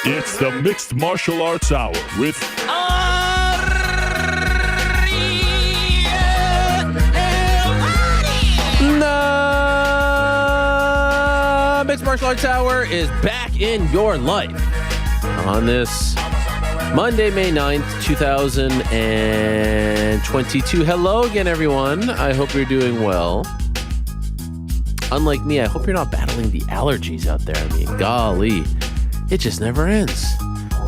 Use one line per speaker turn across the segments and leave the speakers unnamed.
It's the Mixed Martial Arts Hour with
The Mixed Martial Arts Hour is back in your life on this Monday, May 9th, 2022. Hello again, everyone. I hope you're doing well. Unlike me, I hope you're not battling the allergies out there. I mean, golly, it just never ends.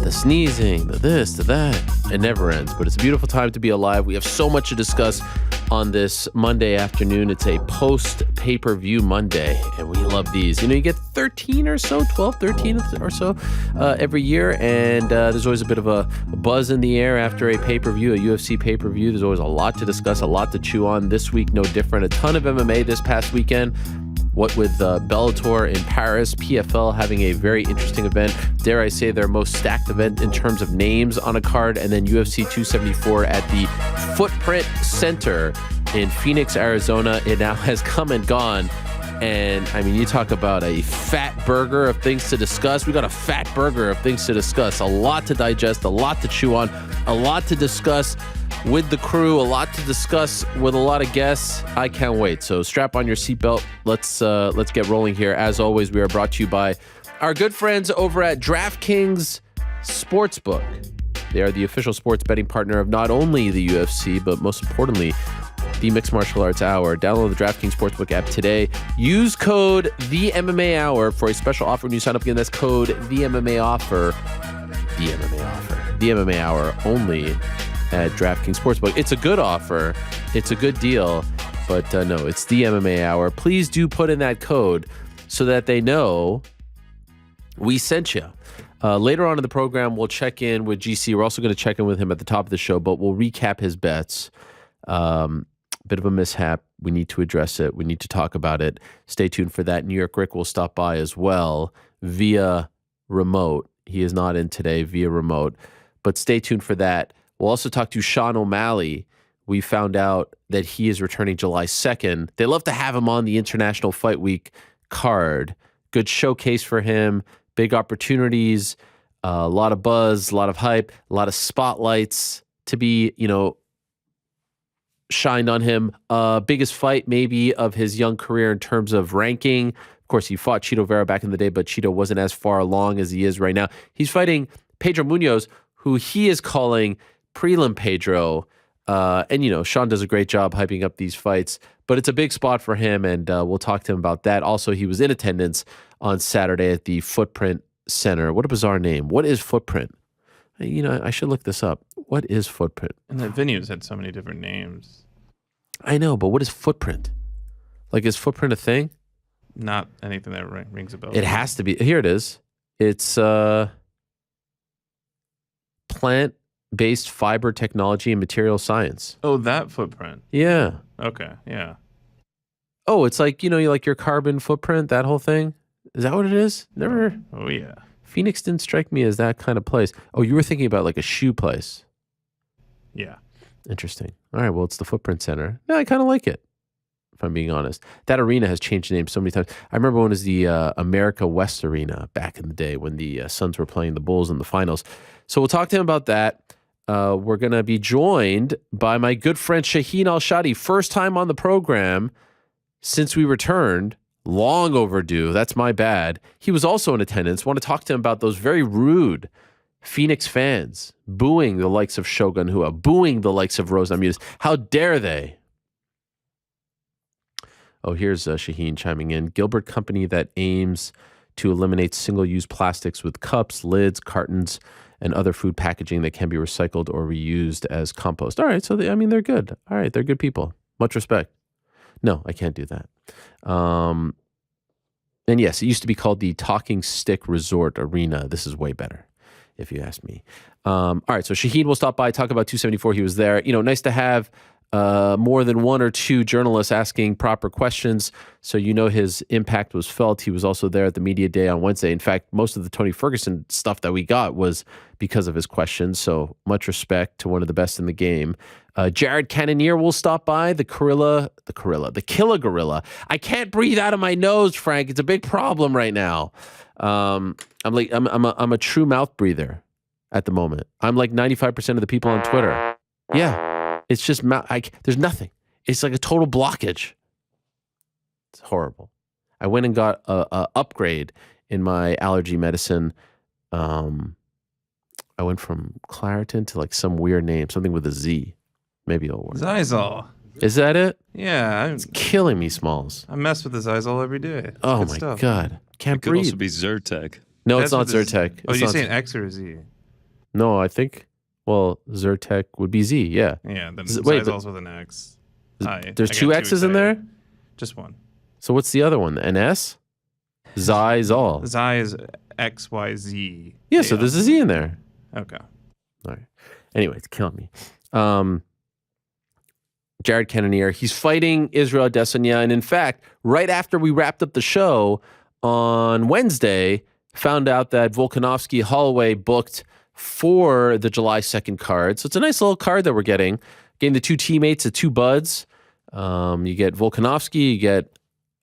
The sneezing, the this, the that, it never ends. But it's a beautiful time to be alive. We have so much to discuss on this Monday afternoon. It's a post-pay-per-view Monday, and we love these. You know, you get 13 or so, 12, 13 or so every year, and there's always a bit of a buzz in the air after a pay-per-view, a UFC pay-per-view. There's always a lot to discuss, a lot to chew on. This week, no different. A ton of MMA this past weekend. What with Bellator in Paris, PFL having a very interesting event, dare I say their most stacked event in terms of names on a card, and then UFC 274 at the Footprint Center in Phoenix, Arizona. It now has come and gone, and I mean, you talk about a fat burger of things to discuss. We got a fat burger of things to discuss, a lot to digest, a lot to chew on, a lot to discuss with the crew, a lot to discuss with a lot of guests. I can't wait. So strap on your seatbelt. Let's get rolling here. As always, we are brought to you by our good friends over at DraftKings Sportsbook. They are the official sports betting partner of not only the UFC, but most importantly, the Mixed Martial Arts Hour. Download the DraftKings Sportsbook app today. Use code THEMMAHour for a special offer when you sign up. Again, that's code THEMMAHOFFER. The MMA Hour only at DraftKings Sportsbook. It's a good offer. It's a good deal. But no, it's the MMA Hour. Please do put in that code so that they know we sent you. Later on in the program, we'll check in with GC. We're also going to check in with him at the top of the show, but we'll recap his bets. Bit of a mishap. We need to address it. We need to talk about it. Stay tuned for that. New York Ric will stop by as well via remote. He is not in today via remote, but stay tuned for that. We'll also talk to Sean O'Malley. We found out that he is returning July 2nd. They love to have him on the International Fight Week card. Good showcase for him. Big opportunities. A lot of buzz, a lot of hype, a lot of spotlights to be, shined on him. Biggest fight maybe of his young career in terms of ranking. Of course, he fought Chito Vera back in the day, but Chito wasn't as far along as he is right now. He's fighting Pedro Munhoz, who he is calling Prelim Pedro. And, Sean does a great job hyping up these fights, but it's a big spot for him, and we'll talk to him about that. Also, he was in attendance on Saturday at the Footprint Center. What a bizarre name. What is Footprint? I should look this up. What is Footprint?
And that venue's had so many different names.
I know, but what is Footprint? Like, is Footprint a thing?
Not anything that rings a bell.
It has to be. Here it is. It's plant-based fiber technology and material science.
Oh, that Footprint.
Yeah.
Okay, yeah.
Oh, it's like, you like your carbon footprint, that whole thing? Is that what it is? Never.
Oh, yeah.
Phoenix didn't strike me as that kind of place. Oh, you were thinking about like a shoe place.
Yeah.
Interesting. All right, well, it's the Footprint Center. Yeah, I kind of like it, if I'm being honest. That arena has changed names so many times. I remember when it was the America West Arena back in the day when the Suns were playing the Bulls in the finals. So we'll talk to him about that. We're going to be joined by my good friend Shaheen Al-Shatti. First time on the program since we returned. Long overdue. That's my bad. He was also in attendance. Want to talk to him about those very rude Phoenix fans booing the likes of Shogun Rua, booing the likes of Rose Namajunas. How dare they? Oh, here's Shaheen chiming in. Gilbert company that aims to eliminate single-use plastics with cups, lids, cartons, and other food packaging that can be recycled or reused as compost. All right, so they're good. All right, they're good people. Much respect. No, I can't do that. And yes, it used to be called the Talking Stick Resort Arena. This is way better, if you ask me. All right, so Shaheen will stop by, talk about 274. He was there. Nice to have more than one or two journalists asking proper questions. So his impact was felt. He was also there at the media day on Wednesday. In fact, most of the Tony Ferguson stuff that we got was because of his questions. So much respect to one of the best in the game. Jared Cannonier will stop by. The killer gorilla. I can't breathe out of my nose, Frank. It's a big problem right now. I'm a true mouth breather at the moment. I'm like 95% of the people on Twitter. Yeah, it's just there's nothing. It's like a total blockage. It's horrible. I went and got a upgrade in my allergy medicine. I went from Claritin to like some weird name, something with a Z. Maybe it'll work.
Zysol.
Is that it?
Yeah.
It's killing me, Smalls.
I mess with the Zysol every day. It's
Oh
good
my
stuff.
God. Can't
It could
breathe.
also be Zyrtec.
No,
That's
it's not
what this-
Zyrtec.
Oh,
It's
you're
not-
saying X or Z?
No, I think, Zyrtec would be Z, yeah.
Yeah, then
Wait,
Zysol's with an X.
There's two X's in there?
Just one.
So what's the other one? An S? Zysol.
Zy is XYZ.
Yeah, so there's a Z in there.
Okay.
All right. Anyway, it's killing me. Jared Cannonier, he's fighting Israel Adesanya. And in fact, right after we wrapped up the show on Wednesday, found out that Volkanovski Holloway booked for the July 2nd card. So it's a nice little card that we're getting. Getting the two teammates, the two buds. You get Volkanovski, you get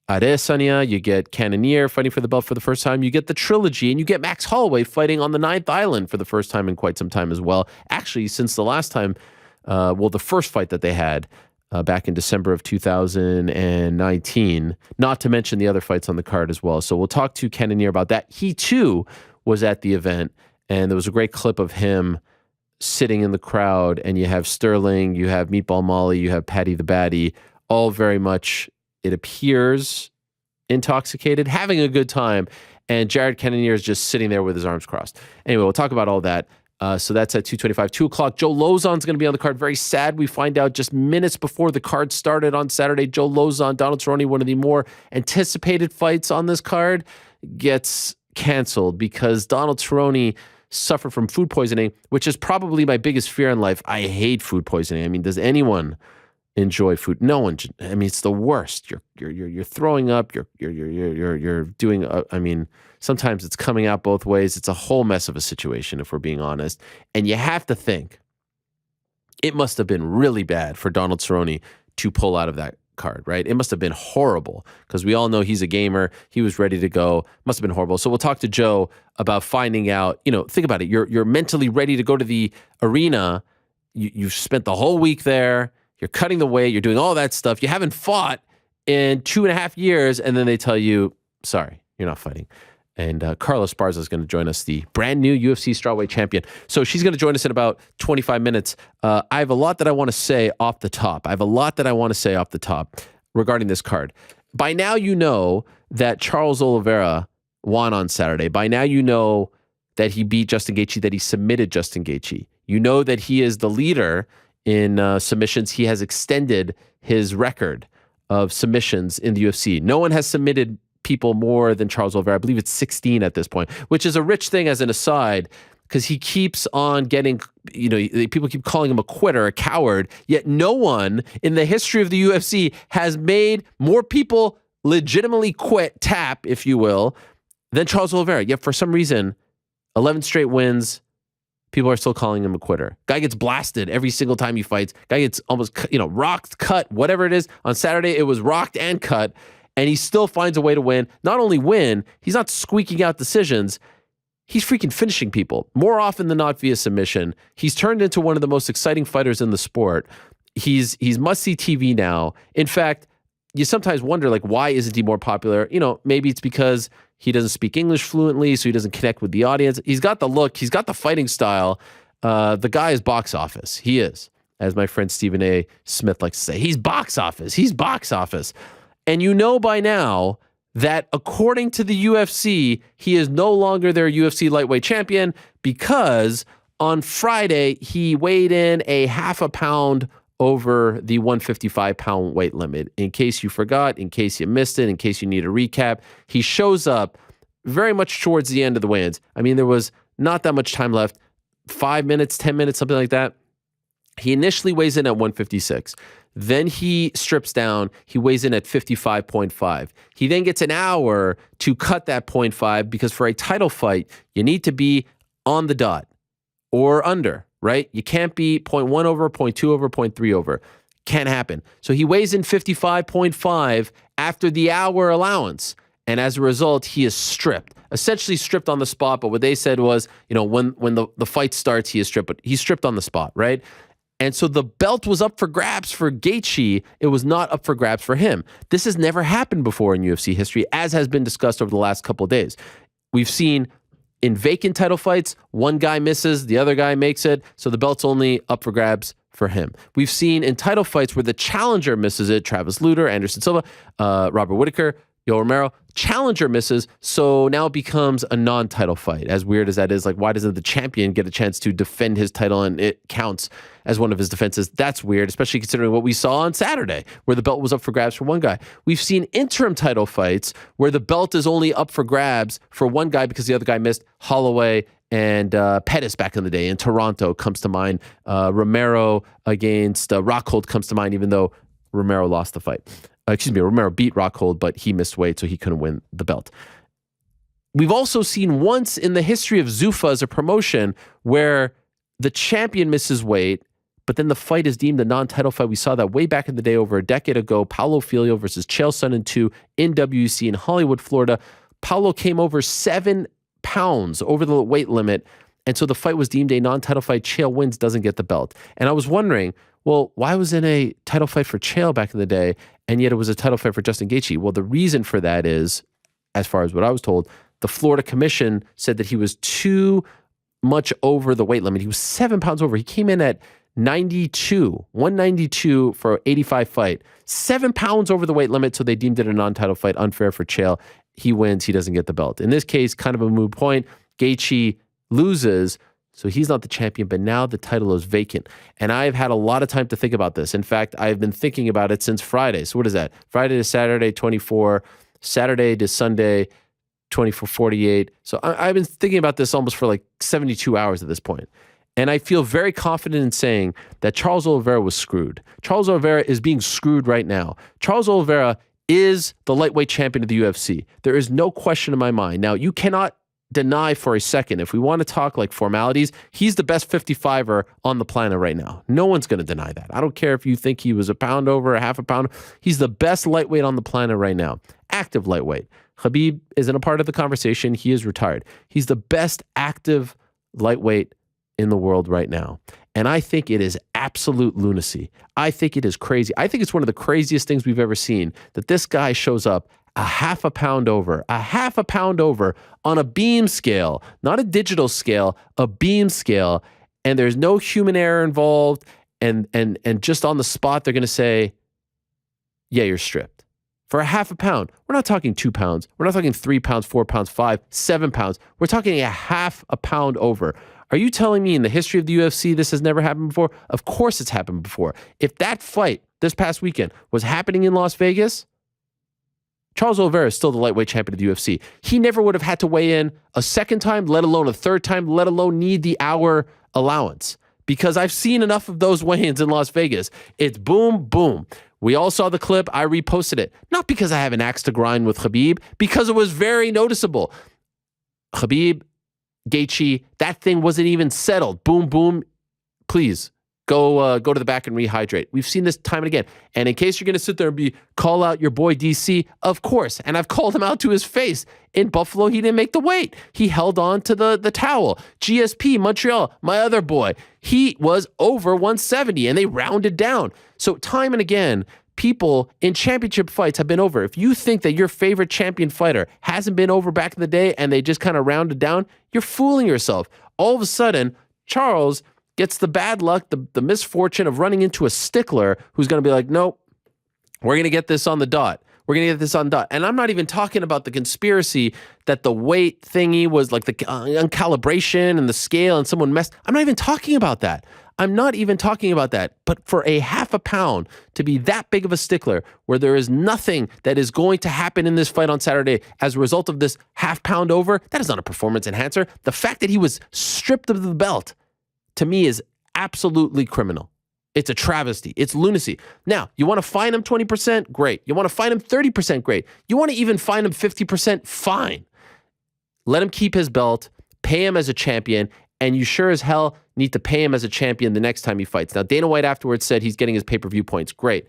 Adesanya, you get Cannonier fighting for the belt for the first time. You get the trilogy, and you get Max Holloway fighting on the Ninth Island for the first time in quite some time as well. Actually, since the last time, the first fight that they had back in December of 2019, not to mention the other fights on the card as well. So we'll talk to Cannonier about that. He, too, was at the event, and there was a great clip of him sitting in the crowd, and you have Sterling, you have Meatball Molly, you have Patty the Batty, all very much, it appears, intoxicated, having a good time, and Jared Cannonier is just sitting there with his arms crossed. Anyway, we'll talk about all that. So that's at 2:25. 2 o'clock, Joe Lauzon's going to be on the card. Very sad. We find out just minutes before the card started on Saturday, Joe Lauzon, Donald Cerrone, one of the more anticipated fights on this card, gets canceled because Donald Cerrone suffered from food poisoning, which is probably my biggest fear in life. I hate food poisoning. I mean, does anyone enjoy food? No one. I mean, it's the worst. You're throwing up. You're doing. I mean, sometimes it's coming out both ways. It's a whole mess of a situation, if we're being honest. And you have to think it must have been really bad for Donald Cerrone to pull out of that card, right? It must have been horrible because we all know he's a gamer. He was ready to go. Must have been horrible. So we'll talk to Joe about finding out. Think about it. You're mentally ready to go to the arena. You've spent the whole week there. You're cutting the weight. You're doing all that stuff. You haven't fought in 2.5 years, and then they tell you, sorry, you're not fighting. And Carla Esparza is going to join us, the brand new UFC strawweight champion. So she's going to join us in about 25 minutes. I have a lot that I want to say off the top. Regarding this card. By now you know that Charles Oliveira won on Saturday. By now you know that he beat Justin Gaethje, that he submitted Justin Gaethje. You know that he is the leader in submissions. He has extended his record of submissions in the UFC. No one has submitted people more than Charles Oliveira. I believe it's 16 at this point, which is a rich thing as an aside, because he keeps on getting, people keep calling him a quitter, a coward, yet no one in the history of the UFC has made more people legitimately quit, tap, if you will, than Charles Oliveira. Yet for some reason, 11 straight wins, people are still calling him a quitter. Guy gets blasted every single time he fights. Guy gets almost, rocked, cut, whatever it is. On Saturday, it was rocked and cut, and he still finds a way to win. Not only win, he's not squeaking out decisions. He's freaking finishing people more often than not via submission. He's turned into one of the most exciting fighters in the sport. He's must-see TV now. In fact, you sometimes wonder, why isn't he more popular? Maybe it's because he doesn't speak English fluently, so he doesn't connect with the audience. He's got the look. He's got the fighting style. The guy is box office. He is, as my friend Stephen A. Smith likes to say. He's box office. He's box office. And you know by now that according to the UFC, he is no longer their UFC lightweight champion because on Friday, he weighed in a half a pound over the 155-pound weight limit. In case you forgot, in case you missed it, in case you need a recap, he shows up very much towards the end of the weigh-ins. I mean, there was not that much time left, 5 minutes, 10 minutes, something like that. He initially weighs in at 156. Then he strips down. He weighs in at 55.5. He then gets an hour to cut that 0.5 because for a title fight, you need to be on the dot or under, right? You can't be 0.1 over, 0.2 over, 0.3 over. Can't happen. So he weighs in 55.5 after the hour allowance. And as a result, he is stripped, essentially stripped on the spot. But what they said was, when the fight starts, he is stripped, but he's stripped on the spot, right? And so the belt was up for grabs for Gaethje. It was not up for grabs for him. This has never happened before in UFC history, as has been discussed over the last couple of days. We've seen in vacant title fights, one guy misses, the other guy makes it, so the belt's only up for grabs for him. We've seen in title fights where the challenger misses it, Travis Lutter, Anderson Silva, Robert Whittaker, Yoel Romero, challenger misses, so now it becomes a non-title fight. As weird as that is, like, why doesn't the champion get a chance to defend his title and it counts as one of his defenses? That's weird, especially considering what we saw on Saturday, where the belt was up for grabs for one guy. We've seen interim title fights where the belt is only up for grabs for one guy because the other guy missed. Holloway and Pettis back in the day in Toronto comes to mind. Romero against Rockhold comes to mind, even though Romero lost the fight. Romero beat Rockhold, but he missed weight, so he couldn't win the belt. We've also seen once in the history of Zuffa as a promotion where the champion misses weight, but then the fight is deemed a non-title fight. We saw that way back in the day over a decade ago. Paulo Filho versus Chael Sonnen 2 in WC in Hollywood, Florida. Paulo came over 7 pounds over the weight limit, and so the fight was deemed a non-title fight. Chael wins, doesn't get the belt. And I was wondering, well, why was it a title fight for Chael back in the day, and yet it was a title fight for Justin Gaethje? Well, the reason for that is, as far as what I was told, the Florida Commission said that he was too much over the weight limit. He was 7 pounds over. He came in at 192 for an 85 fight, 7 pounds over the weight limit, so they deemed it a non-title fight, unfair for Chael. He wins, he doesn't get the belt. In this case, kind of a moot point. Gaethje loses, so he's not the champion, but now the title is vacant. And I've had a lot of time to think about this. In fact, I've been thinking about it since Friday. So what is that? Friday to Saturday, 24. Saturday to Sunday, 24, 48. So I've been thinking about this almost for like 72 hours at this point. And I feel very confident in saying that Charles Oliveira was screwed. Charles Oliveira is being screwed right now. Charles Oliveira is the lightweight champion of the UFC. There is no question in my mind. Now, you cannot deny for a second, if we want to talk like formalities, he's the best 55er on the planet right now. No one's going to deny that. I don't care if you think he was a pound over, a half a pound. He's the best lightweight on the planet right now. Active lightweight. Khabib isn't a part of the conversation. He is retired. He's the best active lightweight in the world right now. And I think it is absolute lunacy. I think it is crazy. I think it's one of the craziest things we've ever seen, that this guy shows up a half a pound over on a beam scale, not a digital scale, a beam scale, and there's no human error involved, and just on the spot, they're going to say, yeah, you're stripped. For a half a pound. We're not talking 2 pounds. We're not talking 3 pounds, 4 pounds, 5, 7 pounds. We're talking a half a pound over. Are you telling me in the history of the UFC this has never happened before? Of course it's happened before. If that fight this past weekend was happening in Las Vegas, Charles Oliveira is still the lightweight champion of the UFC. He never would have had to weigh in a second time, let alone a third time, let alone need the hour allowance. Because I've seen enough of those weigh-ins in Las Vegas. It's boom, boom. We all saw the clip. I reposted it. Not because I have an axe to grind with Khabib, because it was very noticeable. Khabib, Gaethje, that thing wasn't even settled. Boom, boom. Please go to the back and rehydrate. We've seen this time and again. And in case you're going to sit there and call out your boy DC, of course. And I've called him out to his face. In Buffalo, he didn't make the weight. He held on to the towel. GSP, Montreal, my other boy, he was over 170 and they rounded down. So time and again, people in championship fights have been over. If you think that your favorite champion fighter hasn't been over back in the day and they just kind of rounded down, you're fooling yourself. All of a sudden, Charles gets the bad luck, the misfortune of running into a stickler who's going to be like, nope, we're going to get this on the dot. We're going to get this on dot. And I'm not even talking about the conspiracy that the weight thingy was like the uncalibration and the scale and someone messed. I'm not even talking about that. I'm not even talking about that. But for a half a pound to be that big of a stickler where there is nothing that is going to happen in this fight on Saturday as a result of this half pound over, that is not a performance enhancer. The fact that he was stripped of the belt, to me, is absolutely criminal. It's a travesty. It's lunacy. Now, you want to fine him 20%? Great. You want to fine him 30%? Great. You want to even fine him 50%? Fine. Let him keep his belt, pay him as a champion, and you sure as hell need to pay him as a champion the next time he fights. Now, Dana White afterwards said he's getting his pay-per-view points. Great.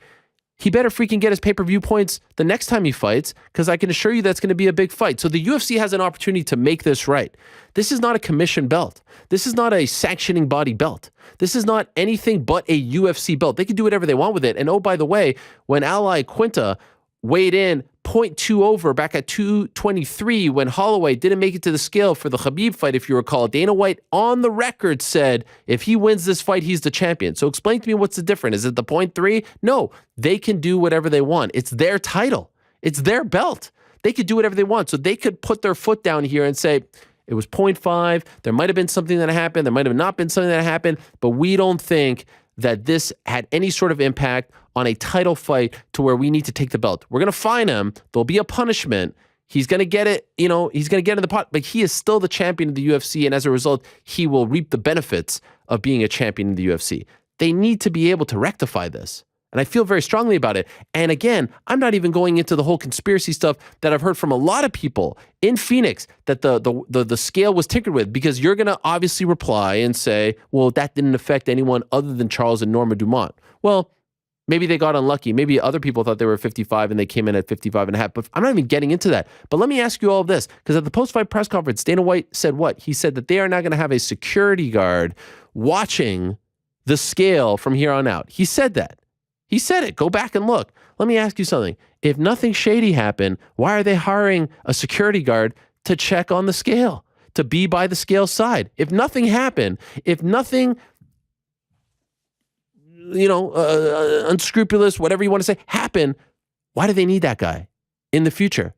He better freaking get his pay-per-view points the next time he fights, because I can assure you that's going to be a big fight. So the UFC has an opportunity to make this right. This is not a commission belt. This is not a sanctioning body belt. This is not anything but a UFC belt. They can do whatever they want with it. And oh, by the way, when Ally Quinta weighed in 0.2 over back at 223 when Holloway didn't make it to the scale for the Khabib fight, if you recall, Dana White on the record said, if he wins this fight, he's the champion. So explain to me what's the difference. Is it the 0.3? No, they can do whatever they want. It's their title. It's their belt. They could do whatever they want. So they could put their foot down here and say, it was 0.5. There might have been something that happened. There might have not been something that happened, but we don't think that this had any sort of impact on a title fight to where we need to take the belt. We're going to fine him. There'll be a punishment. He's going to get it, he's going to get in the pot, but he is still the champion of the UFC, and as a result, he will reap the benefits of being a champion in the UFC. They need to be able to rectify this. And I feel very strongly about it. And again, I'm not even going into the whole conspiracy stuff that I've heard from a lot of people in Phoenix that the scale was tinkered with, because you're going to obviously reply and say, well, that didn't affect anyone other than Charles and Norma Dumont. Well, maybe they got unlucky. Maybe other people thought they were 55 and they came in at 55 and a half. But I'm not even getting into that. But let me ask you all of this, because at the post-fight press conference, Dana White said what? He said that they are now going to have a security guard watching the scale from here on out. He said that. He said it. Go back and look. Let me ask you something. If nothing shady happened, why are they hiring a security guard to check on the scale, to be by the scale side? If nothing happened, if nothing, unscrupulous, whatever you want to say, happened, why do they need that guy in the future?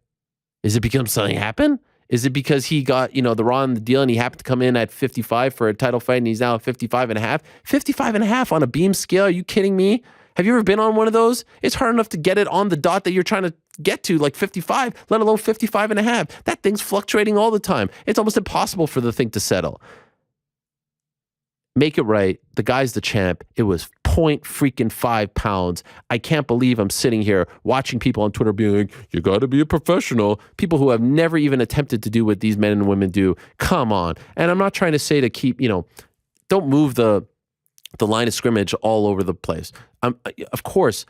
Is it because something happened? Is it because he got, the raw in the deal and he happened to come in at 55 for a title fight and he's now at 55 and a half? 55 and a half on a beam scale? Are you kidding me? Have you ever been on one of those? It's hard enough to get it on the dot that you're trying to get to, like 55, let alone 55 and a half. That thing's fluctuating all the time. It's almost impossible for the thing to settle. Make it right. The guy's the champ. It was 0.5 pounds. I can't believe I'm sitting here watching people on Twitter being like, you got to be a professional. People who have never even attempted to do what these men and women do. Come on. And I'm not trying to say to keep, don't move the line of scrimmage all over the place. Of course,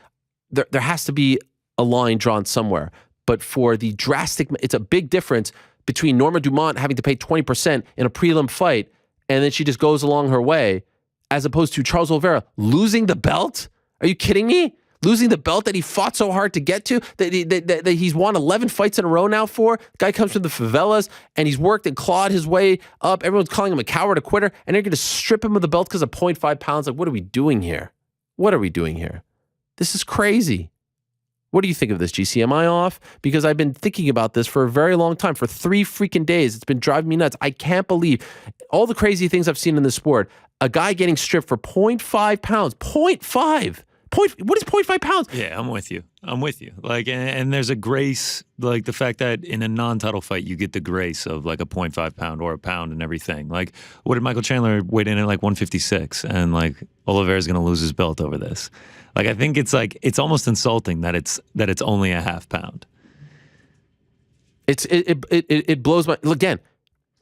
there has to be a line drawn somewhere. But for the drastic, it's a big difference between Norma Dumont having to pay 20% in a prelim fight, and then she just goes along her way, as opposed to Charles Oliveira losing the belt. Are you kidding me? Losing the belt that he fought so hard to get to, that he's won 11 fights in a row now for. The guy comes from the favelas, and he's worked and clawed his way up. Everyone's calling him a coward, a quitter, and they're going to strip him of the belt because of 0.5 pounds. Like, what are we doing here? What are we doing here? This is crazy. What do you think of this, GC? Am I off? Because I've been thinking about this for a very long time, for 3 freaking days. It's been driving me nuts. I can't believe all the crazy things I've seen in the sport. A guy getting stripped for 0.5 pounds. 0.5. What is 0.5 pounds?
Yeah, I'm with you. Like, and there's a grace, like the fact that in a non-title fight, you get the grace of like a 0.5 pound or a pound and everything. Like, what did Michael Chandler weigh in at like 156? And like, Oliveira's going to lose his belt over this. Like, I think it's almost insulting that it's only a half pound.
It blows my, again,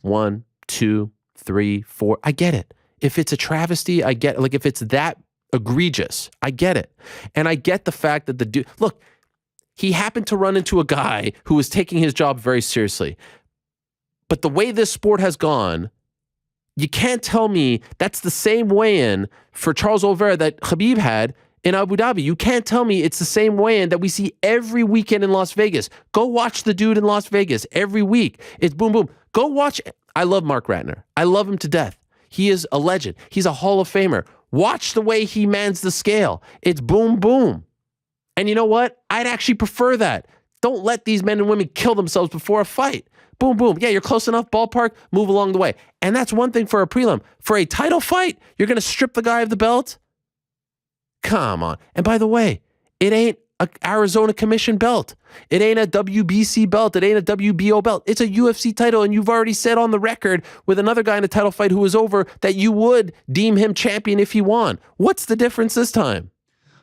1, 2, 3, 4. I get it. If it's a travesty, I get it. Like, if it's that egregious, I get it. And I get the fact that the dude, look, he happened to run into a guy who was taking his job very seriously. But the way this sport has gone, you can't tell me that's the same weigh-in for Charles Oliveira that Khabib had in Abu Dhabi. You can't tell me it's the same weigh-in that we see every weekend in Las Vegas. Go watch the dude in Las Vegas every week. It's boom, boom. Go watch. I love Mark Ratner. I love him to death. He is a legend. He's a Hall of Famer. Watch the way he mans the scale. It's boom, boom. And you know what? I'd actually prefer that. Don't let these men and women kill themselves before a fight. Boom, boom. Yeah, you're close enough, ballpark, move along the way. And that's one thing for a prelim. For a title fight, you're going to strip the guy of the belt? Come on. And by the way, it ain't a Arizona commission belt. It ain't a WBC belt. It ain't a WBO belt. It's a UFC title, and you've already said on the record with another guy in a title fight who was over that you would deem him champion if he won. What's the difference this time?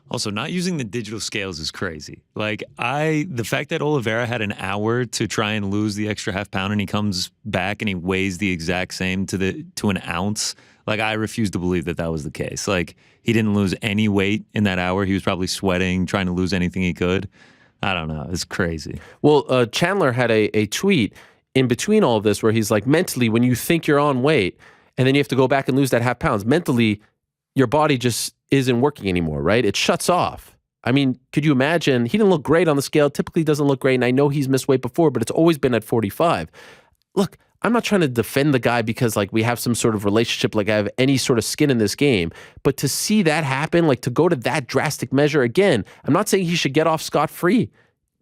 Also, not using the digital scales is crazy. Like, the fact that Oliveira had an hour to try and lose the extra half pound and he comes back and he weighs the exact same to an ounce, like, I refuse to believe that was the case. Like, he didn't lose any weight in that hour. He was probably sweating, trying to lose anything he could. I don't know. It's crazy.
Well, Chandler had a tweet in between all of this where he's like, mentally, when you think you're on weight and then you have to go back and lose that half pounds, mentally, your body just isn't working anymore, right? It shuts off. I mean, could you imagine? He didn't look great on the scale. Typically doesn't look great. And I know he's missed weight before, but it's always been at 45. Look, I'm not trying to defend the guy because like we have some sort of relationship, like I have any sort of skin in this game. But to see that happen, like to go to that drastic measure again, I'm not saying he should get off scot-free.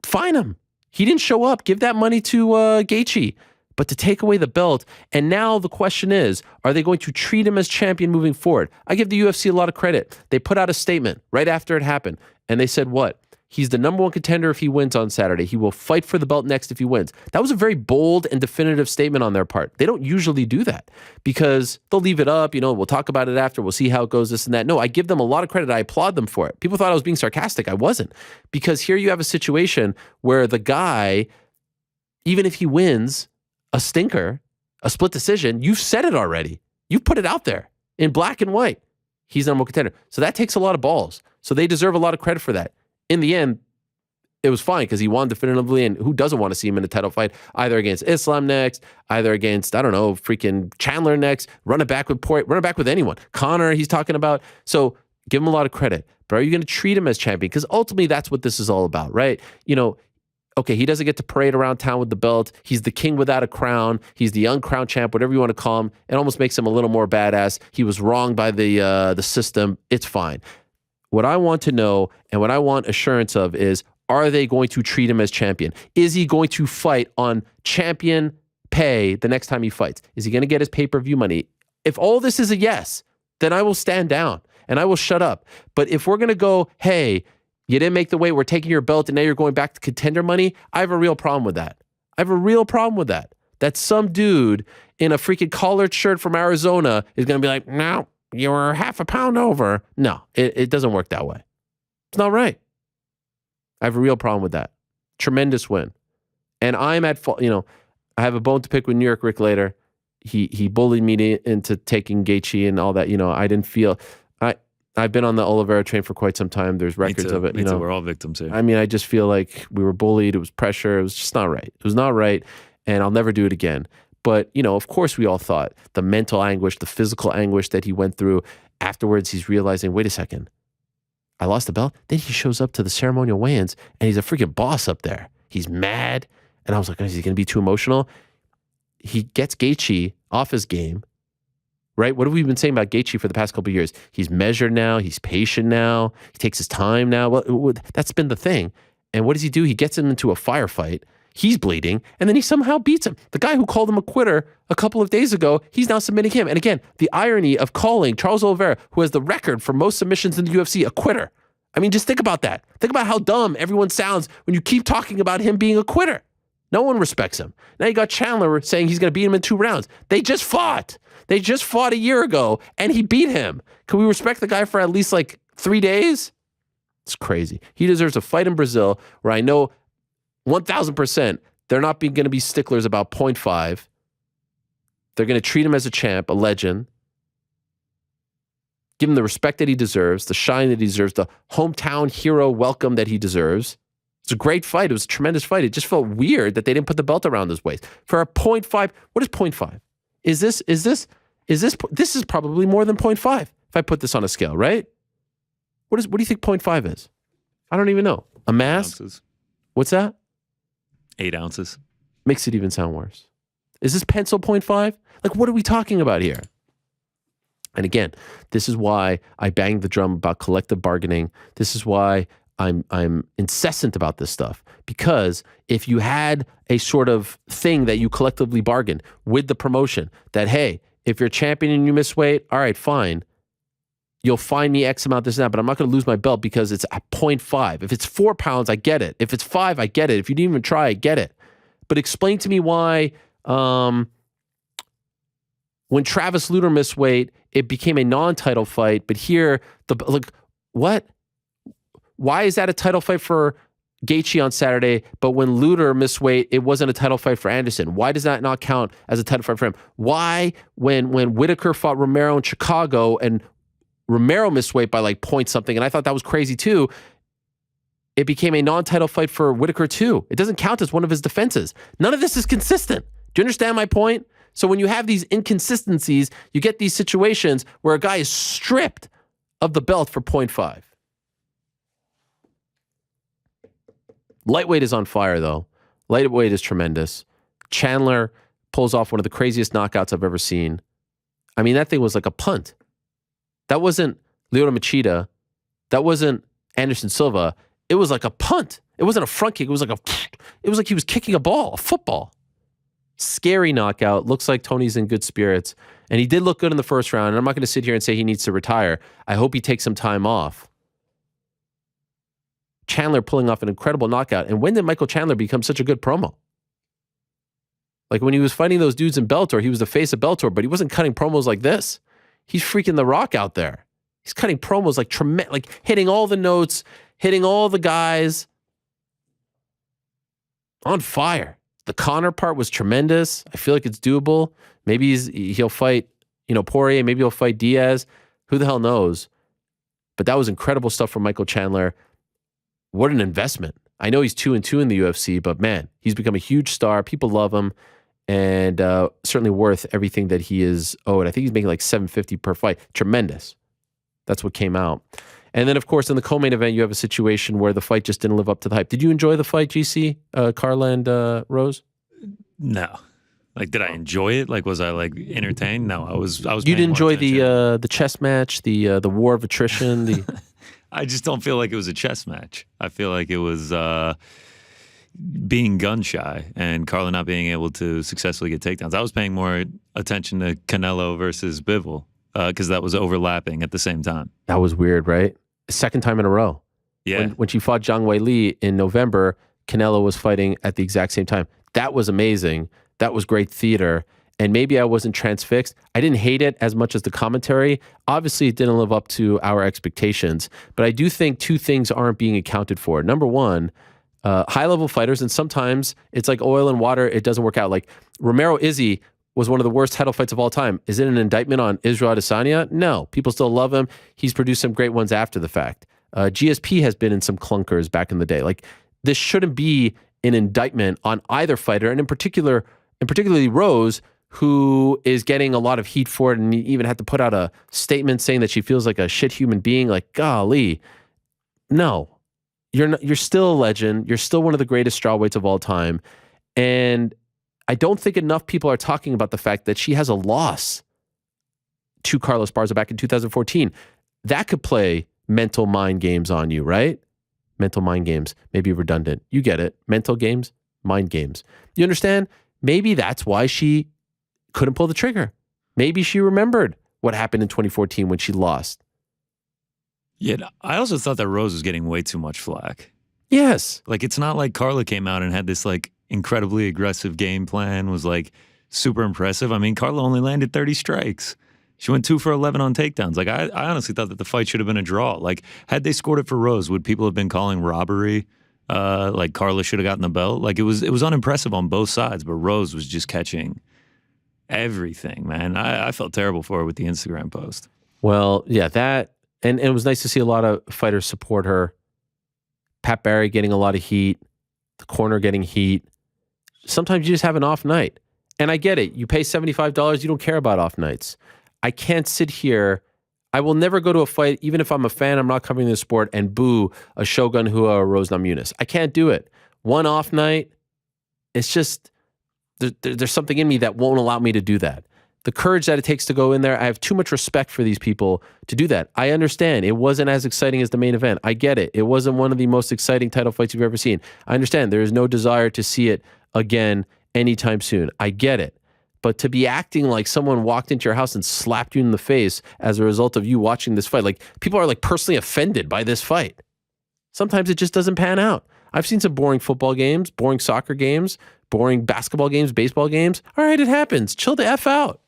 Fine him. He didn't show up. Give that money to Gaethje. But to take away the belt, and now the question is, are they going to treat him as champion moving forward? I give the UFC a lot of credit. They put out a statement right after it happened, and they said what? He's the number one contender if he wins on Saturday. He will fight for the belt next if he wins. That was a very bold and definitive statement on their part. They don't usually do that because they'll leave it up, we'll talk about it after, we'll see how it goes, this and that. No, I give them a lot of credit. I applaud them for it. People thought I was being sarcastic. I wasn't. Because here you have a situation where the guy, even if he wins a stinker, a split decision, you've said it already. You've put it out there in black and white. He's the number one contender. So that takes a lot of balls. So they deserve a lot of credit for that. In the end, it was fine because he won definitively, and who doesn't want to see him in a title fight, either against Islam next, either against, I don't know, freaking Chandler next, run it back with anyone. Conor, he's talking about. So give him a lot of credit. But are you going to treat him as champion? Because ultimately, that's what this is all about, right? Okay, he doesn't get to parade around town with the belt. He's the king without a crown. He's the uncrowned champ, whatever you want to call him. It almost makes him a little more badass. He was wronged by the system. It's fine. What I want to know and what I want assurance of is, are they going to treat him as champion? Is he going to fight on champion pay the next time he fights? Is he going to get his pay-per-view money? If all this is a yes, then I will stand down and I will shut up. But if we're going to go, hey, you didn't make the weight, we're taking your belt, and now you're going back to contender money, I have a real problem with that. I have a real problem with that. That some dude in a freaking collared shirt from Arizona is going to be like, no, you were half a pound over. No, it doesn't work that way. It's not right. I have a real problem with that. Tremendous win. And I'm at fault. I have a bone to pick with York Ric later. He bullied me into taking Gaethje and all that. I didn't feel... I've been on the Oliveira train for quite some time. There's records of it.
Me too. We're all victims here.
I mean, I just feel like we were bullied. It was pressure. It was just not right. It was not right, and I'll never do it again. But, of course we all thought the mental anguish, the physical anguish that he went through. Afterwards, he's realizing, wait a second, I lost the belt? Then he shows up to the ceremonial weigh-ins, and he's a freaking boss up there. He's mad. And I was like, is he going to be too emotional? He gets Gaethje off his game. Right? What have we been saying about Gaethje for the past couple of years? He's measured now. He's patient now. He takes his time now. Well, that's been the thing. And what does he do? He gets him into a firefight. He's bleeding. And then he somehow beats him. The guy who called him a quitter a couple of days ago, he's now submitting him. And again, the irony of calling Charles Oliveira, who has the record for most submissions in the UFC, a quitter. I mean, just think about that. Think about how dumb everyone sounds when you keep talking about him being a quitter. No one respects him. Now you got Chandler saying he's going to beat him in 2 rounds. They just fought. They just fought a year ago, and he beat him. Can we respect the guy for at least 3 days? It's crazy. He deserves a fight in Brazil where I know 1,000% they're not going to be sticklers about 0.5. They're going to treat him as a champ, a legend. Give him the respect that he deserves, the shine that he deserves, the hometown hero welcome that he deserves. It's a great fight. It was a tremendous fight. It just felt weird that they didn't put the belt around his waist. For a 0.5, what is 0.5? This is probably more than 0.5 if I put this on a scale, right? What do you think 0.5 is? I don't even know. A mass?
8 ounces.
What's that?
8 ounces.
Makes it even sound worse. Is this pencil 0.5? What are we talking about here? And again, this is why I bang the drum about collective bargaining. This is why I'm incessant about this stuff, because if you had a sort of thing that you collectively bargained with the promotion that, hey, if you're champion and you miss weight, all right, fine. you'll find me X amount, this and that, but I'm not going to lose my belt because it's at 0.5. If it's 4 pounds, I get it. If it's 5, I get it. If you didn't even try, I get it. But explain to me why when Travis Lutter missed weight, it became a non-title fight, but here, what? Why is that a title fight for Gaethje on Saturday, but when Lutter missed weight, it wasn't a title fight for Anderson? Why does that not count as a title fight for him? Why, when Whitaker fought Romero in Chicago and Romero missed weight by like point something, and I thought that was crazy too, it became a non-title fight for Whitaker too. It doesn't count as one of his defenses. None of this is consistent. Do you understand my point? So when you have these inconsistencies, you get these situations where a guy is stripped of the belt for 0.5. Lightweight is on fire, though. Lightweight is tremendous. Chandler pulls off one of the craziest knockouts I've ever seen. I mean, that thing was like a punt. That wasn't Lyoto Machida. That wasn't Anderson Silva. It was like a punt. It wasn't a front kick. It was like he was kicking a ball, a football. Scary knockout. Looks like Tony's in good spirits. And he did look good in the first round. And I'm not going to sit here and say he needs to retire. I hope he takes some time off. Chandler pulling off an incredible knockout. And when did Michael Chandler become such a good promo? Like when he was fighting those dudes in Bellator, he was the face of Bellator, but he wasn't cutting promos like this. He's freaking The Rock out there. He's cutting promos like hitting all the notes, hitting all the guys. On fire. The Conor part was tremendous. I feel like it's doable. Maybe he'll fight, Poirier. Maybe he'll fight Diaz. Who the hell knows? But that was incredible stuff from Michael Chandler. What an investment. I know he's 2-2 in the UFC, but man, he's become a huge star. People love him, and certainly worth everything that he is owed. I think he's making like $750 per fight. Tremendous. That's what came out. And then, of course, in the co-main event, you have a situation where the fight just didn't live up to the hype. Did you enjoy the fight, GC, Carla and Rose?
No. Like, did I enjoy it? Like, was I like entertained? No, I was.
You didn't enjoy the chess match, the war of attrition.
I just don't feel like it was a chess match. I feel like it was being gun shy and Carla not being able to successfully get takedowns. I was paying more attention to Canelo versus Bivol because that was overlapping at the same time.
That was weird, right? Second time in a row.
Yeah.
When she fought Zhang Weili in November, Canelo was fighting at the exact same time. That was amazing. That was great theater. And maybe I wasn't transfixed. I didn't hate it as much as the commentary. Obviously, it didn't live up to our expectations. But I do think two things aren't being accounted for. Number one, high-level fighters, and sometimes it's like oil and water, it doesn't work out. Like Romero-Izzy was one of the worst title fights of all time. Is it an indictment on Israel Adesanya? No. People still love him. He's produced some great ones after the fact. GSP has been in some clunkers back in the day. Like, this shouldn't be an indictment on either fighter, and particularly Rose, who is getting a lot of heat for it, and even had to put out a statement saying that she feels like a shit human being. Like, golly, no, you're still a legend. You're still one of the greatest strawweights of all time, and I don't think enough people are talking about the fact that she has a loss to Carla Esparza back in 2014. That could play mental mind games on you, right? Mental mind games, maybe redundant. You get it. Mental games, mind games. You understand? Maybe that's why she couldn't pull the trigger. Maybe she remembered what happened in 2014 when she lost.
Yeah, I also thought that Rose was getting way too much flack.
Yes.
Like, it's not like Carla came out and had this like incredibly aggressive game plan, was like super impressive. I mean, Carla only landed 30 strikes. She went 2 for 11 on takedowns. Like, I honestly thought that the fight should have been a draw. Like, had they scored it for Rose, would people have been calling robbery? Like, Carla should have gotten the belt? Like, it was unimpressive on both sides, but Rose was just catching everything, man. I felt terrible for her with the Instagram post.
Well, yeah, that, and it was nice to see a lot of fighters support her. Pat Barry getting a lot of heat, the corner getting heat. Sometimes you just have an off night. And I get it. You pay $75, you don't care about off nights. I can't sit here. I will never go to a fight, even if I'm a fan, I'm not covering the sport, and boo a Shogun Rua or Rose Namajunas. I can't do it. One off night, it's just, there's something in me that won't allow me to do that. The courage that it takes to go in there, I have too much respect for these people to do that. I understand it wasn't as exciting as the main event. I get it. It wasn't one of the most exciting title fights you've ever seen. I understand there is no desire to see it again anytime soon. I get it. But to be acting like someone walked into your house and slapped you in the face as a result of you watching this fight, like people are like personally offended by this fight. Sometimes it just doesn't pan out. I've seen some boring football games, boring soccer games, boring basketball games, baseball games. All right, it happens. Chill the F out.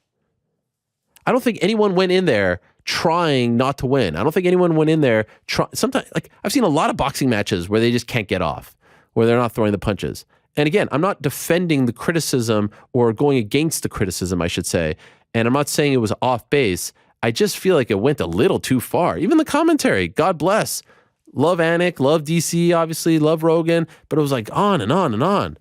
I don't think anyone went in there trying not to win. I don't think anyone went in there sometimes, like I've seen a lot of boxing matches where they just can't get off, where they're not throwing the punches. And again, I'm not defending the criticism or going against the criticism, I should say. And I'm not saying it was off base. I just feel like it went a little too far. Even the commentary, God bless. Love Anik, love DC, obviously, love Rogan, but it was like on and on and on.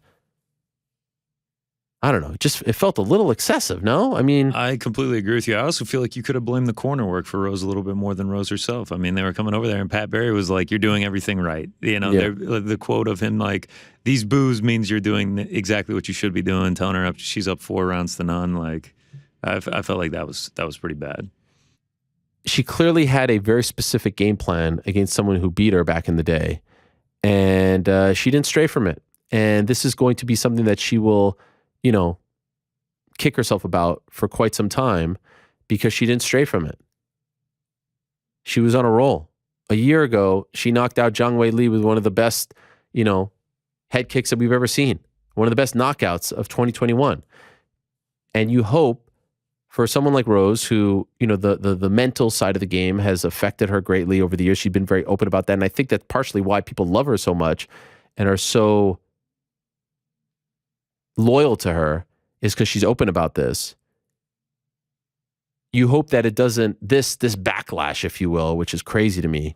I don't know. It felt a little excessive, no? I mean,
I completely agree with you. I also feel like you could have blamed the corner work for Rose a little bit more than Rose herself. I mean, they were coming over there and Pat Barry was like, you're doing everything right. You know, the quote of him like, these boos means you're doing exactly what you should be doing, telling her she's up 4 rounds to none. Like, I felt like that was pretty bad.
She clearly had a very specific game plan against someone who beat her back in the day. And she didn't stray from it. And this is going to be something that she will, you know, kick herself about for quite some time because she didn't stray from it. She was on a roll. A year ago, she knocked out Zhang Wei Li with one of the best, you know, head kicks that we've ever seen. One of the best knockouts of 2021. And you hope for someone like Rose, who, you know, the mental side of the game has affected her greatly over the years. She's been very open about that. And I think that's partially why people love her so much and are so loyal to her, is because she's open about this. You hope that it doesn't, this backlash, if you will, which is crazy to me,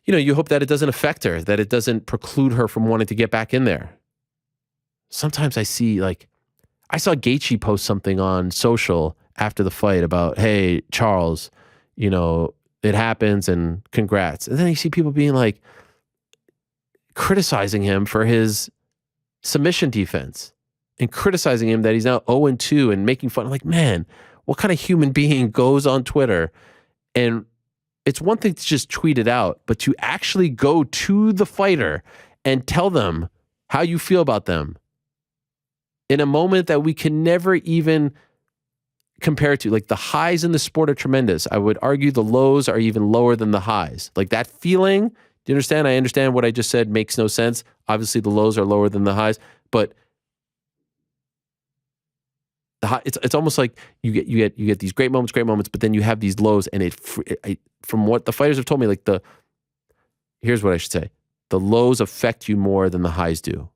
you know, you hope that it doesn't affect her, that it doesn't preclude her from wanting to get back in there. Sometimes I see, like, I saw Gaethje post something on social after the fight about, hey, Charles, you know, it happens and congrats. And then you see people being like, criticizing him for his submission defense and criticizing him that he's now 0-2 and making fun. I'm like, man, what kind of human being goes on Twitter? And it's one thing to just tweet it out, but to actually go to the fighter and tell them how you feel about them in a moment that we can never even compare to. Like, the highs in the sport are tremendous. I would argue the lows are even lower than the highs. Like, that feeling, do you understand? I understand what I just said makes no sense. Obviously, the lows are lower than the highs, but the high, it's almost like you get these great moments, but then you have these lows, and from what the fighters have told me, like here's what I should say: the lows affect you more than the highs do.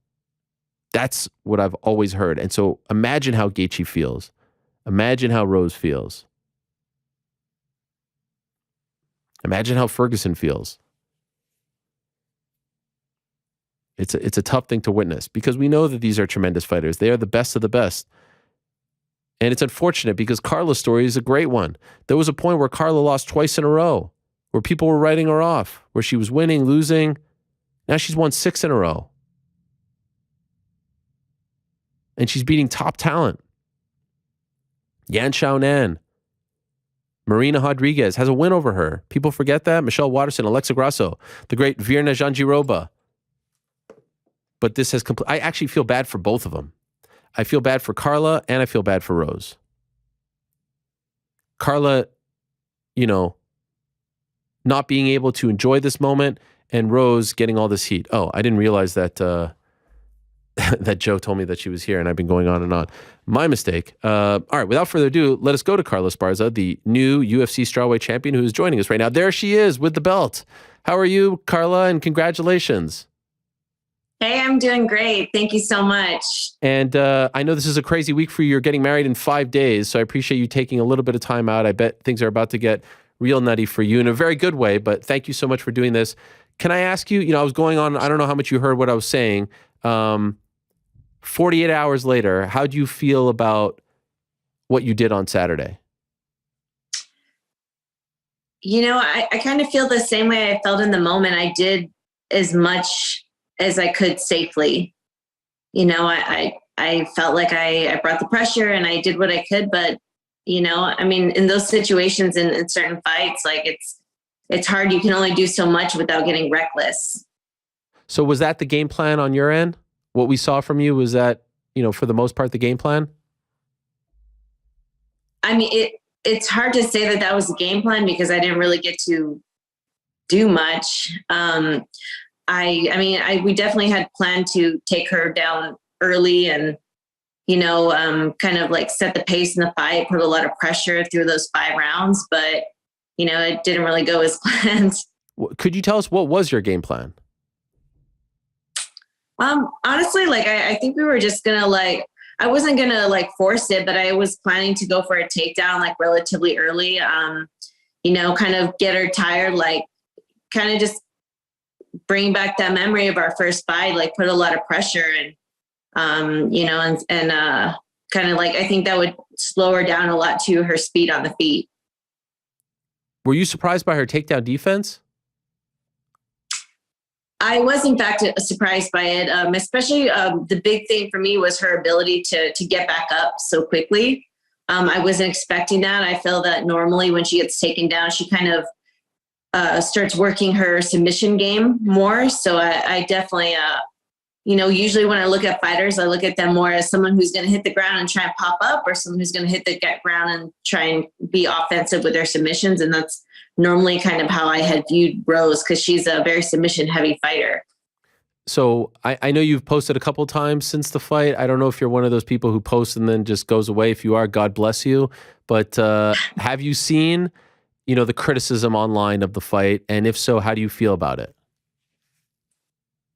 That's what I've always heard. And so imagine how Gaethje feels. Imagine how Rose feels. Imagine how Ferguson feels. It's a tough thing to witness because we know that these are tremendous fighters. They are the best of the best. And it's unfortunate because Carla's story is a great one. There was a point where Carla lost twice in a row, where people were writing her off, where she was winning, losing. Now she's won 6 in a row. And she's beating top talent. Yan Xiaonan. Marina Rodriguez has a win over her. People forget that. Michelle Watterson, Alexa Grasso, the great Virna Jandiroba. But this has I actually feel bad for both of them. I feel bad for Carla and I feel bad for Rose. Carla, you know, not being able to enjoy this moment, and Rose getting all this heat. Oh, I didn't realize that that Joe told me that she was here, and I've been going on and on. My mistake. All right, without further ado, let us go to Carla Esparza, the new UFC strawweight champion who is joining us right now. There she is with the belt. How are you, Carla, and congratulations.
Hey, I'm doing great. Thank you so much.
And I know this is a crazy week for you. You're getting married in 5 days, so I appreciate you taking a little bit of time out. I bet things are about to get real nutty for you in a very good way, but thank you so much for doing this. Can I ask you, I was going on, I don't know how much you heard what I was saying. 48 hours later, how do you feel about what you did on Saturday?
I kind of feel the same way I felt in the moment. I did as much as I could safely. I felt like I brought the pressure and I did what I could, but in those situations in certain fights, like it's hard. You can only do so much without getting reckless.
So was that the game plan on your end? What we saw from you, was that, for the most part, the game plan?
I mean, it's hard to say that was the game plan because I didn't really get to do much. We definitely had planned to take her down early and, kind of like set the pace in the fight, put a lot of pressure through those 5 rounds, but, it didn't really go as planned.
Could you tell us what was your game plan?
Honestly, like, I think we were just gonna I wasn't gonna force it, but I was planning to go for a takedown like relatively early. Kind of get her tired, like kind of just bring back that memory of our first fight, like put a lot of pressure and, kind of like, I think that would slow her down a lot to her speed on the feet.
Were you surprised by her takedown defense?
I was, in fact, surprised by it, especially the big thing for me was her ability to get back up so quickly. I wasn't expecting that. I feel that normally when she gets taken down, she kind of starts working her submission game more. So I definitely, usually when I look at fighters, I look at them more as someone who's going to hit the ground and try and pop up, or someone who's going to hit the ground and try and be offensive with their submissions. And that's normally kind of how I had viewed Rose, because she's a very submission heavy fighter.
So I know you've posted a couple times since the fight. I don't know if you're one of those people who posts and then just goes away. If you are, God bless you. But have you seen, the criticism online of the fight? And if so, how do you feel about it?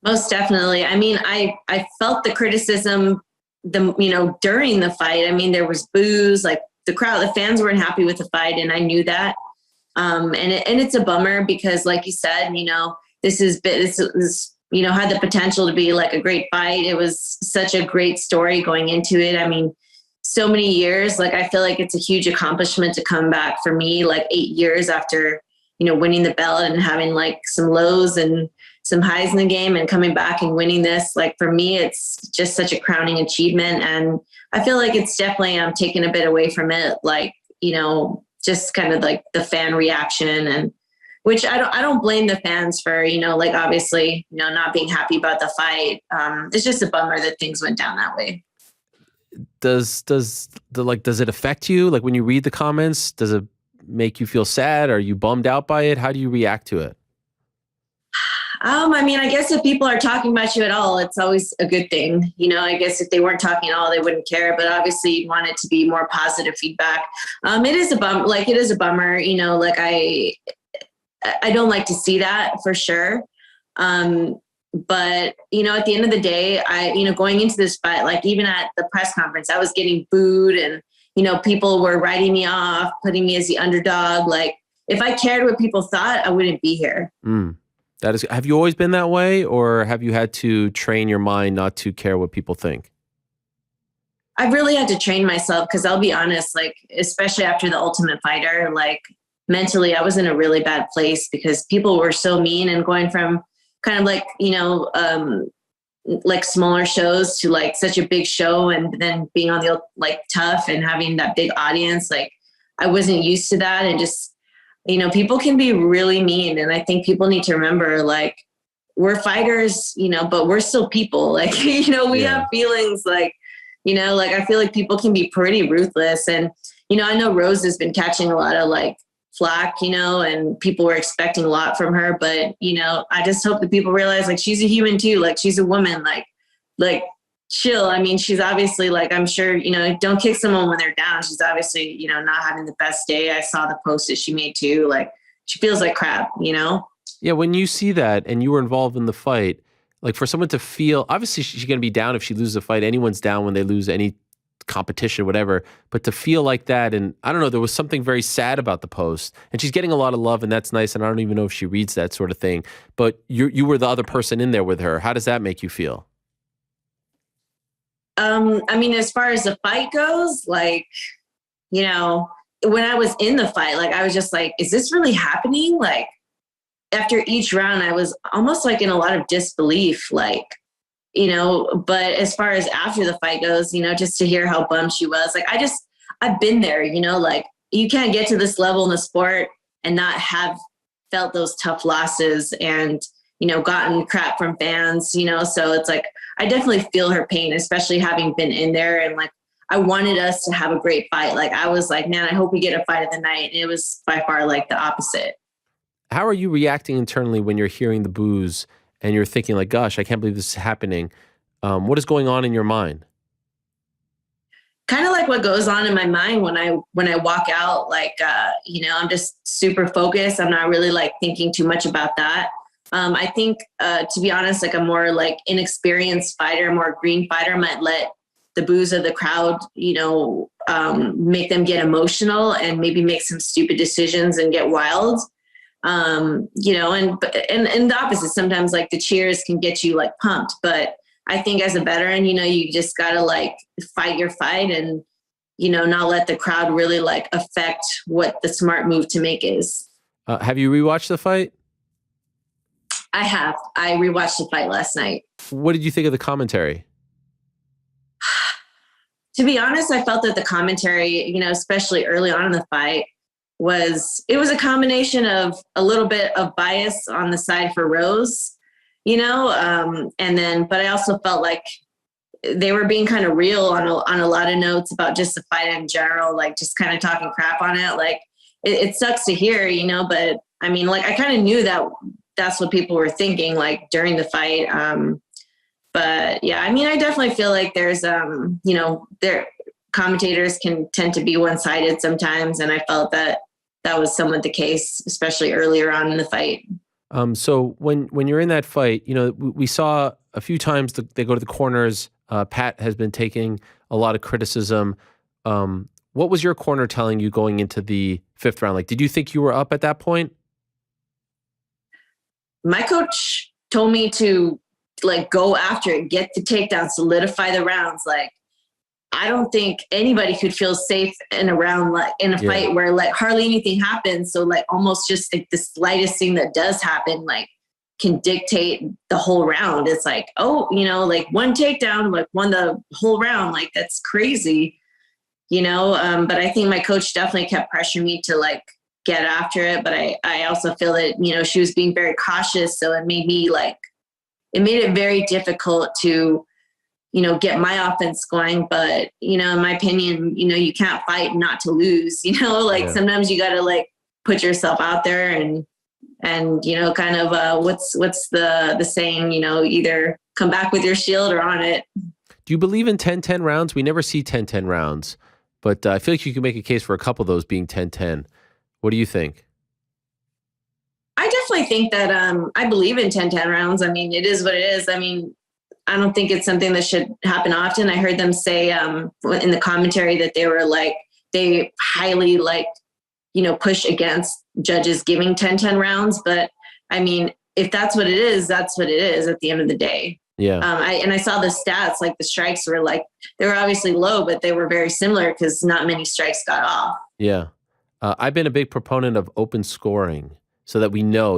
Most definitely. I mean, I felt the criticism, during the fight. I mean, there was boos, like the fans weren't happy with the fight, and I knew that. And it's a bummer because, like you said, this had the potential to be like a great fight. It was such a great story going into it. I mean, so many years, like, I feel like it's a huge accomplishment to come back for me, like 8 years after, winning the belt and having like some lows and some highs in the game and coming back and winning this. Like, for me, it's just such a crowning achievement. And I feel like it's definitely, I'm taking a bit away from it. Like, just kind of like the fan reaction, and which I don't blame the fans for, obviously, not being happy about the fight. It's just a bummer that things went down that way.
Does it affect you? Like, when you read the comments, does it make you feel sad? Are you bummed out by it? How do you react to it?
I mean, I guess if people are talking about you at all, it's always a good thing. I guess if they weren't talking at all, they wouldn't care. But obviously, you'd want it to be more positive feedback. It is a bummer. Like, it is a bummer. Like, I don't like to see that for sure. But at the end of the day, going into this fight, like even at the press conference, I was getting booed, and people were writing me off, putting me as the underdog. Like, if I cared what people thought, I wouldn't be here.
Have you always been that way, or have you had to train your mind not to care what people think?
I've really had to train myself, because I'll be honest, like, especially after the Ultimate Fighter, like, mentally I was in a really bad place because people were so mean, and going from kind of like, like smaller shows to like such a big show, and then being on the like Tough and having that big audience, like I wasn't used to that. And just, people can be really mean. And I think people need to remember, like, we're fighters, but we're still people. Like, we have feelings, like, like, I feel like people can be pretty ruthless. And, I know Rose has been catching a lot of like flack, and people were expecting a lot from her, but, I just hope that people realize, like, she's a human too. Like, she's a woman, like chill. I mean, she's obviously, like, I'm sure, don't kick someone when they're down. She's obviously, not having the best day. I saw the post that she made too. Like, she feels like crap,
Yeah. When you see that and you were involved in the fight, like, for someone to feel, obviously she's going to be down if she loses a fight. Anyone's down when they lose any competition, whatever, but to feel like that, and I don't know, there was something very sad about the post, and she's getting a lot of love, and that's nice, and I don't even know if she reads that sort of thing, but you were the other person in there with her. How does that make you feel?
I mean, as far as the fight goes, like, when I was in the fight, like, I was just like, is this really happening? Like, after each round, I was almost like in a lot of disbelief, like, but as far as after the fight goes, just to hear how bummed she was, like, I've been there, like, you can't get to this level in the sport and not have felt those tough losses and, gotten crap from fans, so it's like, I definitely feel her pain, especially having been in there. And like, I wanted us to have a great fight. Like I was like, man, I hope we get a fight of the night. And it was by far like the opposite.
How are you reacting internally when you're hearing the boos and you're thinking like, gosh, I can't believe this is happening? What is going on in your mind?
Kind of like what goes on in my mind when I walk out, like, I'm just super focused. I'm not really like thinking too much about that. I think, to be honest, like a more like inexperienced fighter, more green fighter might let the boos of the crowd, make them get emotional and maybe make some stupid decisions and get wild. And the opposite, sometimes like the cheers can get you like pumped, but I think as a veteran, you just gotta like fight your fight and, not let the crowd really like affect what the smart move to make is.
Have you rewatched the fight?
I have. I rewatched the fight last night.
What did you think of the commentary?
To be honest, I felt that the commentary, especially early on in the fight, it was a combination of a little bit of bias on the side for Rose, but I also felt like they were being kind of real on a lot of notes about just the fight in general, like just kind of talking crap on it. Like it sucks to hear, but I mean, like I kind of knew that that's what people were thinking like during the fight. But yeah, I mean, I definitely feel like there's, their commentators can tend to be one-sided sometimes. And I felt that was somewhat the case, especially earlier on in the fight.
So when you're in that fight, we saw a few times they go to the corners. Pat has been taking a lot of criticism. What was your corner telling you going into the fifth round? Like, did you think you were up at that point?
My coach told me to like go after it, get the takedown, solidify the rounds. Like, I don't think anybody could feel safe in a round, like in a fight where like hardly anything happens. So like almost just like the slightest thing that does happen, like can dictate the whole round. It's like, like one takedown, like won the whole round. Like that's crazy, but I think my coach definitely kept pressuring me to like get after it. But I also feel that, she was being very cautious. So it made it very difficult to, get my offense going. But, in my opinion, you can't fight not to lose, sometimes you got to like put yourself out there and kind of what's the saying, either come back with your shield or on it.
Do you believe in 10-10 rounds? We never see 10-10 rounds, but I feel like you can make a case for a couple of those being 10-10. What do you think?
I definitely think that I believe in 10-10 rounds. I mean, it is what it is. I mean, I don't think it's something that should happen often. I heard them say in the commentary that they were like, they highly like, push against judges giving 10-10 rounds. But I mean, if that's what it is, that's what it is at the end of the day.
Yeah.
I saw the stats, like the strikes were like, they were obviously low, but they were very similar because not many strikes got off.
Yeah. I've been a big proponent of open scoring so that we know,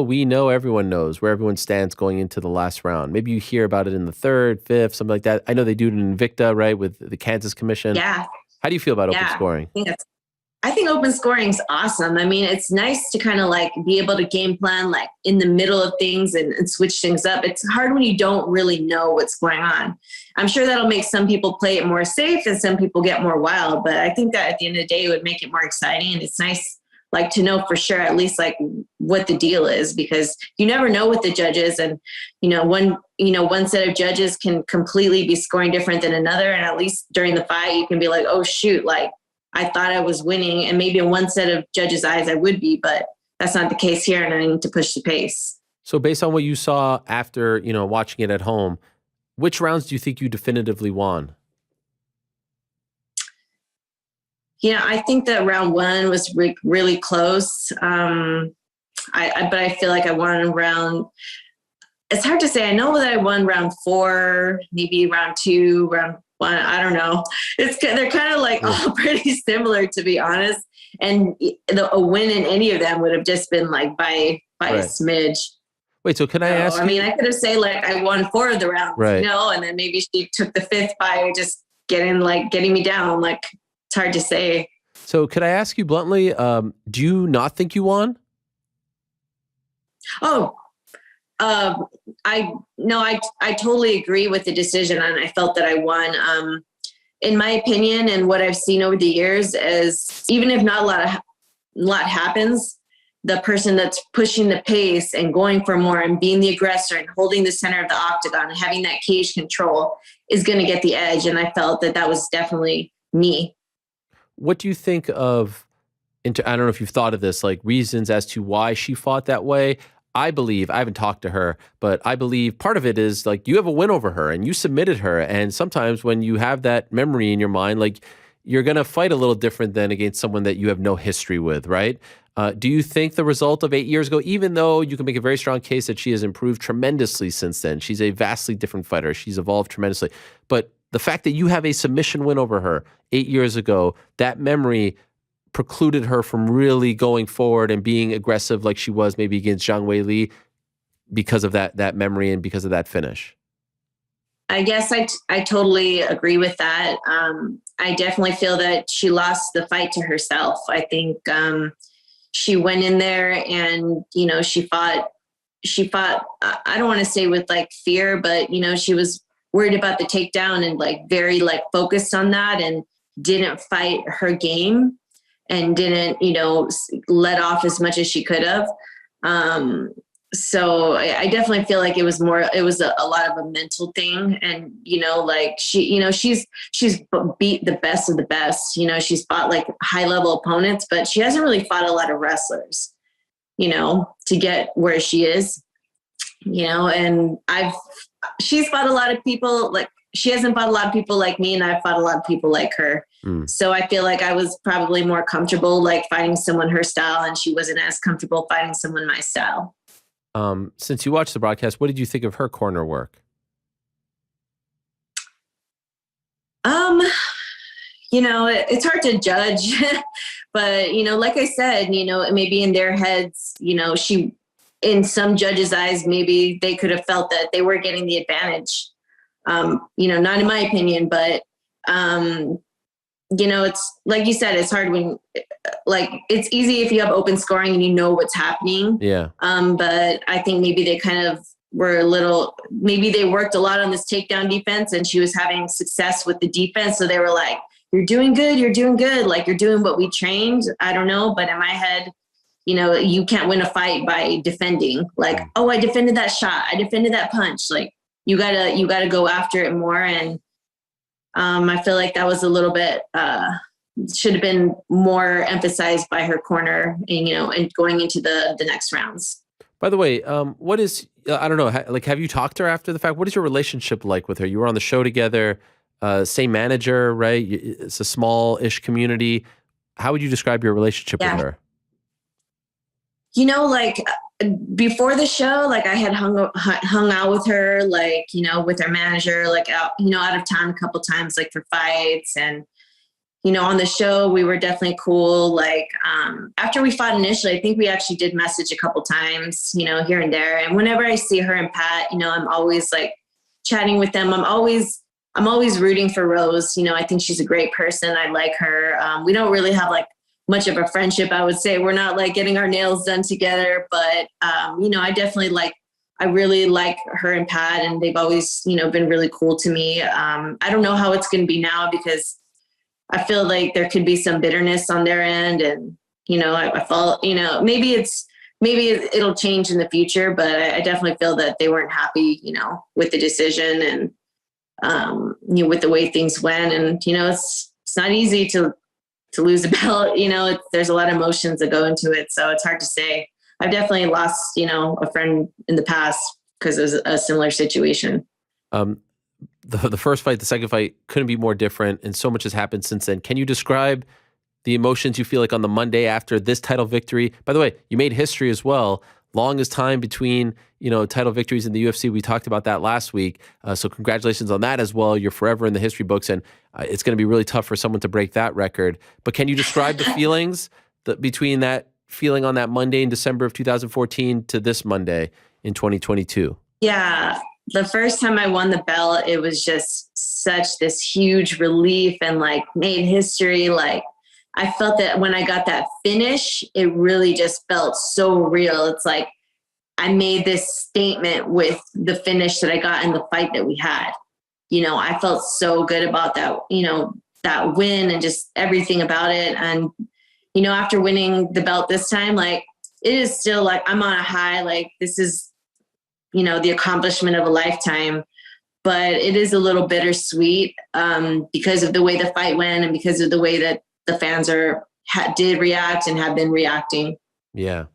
we know, everyone knows where everyone stands going into the last round. Maybe you hear about it in the third, fifth, something like that. I know they do it in Invicta, right, with the Kansas Commission.
Yeah.
How do you feel about open scoring?
I think open scoring is awesome. I mean, it's nice to kind of like be able to game plan like in the middle of things and switch things up. It's hard when you don't really know what's going on. I'm sure that'll make some people play it more safe and some people get more wild. But I think that at the end of the day, it would make it more exciting. And it's nice like to know for sure at least like what the deal is, because you never know with the judges. And, one set of judges can completely be scoring different than another. And at least during the fight, you can be like, oh, shoot, like, I thought I was winning, and maybe in one set of judges' eyes I would be, but that's not the case here, and I need to push the pace.
So based on what you saw after, watching it at home, which rounds do you think you definitively won?
I think that round one was really close. But I feel like I won round. It's hard to say. I know that I won round 4, maybe round 2, round 1. I don't know. They're kind of like all pretty similar, to be honest. And a win in any of them would have just been like by a smidge.
Wait, so can I ask?
I mean, I could have said like I won 4 of the rounds,
right?
And then maybe she took the 5th by just getting me down. Like it's hard to say.
So could I ask you bluntly? Do you not think you won?
I totally agree with the decision, and I felt that I won. in my opinion, and what I've seen over the years is even if not a lot happens, the person that's pushing the pace and going for more and being the aggressor and holding the center of the octagon and having that cage control is going to get the edge. And I felt that was definitely me.
What do you think of, I don't know if you've thought of this, like reasons as to why she fought that way? I believe, I haven't talked to her, but I believe part of it is like you have a win over her and you submitted her. And sometimes when you have that memory in your mind, like you're going to fight a little different than against someone that you have no history with, right? Do you think the result of 8 years ago, even though you can make a very strong case that she has improved tremendously since then, she's a vastly different fighter, she's evolved tremendously, but the fact that you have a submission win over her 8 years ago, that memory precluded her from really going forward and being aggressive like she was maybe against Zhang Weili because of that memory and because of that finish?
I guess I totally agree with that. I definitely feel that she lost the fight to herself. I think she went in there and, you know, she fought, I don't want to say with like fear, but, you know, she was worried about the takedown and like very like focused on that and didn't fight her game and didn't, you know, let off as much as she could have. So I definitely feel like it was a lot of a mental thing. And, you know, like she's beat the best of the best, you know, she's fought like high level opponents, but she hasn't really fought a lot of wrestlers, you know, to get where she is, you know, and she's fought a lot of people, like she hasn't fought a lot of people like me, and I've fought a lot of people like her. So I feel like I was probably more comfortable like fighting someone her style, and she wasn't as comfortable fighting someone my style.
Since you watched the broadcast, what did you think of her corner work?
You know, it's hard to judge, but, you know, like I said, you know, maybe in their heads, you know, in some judges' eyes, maybe they could have felt that they were getting the advantage. You know, not in my opinion, but, you know, it's like you said, it's hard when, like, it's easy if you have open scoring and you know what's happening.
Yeah.
But I think maybe they kind of were maybe they worked a lot on this takedown defense and she was having success with the defense. So they were like, you're doing good. Like you're doing what we trained. I don't know. But in my head, you know, you can't win a fight by defending. Like, oh, I defended that shot. I defended that punch. Like you gotta go after it more. And I feel like that was a little bit, should have been more emphasized by her corner and, you know, and going into the next rounds.
By the way, what is, I don't know, like, have you talked to her after the fact? What is your relationship like with her? You were on the show together, same manager, right? It's a small-ish community. How would you describe your relationship with her?
You know, like before the show, like I had hung out with her, like, you know, with her manager, like out of town a couple times, like for fights. And, you know, on the show, we were definitely cool. Like after we fought initially, I think we actually did message a couple times, you know, here and there. And whenever I see her and Pat, you know, I'm always like chatting with them. I'm always rooting for Rose. You know, I think she's a great person. I like her. We don't really have like much of a friendship, I would say. We're not like getting our nails done together, but you know, I really like her and Pat, and they've always, you know, been really cool to me. I don't know how it's going to be now because I feel like there could be some bitterness on their end, and, you know, I felt, you know, maybe it'll change in the future, but I definitely feel that they weren't happy, you know, with the decision and, you know, with the way things went. And, you know, it's not easy to lose a belt, you know, there's a lot of emotions that go into it. So it's hard to say. I've definitely lost, you know, a friend in the past because it was a similar situation.
The first fight, the second fight couldn't be more different, and so much has happened since then. Can you describe the emotions you feel like on the Monday after this title victory? By the way, you made history as well. Longest time between, you know, title victories in the UFC. We talked about that last week. So congratulations on that as well. You're forever in the history books, and it's going to be really tough for someone to break that record. But can you describe the feelings between that feeling on that Monday in December of 2014 to this Monday in 2022?
Yeah. The first time I won the belt, it was just such this huge relief and like made history. Like I felt that when I got that finish, it really just felt so real. It's like I made this statement with the finish that I got in the fight that we had, I felt so good about that, that win and just everything about it. And, after winning the belt this time, like, it is still like, I'm on a high, like this is, the accomplishment of a lifetime, but it is a little bittersweet because of the way the fight went and because of the way that the fans did react and have been reacting.
Yeah.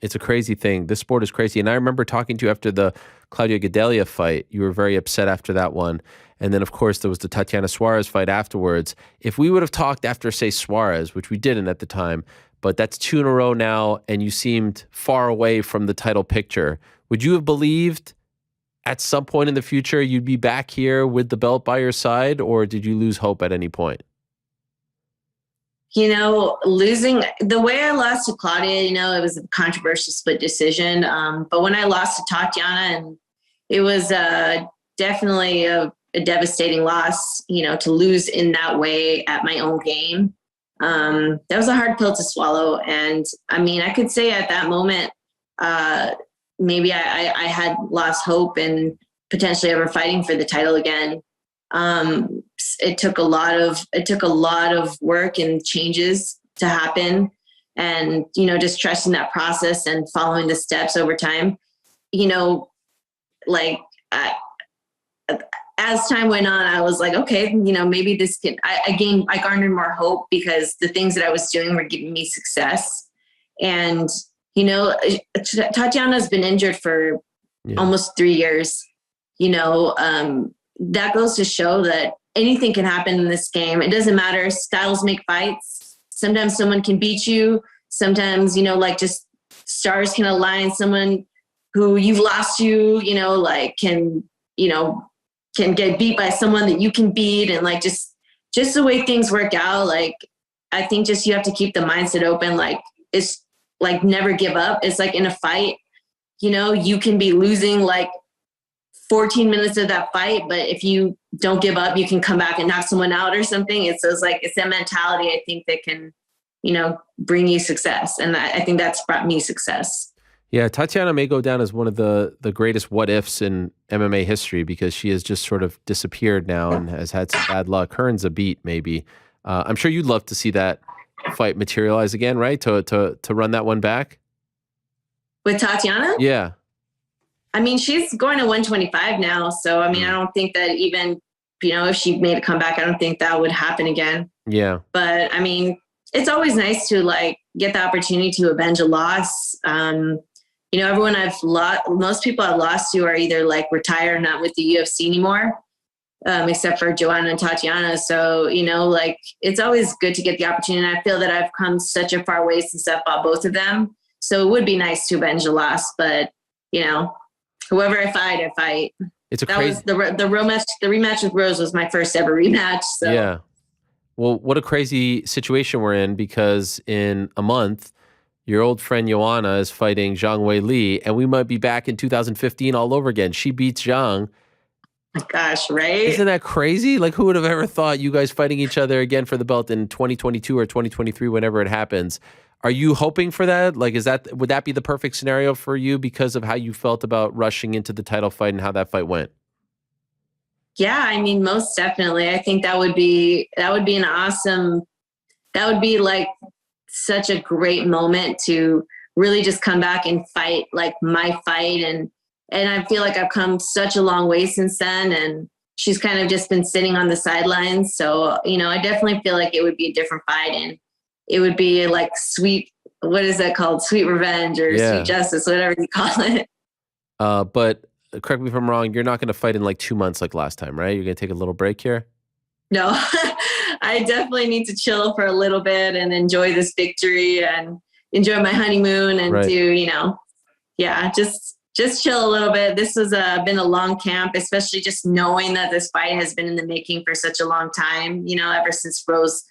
It's a crazy thing. This sport is crazy. And I remember talking to you after the Claudia Gadelha fight. You were very upset after that one. And then, of course, there was the Tatiana Suarez fight afterwards. If we would have talked after, say, Suarez, which we didn't at the time, but that's 2 in a row now, and you seemed far away from the title picture, would you have believed at some point in the future you'd be back here with the belt by your side, or did you lose hope at any point?
Losing the way I lost to Claudia, it was a controversial split decision. But when I lost to Tatiana, and it was definitely a devastating loss, to lose in that way at my own game. That was a hard pill to swallow. And I mean, I could say at that moment, maybe I had lost hope in potentially ever fighting for the title again. It took a lot of work and changes to happen, and just trusting that process and following the steps over time. As time went on, I was like, okay, maybe this can. I garnered more hope because the things that I was doing were giving me success. And Tatiana's been injured for almost 3 years. That goes to show that anything can happen in this game. It doesn't matter. Styles make fights. Sometimes someone can beat you. Sometimes, just stars can align. Someone who you've lost can get beat by someone that you can beat. And just the way things work out, I think just you have to keep the mindset open. It's never give up. It's like in a fight, you can be losing 14 minutes of that fight, but if you don't give up, you can come back and knock someone out or something. It's that mentality, I think, that can, bring you success. And I think that's brought me success.
Yeah, Tatiana may go down as one of the greatest what ifs in MMA history because she has just sort of disappeared now and has had some bad luck. Her and Zabit, maybe. I'm sure you'd love to see that fight materialize again, right? To run that one back?
With Tatiana?
Yeah.
I mean, she's going to 125 now. So, I mean, I don't think that even, if she made a comeback, I don't think that would happen again.
Yeah.
But I mean, it's always nice to get the opportunity to avenge a loss. Everyone most people I've lost to are either retired or not with the UFC anymore, except for Joanna and Tatiana. So, it's always good to get the opportunity. And I feel that I've come such a far way since I fought both of them. So it would be nice to avenge a loss, but whoever I fight.
It's
that was the rematch. The rematch with Rose was my first ever rematch. So.
Yeah. Well, what a crazy situation we're in because in a month, your old friend Joanna is fighting Zhang Wei Li, and we might be back in 2015 all over again. She beats Zhang.
My gosh, right?
Isn't that crazy? Who would have ever thought you guys fighting each other again for the belt in 2022 or 2023, whenever it happens? Are you hoping for that? Would that be the perfect scenario for you because of how you felt about rushing into the title fight and how that fight went?
Yeah, I mean, most definitely. I think that would be an awesome, that would be such a great moment to really just come back and fight my fight. And I feel like I've come such a long way since then. And she's kind of just been sitting on the sidelines. So, I definitely feel like it would be a different fight. And it would be sweet, what is that called? Sweet revenge or sweet justice, whatever you call it.
But correct me if I'm wrong, you're not going to fight in 2 months like last time, right? You're going to take a little break here?
No, I definitely need to chill for a little bit and enjoy this victory and enjoy my honeymoon and just chill a little bit. This has been a long camp, especially just knowing that this fight has been in the making for such a long time, ever since Rose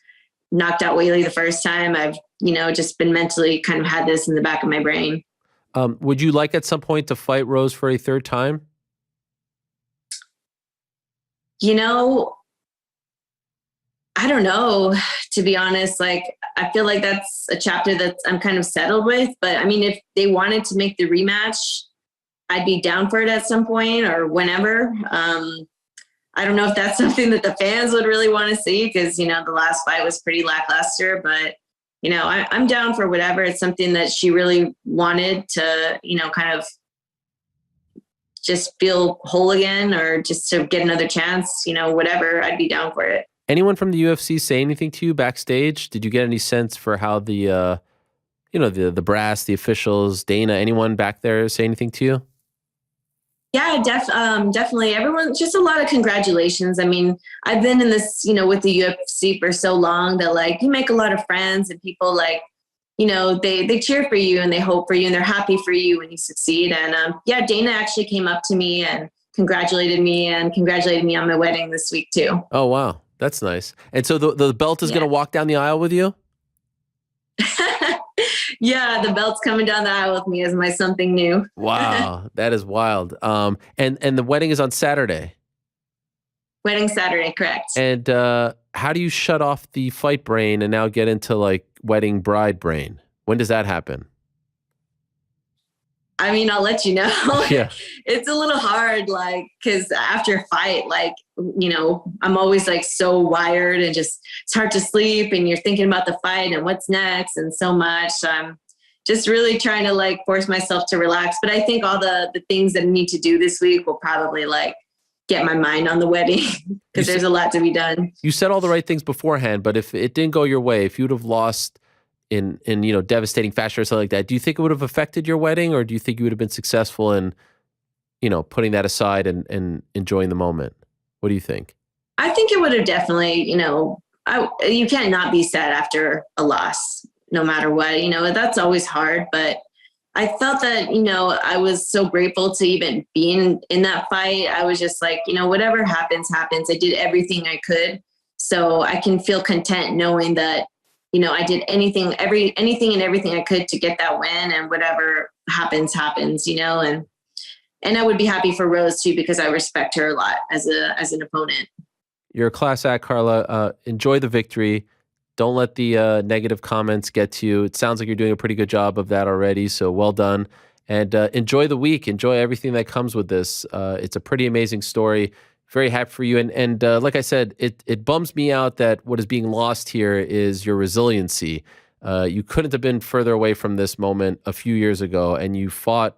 knocked out Weili the first time. I've, just been mentally kind of had this in the back of my brain.
Would you like at some point to fight Rose for a third time?
I don't know, to be honest. I feel like that's a chapter that I'm kind of settled with. But I mean, if they wanted to make the rematch, I'd be down for it at some point or whenever. I don't know if that's something that the fans would really want to see because, the last fight was pretty lackluster, but, I'm down for whatever. It's something that she really wanted to, kind of just feel whole again or just to get another chance, whatever. I'd be down for it.
Anyone from the UFC say anything to you backstage? Did you get any sense for how the the brass, the officials, Dana, anyone back there say anything to you?
Yeah, definitely. Everyone, just a lot of congratulations. I mean, I've been in this, with the UFC for so long that like you make a lot of friends and people like, they cheer for you and they hope for you and they're happy for you when you succeed. And Dana actually came up to me and congratulated me on my wedding this week too.
Oh, wow. That's nice. And so the belt is going to walk down the aisle with you?
Yeah, the belt's coming down the aisle with me as my something new.
Wow, that is wild. And the wedding is on Saturday.
Wedding Saturday, correct.
And how do you shut off the fight brain and now get into like wedding bride brain? When does that happen?
I mean, I'll let you know.
Yeah.
It's a little hard, like, because after a fight, like, I'm always like so wired and just it's hard to sleep and you're thinking about the fight and what's next and so much. I'm just really trying to like force myself to relax. But I think all the things that I need to do this week will probably like get my mind on the wedding because there's a lot to be done.
You said all the right things beforehand, but if it didn't go your way, if you'd have lost in devastating fashion or something like that, do you think it would have affected your wedding, or do you think you would have been successful in putting that aside and enjoying the moment? What do you think?
I think it would have definitely, you can't not be sad after a loss, no matter what, that's always hard. But I felt that, I was so grateful to even be in that fight. I was just like, whatever happens, happens. I did everything I could. So I can feel content knowing that, I did anything and everything I could to get that win, and whatever happens, happens, and I would be happy for Rose too, because I respect her a lot as an opponent.
You're a class act, Carla. Enjoy the victory. Don't let the negative comments get to you. It sounds like you're doing a pretty good job of that already, so well done. And enjoy the week. Enjoy everything that comes with this. It's a pretty amazing story. Very happy for you. And like I said, it bums me out that what is being lost here is your resiliency. You couldn't have been further away from this moment a few years ago, and you fought,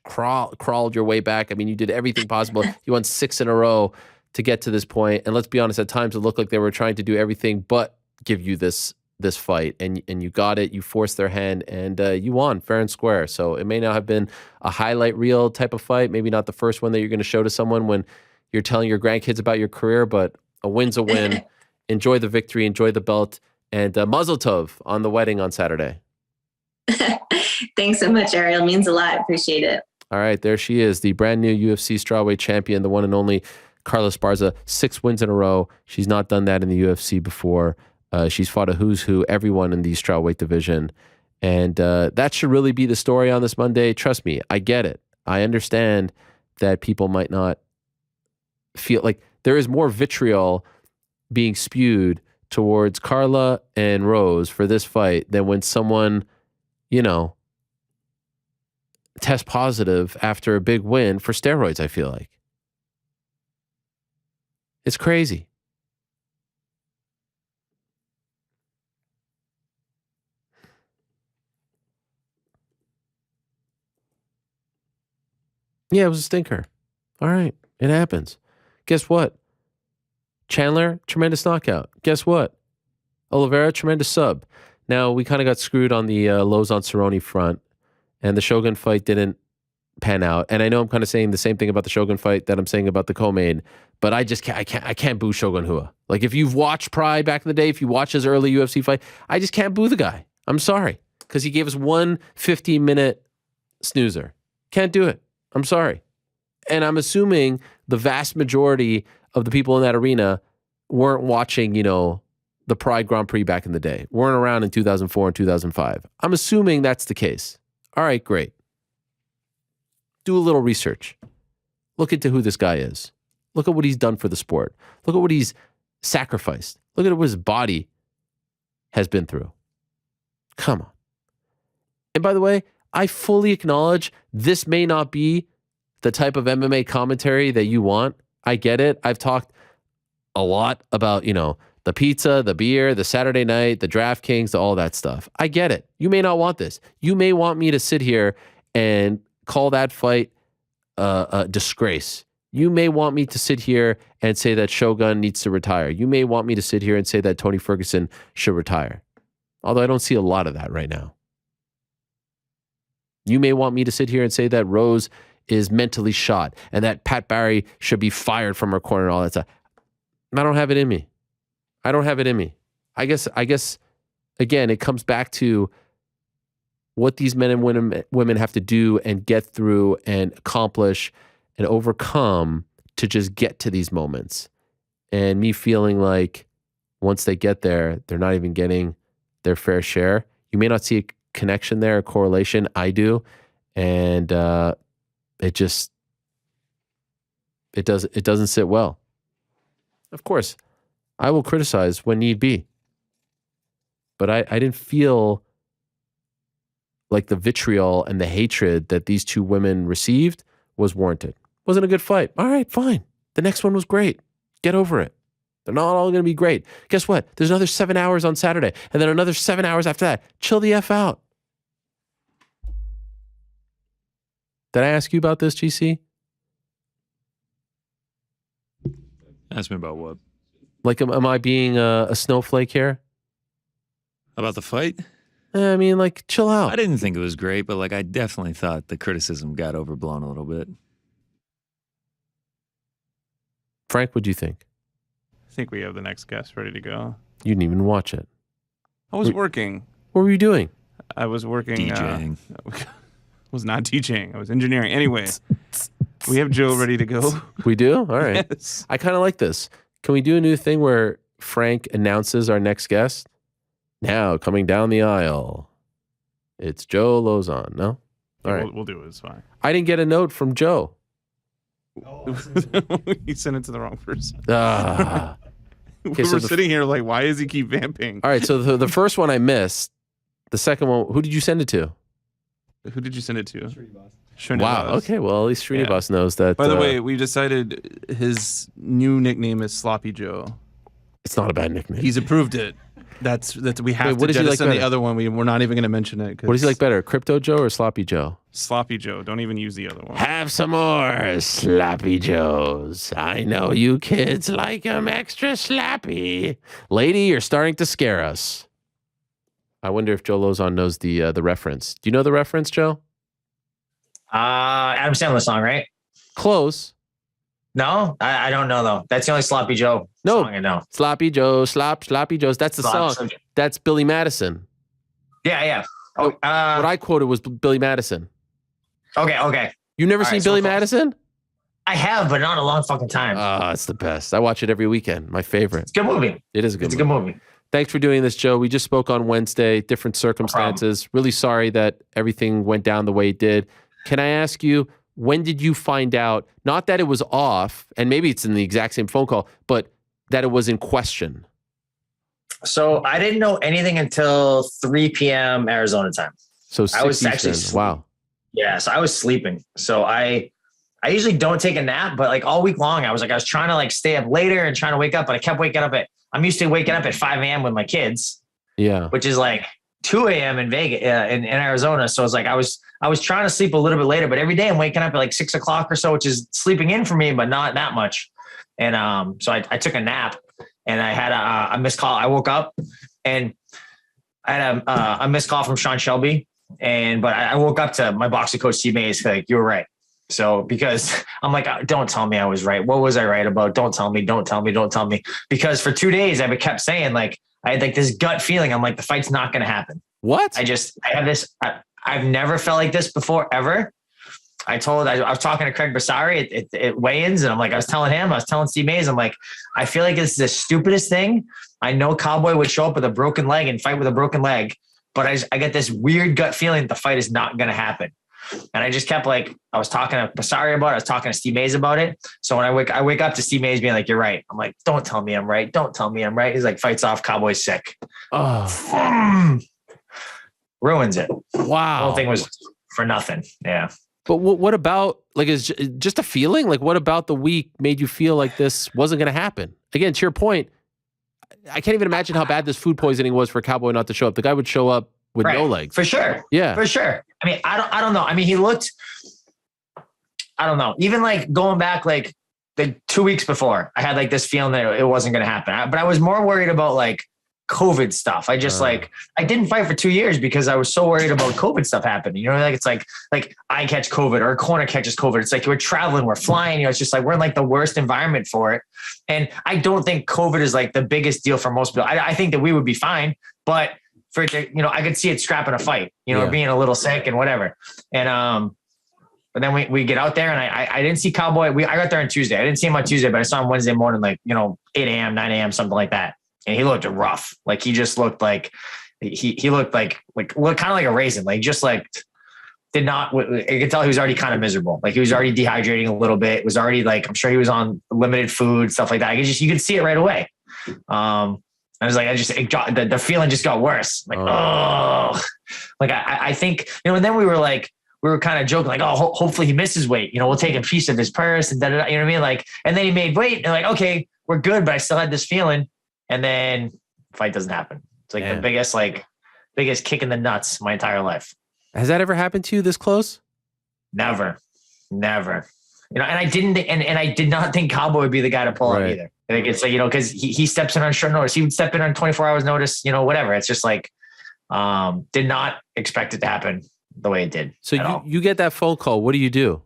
crawled your way back. I mean, you did everything possible. You won 6 in a row to get to this point. And let's be honest, at times it looked like they were trying to do everything but give you this fight, and you got it. You forced their hand, and you won fair and square. So it may not have been a highlight reel type of fight, maybe not the first one that you're going to show to someone when you're telling your grandkids about your career, but a win's a win. Enjoy the victory, enjoy the belt, and mazel tov on the wedding on Saturday.
Thanks so much, Ariel. It means a lot. Appreciate it.
All right, there she is, the brand new UFC strawweight champion, the one and only Carla Esparza. 6 wins in a row. She's not done that in the UFC before. She's fought a who's who, everyone in the strawweight division. And that should really be the story on this Monday. Trust me, I get it. I understand that people might not feel like there is more vitriol being spewed towards Carla and Rose for this fight than when someone, tests positive after a big win for steroids, I feel like. It's crazy. Yeah, it was a stinker. All right, it happens. Guess what? Chandler, tremendous knockout. Guess what? Oliveira, tremendous sub. Now, we kind of got screwed on the Lauzon Cerrone front, and the Shogun fight didn't pan out. And I know I'm kind of saying the same thing about the Shogun fight that I'm saying about the co-main, but I can't boo Shogun Rua. Like, if you've watched Pride back in the day, if you watch his early UFC fight, I just can't boo the guy. I'm sorry, because he gave us one 15-minute snoozer. Can't do it. I'm sorry. And I'm assuming the vast majority of the people in that arena weren't watching, the Pride Grand Prix back in the day, weren't around in 2004 and 2005. I'm assuming that's the case. All right, great. Do a little research. Look into who this guy is. Look at what he's done for the sport. Look at what he's sacrificed. Look at what his body has been through. Come on. And by the way, I fully acknowledge this may not be the type of MMA commentary that you want, I get it. I've talked a lot about, the pizza, the beer, the Saturday night, the DraftKings, all that stuff. I get it. You may not want this. You may want me to sit here and call that fight a disgrace. You may want me to sit here and say that Shogun needs to retire. You may want me to sit here and say that Tony Ferguson should retire. Although I don't see a lot of that right now. You may want me to sit here and say that Rose is mentally shot and that Pat Barry should be fired from her corner and all that stuff. I don't have it in me. I don't have it in me. I guess again, it comes back to what these men and women have to do and get through and accomplish and overcome to just get to these moments. And me feeling like once they get there, they're not even getting their fair share. You may not see a connection there, a correlation. I do. And it doesn't sit well. Of course, I will criticize when need be. But I didn't feel like the vitriol and the hatred that these two women received was warranted. Wasn't a good fight. All right, fine. The next one was great. Get over it. They're not all going to be great. Guess what? There's another 7 hours on Saturday, and then another 7 hours after that. Chill the F out. Did I ask you about this, GC?
Ask me about what?
Like, am I being a snowflake here?
About the fight?
I mean, like, chill out.
I didn't think it was great, but like I definitely thought the criticism got overblown a little bit.
Frank, what do you think?
I think we have the next guest ready to go.
You didn't even watch it.
I was working.
What were you doing?
I was working.
DJing.
Was not DJing. I was engineering. Anyway, we have Joe ready to go.
We do? All right.
Yes.
I kind of like this. Can we do a new thing where Frank announces our next guest? Now, coming down the aisle, it's Joe Lauzon. No? All right.
We'll do it. It's fine.
I didn't get a note from Joe.
You sent it to the wrong person.
Ah.
We
Okay,
were
so
sitting here like, why does he keep vamping?
All right, so the first one I missed. The second one, who did you send it to?
Who did you send it to? Srinivas.
Wow. Okay, well, at least Srinivas knows that.
By the way, we decided his new nickname is Sloppy Joe.
It's not a bad nickname.
He's approved it. That's we have
Wait, what
to
does he like
jettison the
better?
other one. We're not even going to mention it.
What does he like better, Crypto Joe or Sloppy Joe?
Sloppy Joe. Don't even use the other one.
Have some more Sloppy Joes. I know you kids like them extra sloppy. Lady, you're starting to scare us. I wonder if Joe Lauzon knows the reference. Do you know the reference, Joe?
Adam Sandler song, right?
Close.
No, I don't know though. That's the only Sloppy Joe
No.
song I know.
Sloppy Joe, Sloppy Joes. That's the song. That's Billy Madison.
Yeah. Oh,
What I quoted was Billy Madison.
okay.
You never
All
seen
right, so
Billy
close.
Madison?
I have, but not a long fucking time.
It's the best. I watch it every weekend. My favorite.
It's a good movie.
It is a good
It's a
movie.
good movie.
Thanks for doing this, Joe. We just spoke on Wednesday, different circumstances. Really sorry that everything went down the way it did. Can I ask you, when did you find out, not that it was off, and maybe it's in the exact same phone call, but that it was in question?
So I didn't know anything until 3 p.m. Arizona time.
So
I was
6
actually
Eastern. Wow.
Yeah, so I was sleeping. So I usually don't take a nap, but like all week long, I was trying to like stay up later and trying to wake up, but I kept waking up I'm used to waking up at 5 a.m. with my kids.
Yeah.
Which is like 2 a.m. in Vegas, in Arizona. So it's like I was trying to sleep a little bit later, but every day I'm waking up at like 6 o'clock or so, which is sleeping in for me, but not that much. And so I took a nap, and I had a missed call. I woke up and I had a missed call from Sean Shelby, but I woke up to my boxing coach Steve Mays like, you were right. So because I'm like, don't tell me I was right. What was I right about? Don't tell me. Because for 2 days I kept saying like, I had like this gut feeling. I'm like, the fight's not going to happen.
What?
I have this. I've never felt like this before, ever. I was talking to Craig Bassari at weigh-ins, and I was telling Steve Mays, I'm like, I feel like this is the stupidest thing. I know Cowboy would show up with a broken leg and fight with a broken leg, but I get this weird gut feeling that the fight is not going to happen. And I just kept I was talking to Bassari about it. I was talking to Steve Mays about it. So when I wake up to Steve Mays being like, you're right. I'm like, don't tell me I'm right. Don't tell me I'm right. He's like, fights off, Cowboy's sick.
Oh,
Ruins it.
wow.
The whole thing was for nothing. Yeah.
But what about, like, is just a feeling? Like, what about the week made you feel like this wasn't going to happen? Again, to your point, I can't even imagine how bad this food poisoning was for Cowboy not to show up. The guy would show up with no legs.
For sure.
Yeah.
For sure. I mean, I don't know. I mean, he looked, I don't know. Even like going back like the 2 weeks before, I had like this feeling that it wasn't going to happen. But I was more worried about like COVID stuff. I just I didn't fight for 2 years because I was so worried about COVID stuff happening. You know, like it's like I catch COVID or a corner catches COVID. It's like we're traveling, we're flying. You know, it's just like we're in like the worst environment for it. And I don't think COVID is like the biggest deal for most people. I think that we would be fine, but for it to, you know, I could see it scrapping a fight, you know, being a little sick and whatever. And but then we get out there and I didn't see Cowboy. I got there on Tuesday. I didn't see him on Tuesday, but I saw him Wednesday morning, like, you know, 8 a.m., 9 a.m., something like that. And he looked rough. Like he just looked like he looked like kind of like a raisin. Like just like did not. I could tell he was already kind of miserable. Like he was already dehydrating a little bit. It was already like I'm sure he was on limited food, stuff like that. You could see it right away. I was like, the feeling just got worse. Like like I think, you know. And then we were kind of joking like, oh, hopefully he misses weight. You know, we'll take a piece of his purse and da-da-da, you know what I mean? Like, and then he made weight and like, okay, we're good, but I still had this feeling. And then fight doesn't happen. It's like the biggest kick in the nuts my entire life.
Has that ever happened to you this close?
Never. You know, and I didn't, and I did not think Cowboy would be the guy to pull up either. Like it's like, you know, cause he steps in on short notice. He would step in on 24 hours notice, you know, whatever. It's just like, did not expect it to happen the way it did.
So you get that phone call. What do you do?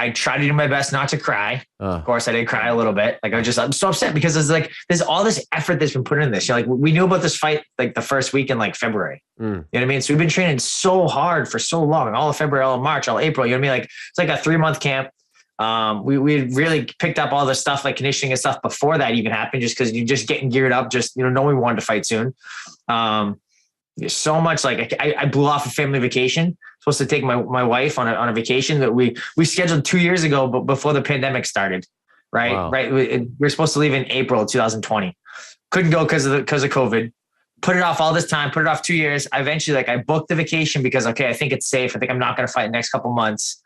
I try to do my best not to cry. Of course, I did cry a little bit. Like I'm so upset because there's all this effort that's been put in this. You know, like we knew about this fight like the first week in like February. You know what I mean? So we've been training so hard for so long, all of February, all of March, all of April. You know what I mean? Like it's like a 3-month camp. We really picked up all the stuff like conditioning and stuff before that even happened, just because you're just getting geared up, just, you know, knowing we wanted to fight soon. There's so much, like I blew off a family vacation, supposed to take my wife on a vacation that we scheduled 2 years ago, but before the pandemic started, right? Wow. Right. We were supposed to leave in April 2020. Couldn't go because of COVID. Put it off all this time, put it off 2 years. I eventually, I booked the vacation because, okay, I think it's safe. I think I'm not going to fight the next couple months.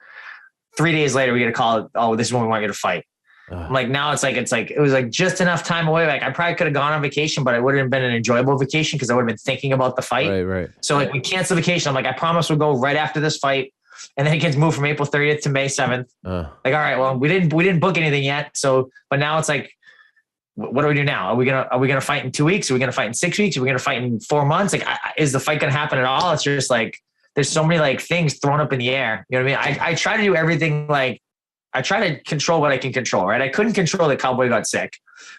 3 days later, we get a call. Oh, this is when we want you to fight. I'm like, now it was like just enough time away. Like I probably could have gone on vacation, but it wouldn't have been an enjoyable vacation because I would have been thinking about the fight. Right. So like we canceled the vacation. I'm like, I promise we'll go right after this fight. And then it gets moved from April 30th to May 7th. Like, all right, well, we didn't book anything yet. So, but now it's like, what do we do now? Are we gonna fight in 2 weeks? Are we gonna fight in 6 weeks? Are we gonna fight in 4 months? Like, is the fight gonna happen at all? It's just like, there's so many like things thrown up in the air. You know what I mean? I try to do everything. Like I try to control what I can control, right? I couldn't control that Cowboy got sick,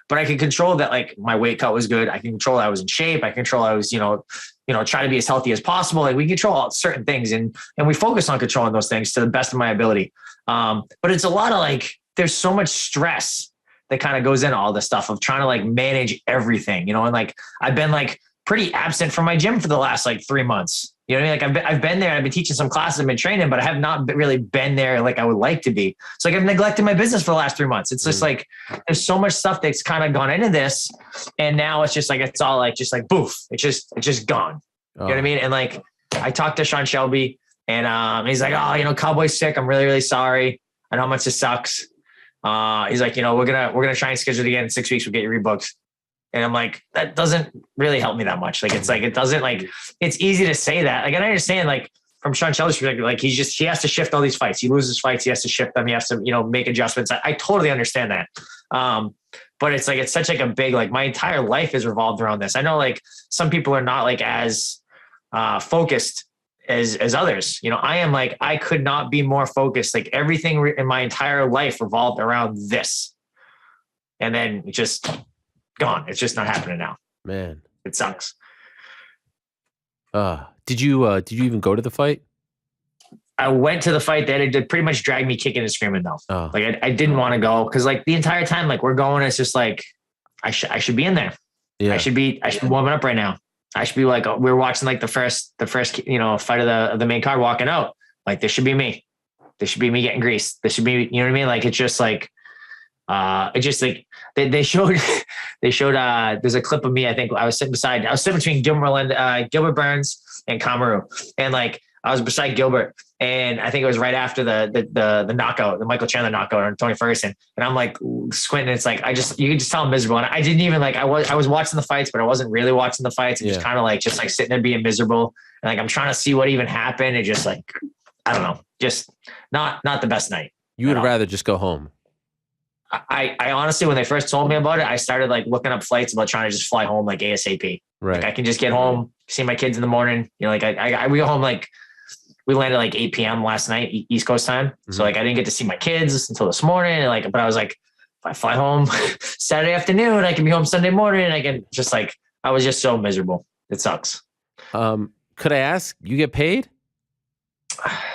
but I can control that like my weight cut was good. I can control that I was in shape. I control I was, you know, try to be as healthy as possible. Like we control certain things and we focus on controlling those things to the best of my ability. But it's a lot of like, there's so much stress that kind of goes into all this stuff of trying to like manage everything, you know? And like, I've been like pretty absent from my gym for the last like 3 months. You know what I mean? Like I've been there, I've been teaching some classes, I've been training, but I have not really been there like I would like to be. So like I've neglected my business for the last 3 months. It's just like, there's so much stuff that's kind of gone into this. And now it's just like, it's all like, just like boof, it's just gone. You know what I mean? And like, I talked to Sean Shelby and he's like, oh, you know, Cowboy's sick. I'm really, really sorry. I know how much this sucks. He's like, you know, we're going to try and schedule it again in 6 weeks. We'll get you rebooked. And I'm like, that doesn't really help me that much. Like, it's like, it doesn't like, it's easy to say that. Like, and I understand like from Sean Shelby's perspective, like he has to shift all these fights. He loses fights. He has to shift them. He has to, you know, make adjustments. I totally understand that. But it's like, it's such like a big, like my entire life is revolved around this. I know like some people are not like as focused as others. You know, I am like, I could not be more focused. Like everything in my entire life revolved around this. And then it just gone. It's just not happening now.
Man,
it sucks.
Did you even go to the fight?
I went to the fight. They had pretty much dragged me kicking and screaming though. Like I didn't want to go because like the entire time like we're going, it's just like I should be in there. Yeah. I should be warming up right now. I should be like we were watching like the first you know fight of the main card walking out. Like this should be me. This should be me getting greased. This should be, you know what I mean? Like it's just like it just like they showed there's a clip of me. I think I was sitting between Gilbert Burns and Kamaru, and like I was beside Gilbert, and I think it was right after the knockout, the Michael Chandler knockout on Tony Ferguson. And I'm like squinting. It's like, you can just tell I'm miserable. And I didn't even like, I was watching the fights, but I wasn't really watching the fights. And just kind of like, sitting there being miserable. And like, I'm trying to see what even happened. And just like, I don't know, just not the best night.
You would rather just go home.
I honestly, when they first told me about it, I started like looking up flights about trying to just fly home like ASAP.
Right.
Like I can just get home, see my kids in the morning. You know, like we go home like, we landed like 8 p.m. last night, East Coast time. Mm-hmm. So like I didn't get to see my kids until this morning. And but I was like, if I fly home Saturday afternoon, I can be home Sunday morning. I can just like, I was just so miserable. It sucks.
Could I ask, you get paid?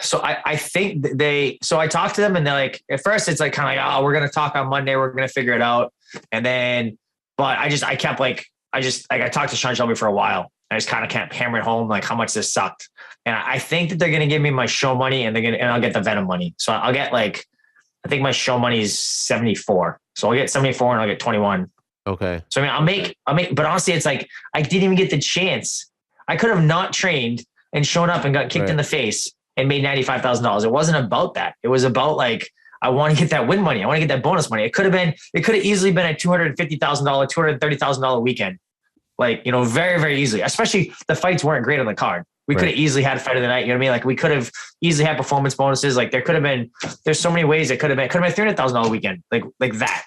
So I think so I talked to them and they're like, at first it's like kind of like, oh, we're going to talk on Monday. We're going to figure it out. And then, but I talked to Sean Shelby for a while. I just kind of kept hammering home like how much this sucked. And I think that they're going to give me my show money and I'll get the Venom money. So I'll get like, I think my show money is 74. So I'll get 74 and I'll get 21.
Okay.
So I mean, I'll make, but honestly, it's like, I didn't even get the chance. I could have not trained and shown up and got kicked in the face and made $95,000. It wasn't about that. It was about like, I want to get that win money. I want to get that bonus money. It could have easily been a $250,000, $230,000 weekend. Like, you know, very, very easily, especially the fights weren't great on the card. We could have easily had a fight of the night. You know what I mean? Like we could have easily had performance bonuses. Like there's so many ways it could have been $300,000 weekend, like that.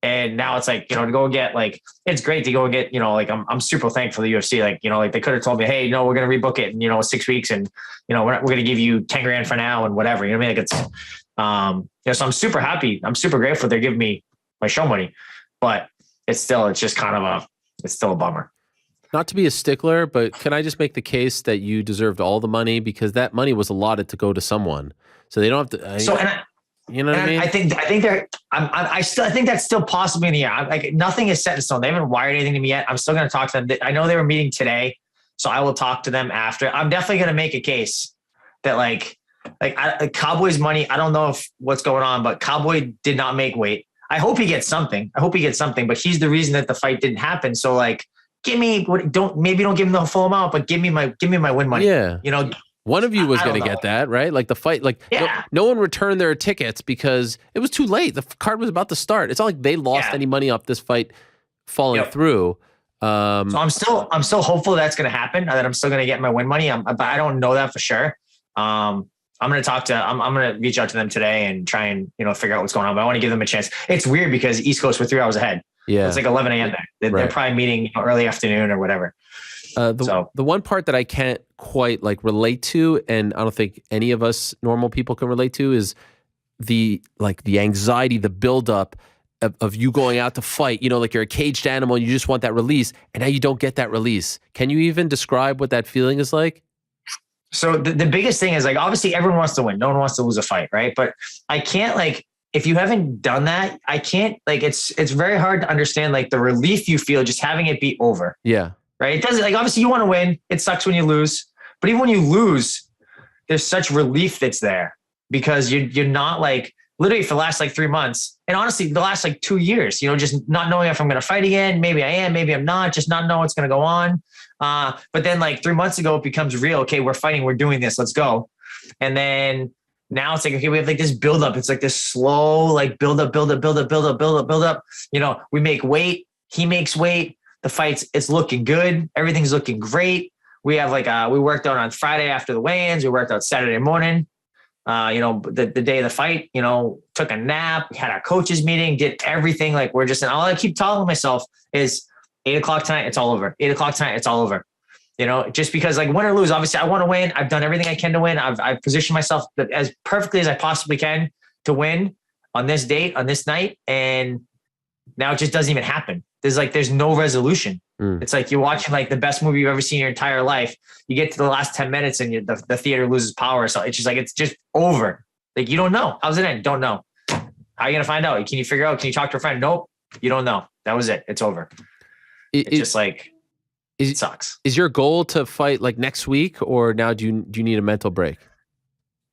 And now it's like, you know, to go get like, it's great to go and get, you know, like I'm super thankful for the UFC. Like, you know, like they could have told me, hey, no, we're going to rebook it in, you know, 6 weeks. And, you know, we're going to give you 10 grand for now and whatever, you know what I mean? Like it's, you know, so I'm super happy. I'm super grateful they're giving me my show money, but it's just kind of it's still a bummer.
Not to be a stickler, but can I just make the case that you deserved all the money because that money was allotted to go to someone, so they don't have to. You know what I mean? I think that's still possibly in the air. Like nothing is set in stone. They haven't wired anything to me yet. I'm still going to talk to them. I know they were meeting today, so I will talk to them after. I'm definitely going to make a case that like Cowboy's money. I don't know what's going on, but Cowboy did not make weight. I hope he gets something. But he's the reason that the fight didn't happen. So like, don't give him the full amount, but give me my win money. Yeah. You know, one of you was going to get that, right? Like the fight, like no one returned their tickets because it was too late. The card was about to start. It's not like they lost any money off this fight falling through.
So I'm still hopeful that's going to happen. That I'm still going to get my win money. But I don't know that for sure. I'm going to reach out to them today and try and, you know, figure out what's going on. But I want to give them a chance. It's weird because East Coast, we're 3 hours ahead. Yeah. It's like 11 a.m. there. They're probably meeting early afternoon or whatever.
The one part that I can't quite like relate to, and I don't think any of us normal people can relate to, is the anxiety, the buildup of you going out to fight. You know, like you're a caged animal and you just want that release, and now you don't get that release. Can you even describe what that feeling is like?
So the biggest thing is like, obviously everyone wants to win. No one wants to lose a fight, right? But I can't like, if you haven't done that, I can't like, it's very hard to understand like the relief you feel just having it be over.
Yeah.
Right. It doesn't like, obviously you want to win. It sucks when you lose, but even when you lose, there's such relief that's there because you're not like literally for the last like 3 months. And honestly, the last like 2 years, you know, just not knowing if I'm going to fight again. Maybe I am, maybe I'm not, just not know what's going to go on. But then like 3 months ago, it becomes real. Okay, we're fighting, we're doing this, let's go. And then now it's like, okay, we have like this buildup. It's like this slow, like build up. You know, we make weight, he makes weight, the fights, it's looking good. Everything's looking great. We have like, we worked out on Friday after the weigh-ins, we worked out Saturday morning. You know, the day of the fight, you know, took a nap, we had our coaches meeting, did everything. Like we're just, and all I keep telling myself is 8 o'clock tonight, it's all over. 8 o'clock tonight, it's all over. You know, just because like win or lose, obviously I want to win. I've done everything I can to win. I've positioned myself as perfectly as I possibly can to win on this date, on this night. And now it just doesn't even happen. There's no resolution. It's like you're watching like the best movie you've ever seen in your entire life. You get to the last 10 minutes and the theater loses power. So it's just like, it's just over. Like, you don't know. How's it end? Don't know. How are you going to find out? Can you figure out? Can you talk to a friend? Nope. You don't know. That was it. It's over. It's just like, it sucks.
Is your goal to fight like next week, or now do you need a mental break?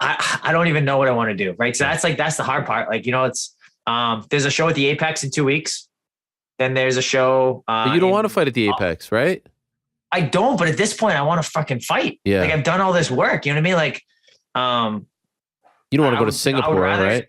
I don't even know what I want to do. Right. So that's the hard part. Like, you know, it's, there's a show at the Apex in 2 weeks. Then there's a show.
But you don't want to fight at the Apex, right?
I don't, but at this point I want to fucking fight.
Yeah.
Like I've done all this work, you know what I mean? Like,
you don't want to go to Singapore, right?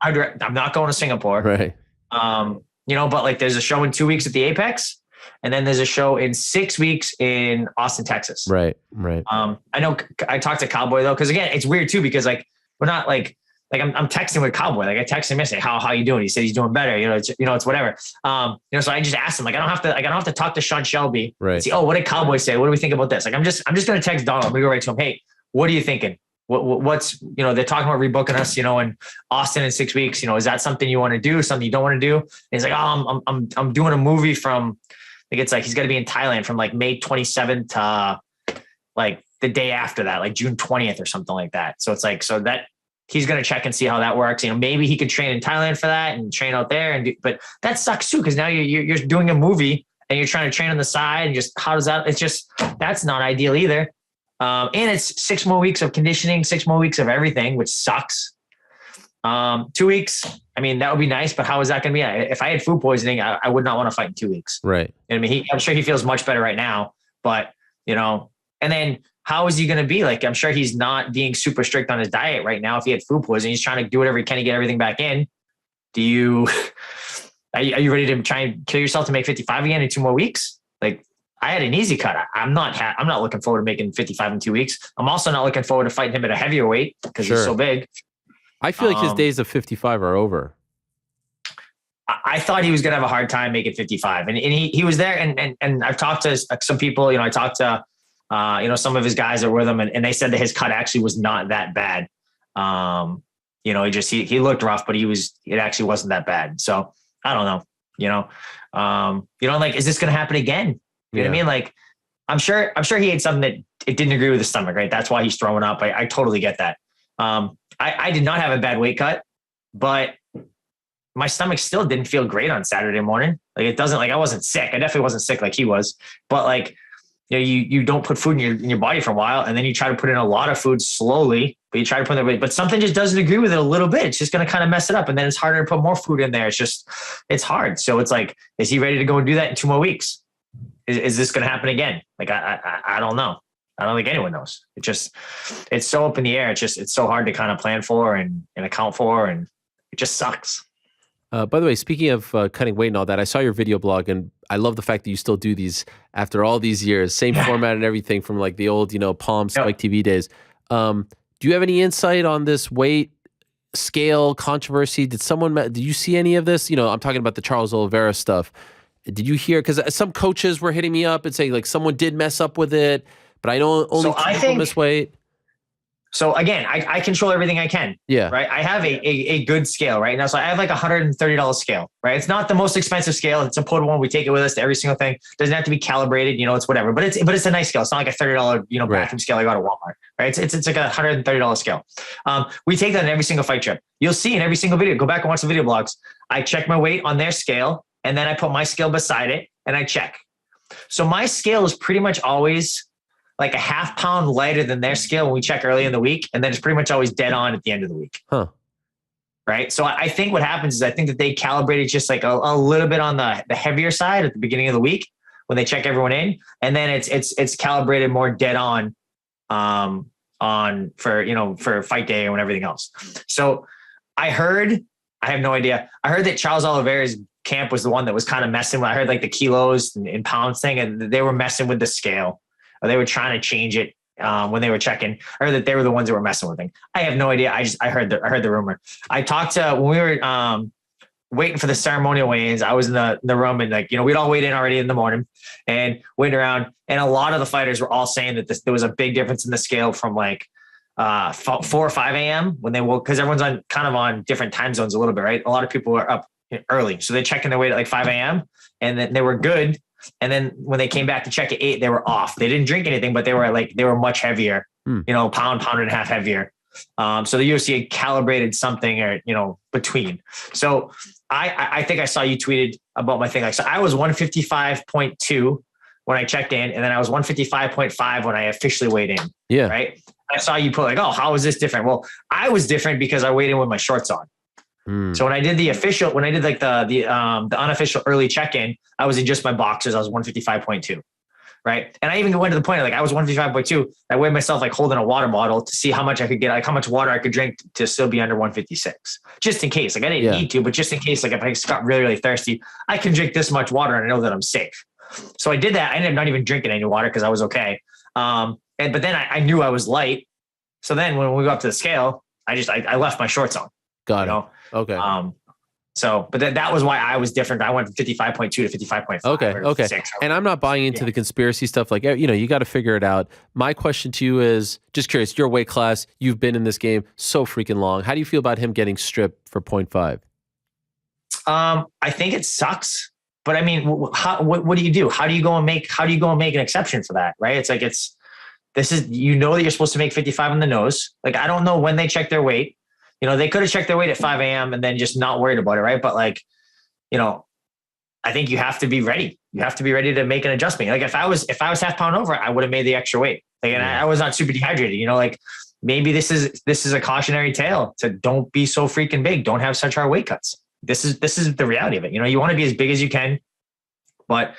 I'm not going to Singapore.
Right.
You know, but like there's a show in 2 weeks at the Apex, and then there's a show in 6 weeks in Austin, Texas.
Right.
I know I talked to Cowboy though, because again, it's weird too, because like we're not like I'm texting with Cowboy. Like I text him and say, how you doing? He said he's doing better. You know, it's whatever. So I just asked him, like, I don't have to talk to Sean Shelby.
Right.
See, what did Cowboy say? What do we think about this? Like, I'm just going to text Donald. I'm going to go right to him. Hey, what are you thinking? What's, they're talking about rebooking us, in Austin in 6 weeks. Is that something you want to do? Something you don't want to do? And he's like, oh, I'm doing a movie from, I think it's like, he's got to be in Thailand from like May 27th to like the day after that, like June 20th or something like that. So it's like, so that, he's going to check and see how that works. Maybe he could train in Thailand for that and train out there. But that sucks too, because now you're doing a movie and you're trying to train on the side. And just how does that? It's just that's not ideal either. And it's 6 more weeks of conditioning, 6 more weeks of everything, which sucks. 2 weeks. I mean, that would be nice, but how is that going to be? If I had food poisoning, I would not want to fight in 2 weeks.
Right.
I mean, I'm sure he feels much better right now, but and then. How is he going to be? Like, I'm sure he's not being super strict on his diet right now. If he had food poisoning, he's trying to do whatever he can to get everything back in. Are you ready to try and kill yourself to make 55 again in 2 more weeks? Like, I had an easy cut. I'm not looking forward to making 55 in 2 weeks. I'm also not looking forward to fighting him at a heavier weight because he's so big.
I feel like his days of 55 are over.
I thought he was going to have a hard time making 55 and he was there. And I've talked to some people, I talked to, some of his guys that were with him and they said that his cut actually was not that bad. He looked rough, but it actually wasn't that bad. So I don't know, like, is this going to happen again? You know what I mean? Like, I'm sure he ate something that it didn't agree with his stomach, right? That's why he's throwing up. I totally get that. I did not have a bad weight cut, but my stomach still didn't feel great on Saturday morning. Like it doesn't, like I wasn't sick. I definitely wasn't sick like he was, but like, you don't put food in your body for a while, and then you try to put in a lot of food slowly, but you try to put it, but something just doesn't agree with it a little bit. It's just going to kind of mess it up. And then it's harder to put more food in there. It's hard. So it's like, is he ready to go and do that in 2 more weeks? Is this going to happen again? Like, I don't know. I don't think anyone knows. It's so up in the air. It's so hard to kind of plan for and account for. And it just sucks.
By the way, speaking of cutting weight and all that, I saw your video blog, and I love the fact that you still do these after all these years, same format and everything from like the old, Palm Spike TV days. Do you have any insight on this weight scale controversy? Did you see any of this? I'm talking about the Charles Oliveira stuff. Did you hear? Because some coaches were hitting me up and saying like someone did mess up with it, but I know only people miss weight.
So again, I control everything I can. Yeah. Right. I have a good scale right now. So I have like $130 scale, right? It's not the most expensive scale. It's a portable one. We take it with us to every single thing. Doesn't have to be calibrated, it's whatever, but it's a nice scale. It's not like a $30, bathroom scale I got at Walmart, right? It's like a $130 scale. We take that in every single fight trip. You'll see in every single video, go back and watch the video blogs. I check my weight on their scale and then I put my scale beside it and I check. So my scale is pretty much always like a ½ pound lighter than their scale when we check early in the week. And then it's pretty much always dead on at the end of the week. Huh. Right. So I think what happens is I think that they calibrated just like a little bit on the heavier side at the beginning of the week when they check everyone in. And then it's calibrated more dead on for fight day and everything else. So I have no idea. I heard that Charles Oliveira's camp was the one that was kind of messing with, I heard like the kilos and pounds thing, and they were messing with the scale. Or they were trying to change it when they were checking. I heard that they were the ones that were messing with it. I have no idea. I heard the rumor. I talked to when we were waiting for the ceremonial weigh-ins. I was in the room and we'd all weighed in already in the morning and went around. And a lot of the fighters were all saying that there was a big difference in the scale from like 4 or 5 a.m. when they woke, because everyone's on different time zones a little bit, right? A lot of people were up early, so they're checking their weight at like 5 a.m. and then they were good. And then when they came back to check at 8, they were off. They didn't drink anything, but they were much heavier, pound and a half heavier. So the UFC had calibrated something or, between. So I think I saw you tweeted about my thing. Like, so I was 155.2 when I checked in, and then I was 155.5 when I officially weighed in. Yeah. Right. I saw you put like, oh, how is this different? Well, I was different because I weighed in with my shorts on. So when I did like the unofficial early check-in, I was in just my boxers. I was 155.2. Right. And I even went to the point of like, I was 155.2. I weighed myself like holding a water bottle to see how much I could get, like how much water I could drink to still be under 156, just in case. Like I didn't need to, but just in case, like if I got really, really thirsty, I can drink this much water and I know that I'm safe. So I did that. I ended up not even drinking any water because I was okay. But then I knew I was light. So then when we go up to the scale, I left my shorts on.
Got it. Okay.
But that was why I was different. I went from 55.2 to 55.5.
Okay. And I'm not buying into the conspiracy stuff. Like, you got to figure it out. My question to you is just curious, your weight class, you've been in this game so freaking long. How do you feel about him getting stripped for 0.5?
I think it sucks, but I mean, what do you do? How do you go and make an exception for that? Right. It's like, that you're supposed to make 55 on the nose. Like, I don't know when they check their weight. They could have checked their weight at 5 a.m. and then just not worried about it. Right. But like, I think you have to be ready. You have to be ready to make an adjustment. Like if I was half pound over, I would have made the extra weight. Like, and I was not super dehydrated, like maybe this is a cautionary tale to don't be so freaking big. Don't have such hard weight cuts. This is the reality of it. You want to be as big as you can, but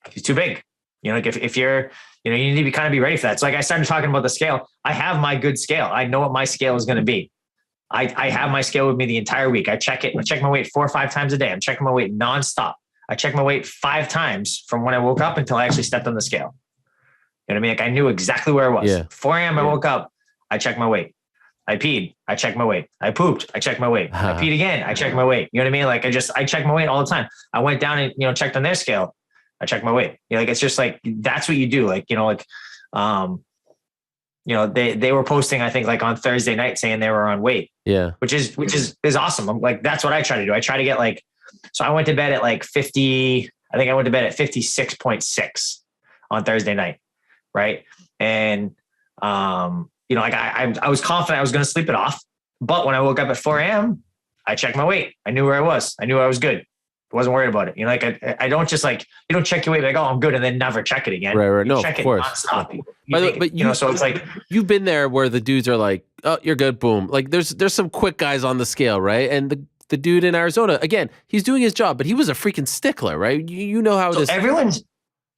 it's too big. Like if you're, you need to be ready for that. So like I started talking about the scale. I have my good scale. I know what my scale is going to be. I have my scale with me the entire week. I check it. I check my weight 4 or 5 times a day. I'm checking my weight nonstop. I check my weight 5 times from when I woke up until I actually stepped on the scale. You know what I mean? Like I knew exactly where I was.
Yeah.
4 a.m. I woke up. I checked my weight. I peed. I checked my weight. I pooped. I checked my weight. I peed again. I checked my weight. You know what I mean? Like I check my weight all the time. I went down and, checked on their scale. I checked my weight. Like, it's just like, that's what you do. Like, they were posting, I think like on Thursday night saying they were on weight.
Yeah.
Which is awesome. I'm like, that's what I try to do. I try to get like, so I went to bed at like 50, I think I went to bed at 56.6 on Thursday night. Right. And, like I was confident I was going to sleep it off, but when I woke up at 4 a.m., I checked my weight. I knew where I was. I knew I was good. I wasn't worried about it. Like I don't just like, you don't check your weight like, oh, I'm good. And then never check it again.
Right.
You
No,
check
of course.
nonstop.
But
so it's like,
you've been there where the dudes are like, oh, you're good. Boom. Like there's some quick guys on the scale. Right. And the dude in Arizona, again, he's doing his job, but he was a freaking stickler. Right. You know how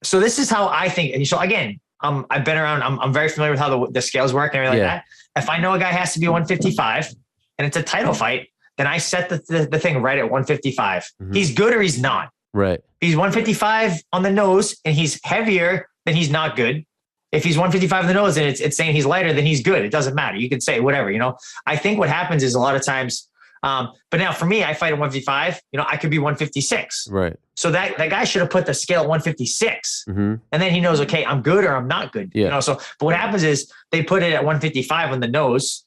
so this is how I think. And so again, I've been around, I'm very familiar with how the scales work and everything like that. If I know a guy has to be 155 and it's a title fight, then I set the thing right at 155. Mm-hmm. He's good or he's not.
Right.
He's 155 on the nose and he's heavier, then he's not good. If he's 155 on the nose and it's saying he's lighter, then he's good. It doesn't matter. You can say whatever, I think what happens is a lot of times, but now for me, I fight at 155, I could be 156.
Right.
So that guy should have put the scale at 156.
Mm-hmm.
And then he knows, okay, I'm good or I'm not good.
Yeah.
But what happens is they put it at 155 on the nose.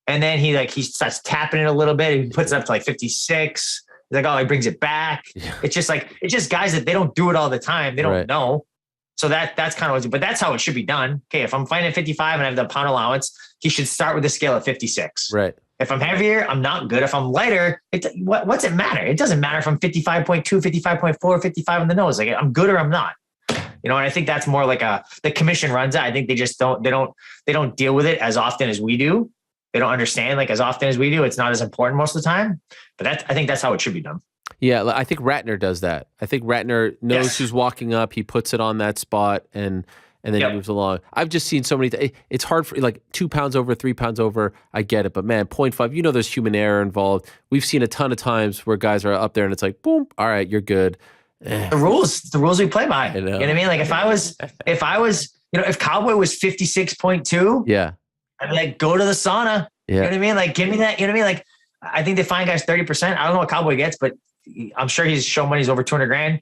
And then he starts tapping it a little bit. He puts it up to like 56. He's like, oh, he brings it back. Yeah. It's just guys that they don't do it all the time. They don't know. So that's kind of but that's how it should be done. Okay. If I'm fighting at 55 and I have the pound allowance, he should start with the scale at 56.
Right.
If I'm heavier, I'm not good. If I'm lighter, what's it matter? It doesn't matter if I'm 55.2, 55.4, 55 on the nose. Like I'm good or I'm not. And I think that's more like the commission runs it. I think they just don't deal with it as often as we do. They don't understand like as often as we do. It's not as important most of the time, but I think that's how it should be done.
Yeah. I think Ratner does that. I think Ratner knows who's walking up. He puts it on that spot and then he moves along. I've just seen so many, it's hard for like 2 pounds over, 3 pounds over. I get it, but man, 0.5, there's human error involved. We've seen a ton of times where guys are up there and it's like, boom, all right, you're good.
The rules we play by. You know what I mean? Like if I was, if Cowboy was 56.2,
yeah.
I'd be like, go to the sauna.
Yeah.
You know what I mean? Like, give me that. You know what I mean? Like, I think they fine guys 30%. I don't know what Cowboy gets, but I'm sure his show money's over 200 grand.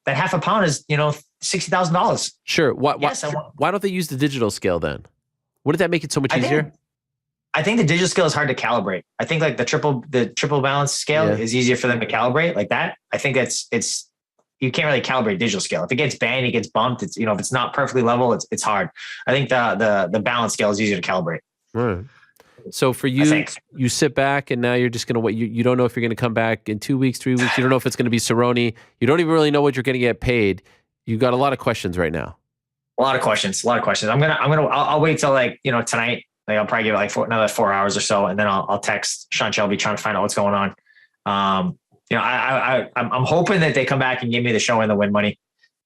That half a pound is, $60,000.
Sure. Why don't they use the digital scale then? Wouldn't that make it so much easier?
I think the digital scale is hard to calibrate. I think like the triple balance scale is easier for them to calibrate like that. I think it's you can't really calibrate digital scale. If it gets banged, it gets bumped. It's, if it's not perfectly level, it's hard. I think the balance scale is easier to calibrate.
Right. So for you, you sit back and now you're just going to wait. You don't know if you're going to come back in 2 weeks, 3 weeks. You don't know if it's going to be Cerrone. You don't even really know what you're going to get paid. You got a lot of questions right now. A lot of questions.
I'll wait till tonight. Like I'll probably give it another 4 hours or so. And then I'll text Sean Shelby trying to find out what's going on. I'm hoping that they come back and give me the show and the win money.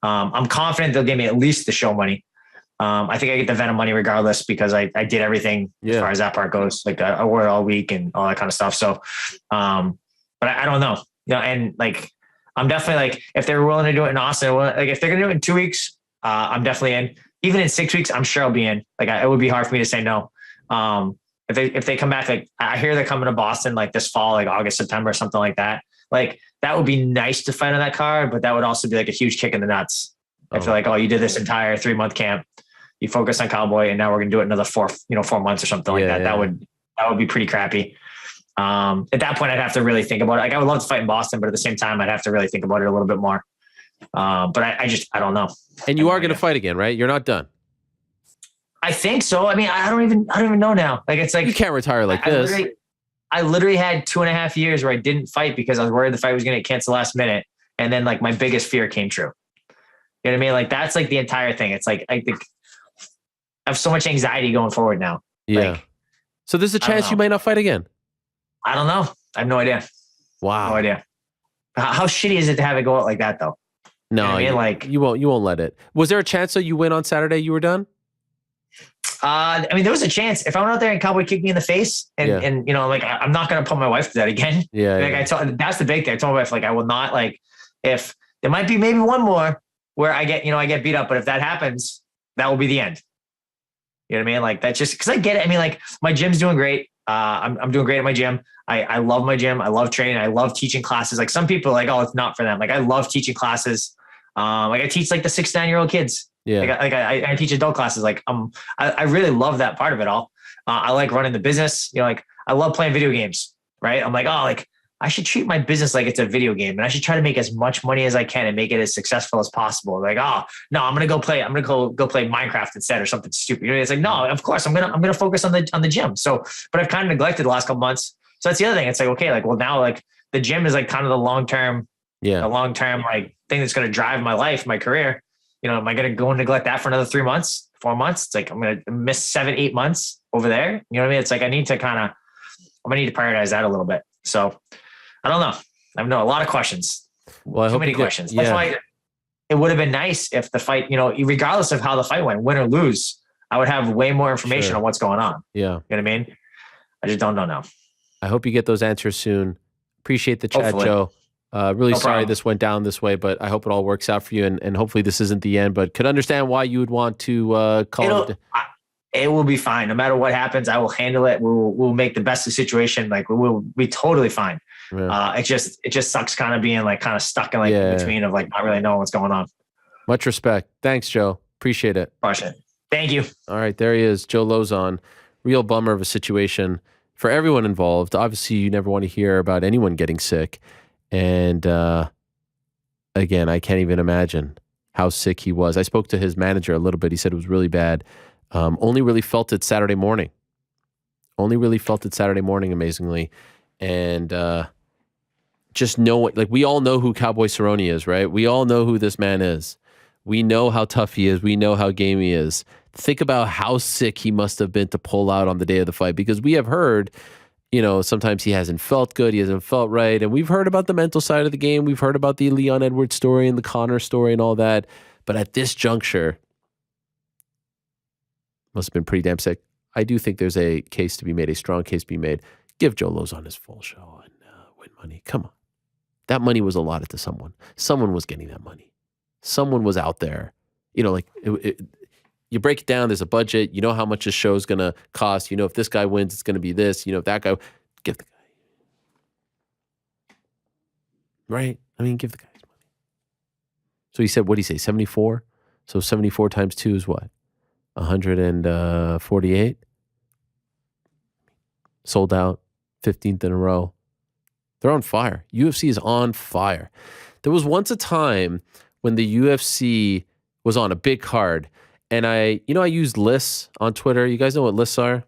I'm confident they'll give me at least the show money. I think I get the Venom money regardless because I did everything as far as that part goes. Like I wore it all week and all that kind of stuff. So, but I don't know, and like, I'm definitely like, if they're willing to do it in Austin, like if they're going to do it in 2 weeks, I'm definitely in. Even in 6 weeks, I'm sure I'll be in. Like it would be hard for me to say no. If they come back, like I hear they're coming to Boston like this fall, like August, September, something like that. Like that would be nice to fight on that card, but that would also be like a huge kick in the nuts. I feel like, you did this entire 3-month camp, you focus on Cowboy, and now we're gonna do it another 4 months or something like that. Yeah. That would be pretty crappy. At that point, I'd have to really think about it. Like I would love to fight in Boston, but at the same time, I'd have to really think about it a little bit more. But I don't know.
And you are going to fight again, right? You're not done.
I think so. I mean, I don't even know now. Like it's like
you can't retire like this.
I literally had 2.5 years where I didn't fight because I was worried the fight was going to get canceled last minute, and then like my biggest fear came true. You know what I mean? Like that's like the entire thing. It's like I think I have so much anxiety going forward now.
Yeah.
Like,
so there's a chance you might not fight again.
I don't know. I have no idea.
Wow.
No idea. How shitty is it to have it go out like that though?
No,
you know what I mean? Like
you won't let it. Was there a chance that you win on Saturday? You were done?
I mean, there was a chance if I went out there and Cowboy kicked me in the face and like, I'm not going to put my wife to that again.
Yeah.
Like that's the big thing. I told my wife, like, I will not, like, if there might be maybe one more where I get beat up, but if that happens, that will be the end. You know what I mean? Like that's just cause I get it. I mean, like my gym's doing great. I'm doing great at my gym. I love my gym. I love training. I love teaching classes. Like some people are like, oh, it's not for them. Like I love teaching classes. Like I teach like the 6 to 9 year old kids.
Yeah.
I teach adult classes. Like I really love that part of it all. I like running the business. Like I love playing video games. Right. I'm like, oh, like I should treat my business like it's a video game, and I should try to make as much money as I can and make it as successful as possible. Like, oh no, I'm gonna go play Minecraft instead or something stupid. It's like, no, of course I'm gonna focus on the gym. So, but I've kind of neglected the last couple months. So that's the other thing. It's like, okay, like, well now like the gym is like kind of the long-term like thing that's going to drive my life, my career. Am I going to go and neglect that for another 3 months, 4 months? It's like, I'm going to miss 7-8 months over there. You know what I mean? It's like, I'm going to need to prioritize that a little bit. So I don't know. I know a lot of questions.
Well,
Too many questions. That's why it would have been nice if the fight, regardless of how the fight went, win or lose, I would have way more information on what's going on.
Yeah.
You know what I mean? I just don't know now.
I hope you get those answers soon. Appreciate the chat,
Hopefully.
Joe. Really
No
sorry
problem.
this went down this way, but I hope it all works out for you. And hopefully this isn't the end, but could understand why you would want to call it.
It will be fine. No matter what happens, I will handle it. We'll make the best of the situation. Like we'll be totally fine. Yeah. It just sucks kind of being like kind of stuck in like in between of like not really knowing what's going on.
Much respect. Thanks, Joe. Appreciate it.
Thank you.
All right. There he is, Joe Lauzon. Real bummer of a situation for everyone involved. Obviously, you never want to hear about anyone getting sick. And again, I can't even imagine how sick he was. I spoke to his manager a little bit. He said it was really bad. Only really felt it Saturday morning. Amazingly. And just know, like, we all know who Cowboy Cerrone is, right? We all know who this man is. We know how tough he is. We know how game he is. Think about how sick he must have been to pull out on the day of the fight, because we have heard, sometimes he hasn't felt good. He hasn't felt right. And we've heard about the mental side of the game. We've heard about the Leon Edwards story and the Connor story and all that. But at this juncture, must have been pretty damn sick. I do think there's a case to be made, a strong case to be made. Give Joe Lauzon his full show and win money. Come on. That money was allotted to someone. Someone was getting that money. Someone was out there. You break it down, there's a budget. You know how much a show is going to cost. If this guy wins, it's going to be this. If that guy, give the guy. Right? Give the guy his money. So he said, what did he say, 74? So 74 times 2 is what? 148? Sold out, 15th in a row. They're on fire. UFC is on fire. There was once a time when the UFC was on a big card, and I used lists on Twitter. You guys know what lists are?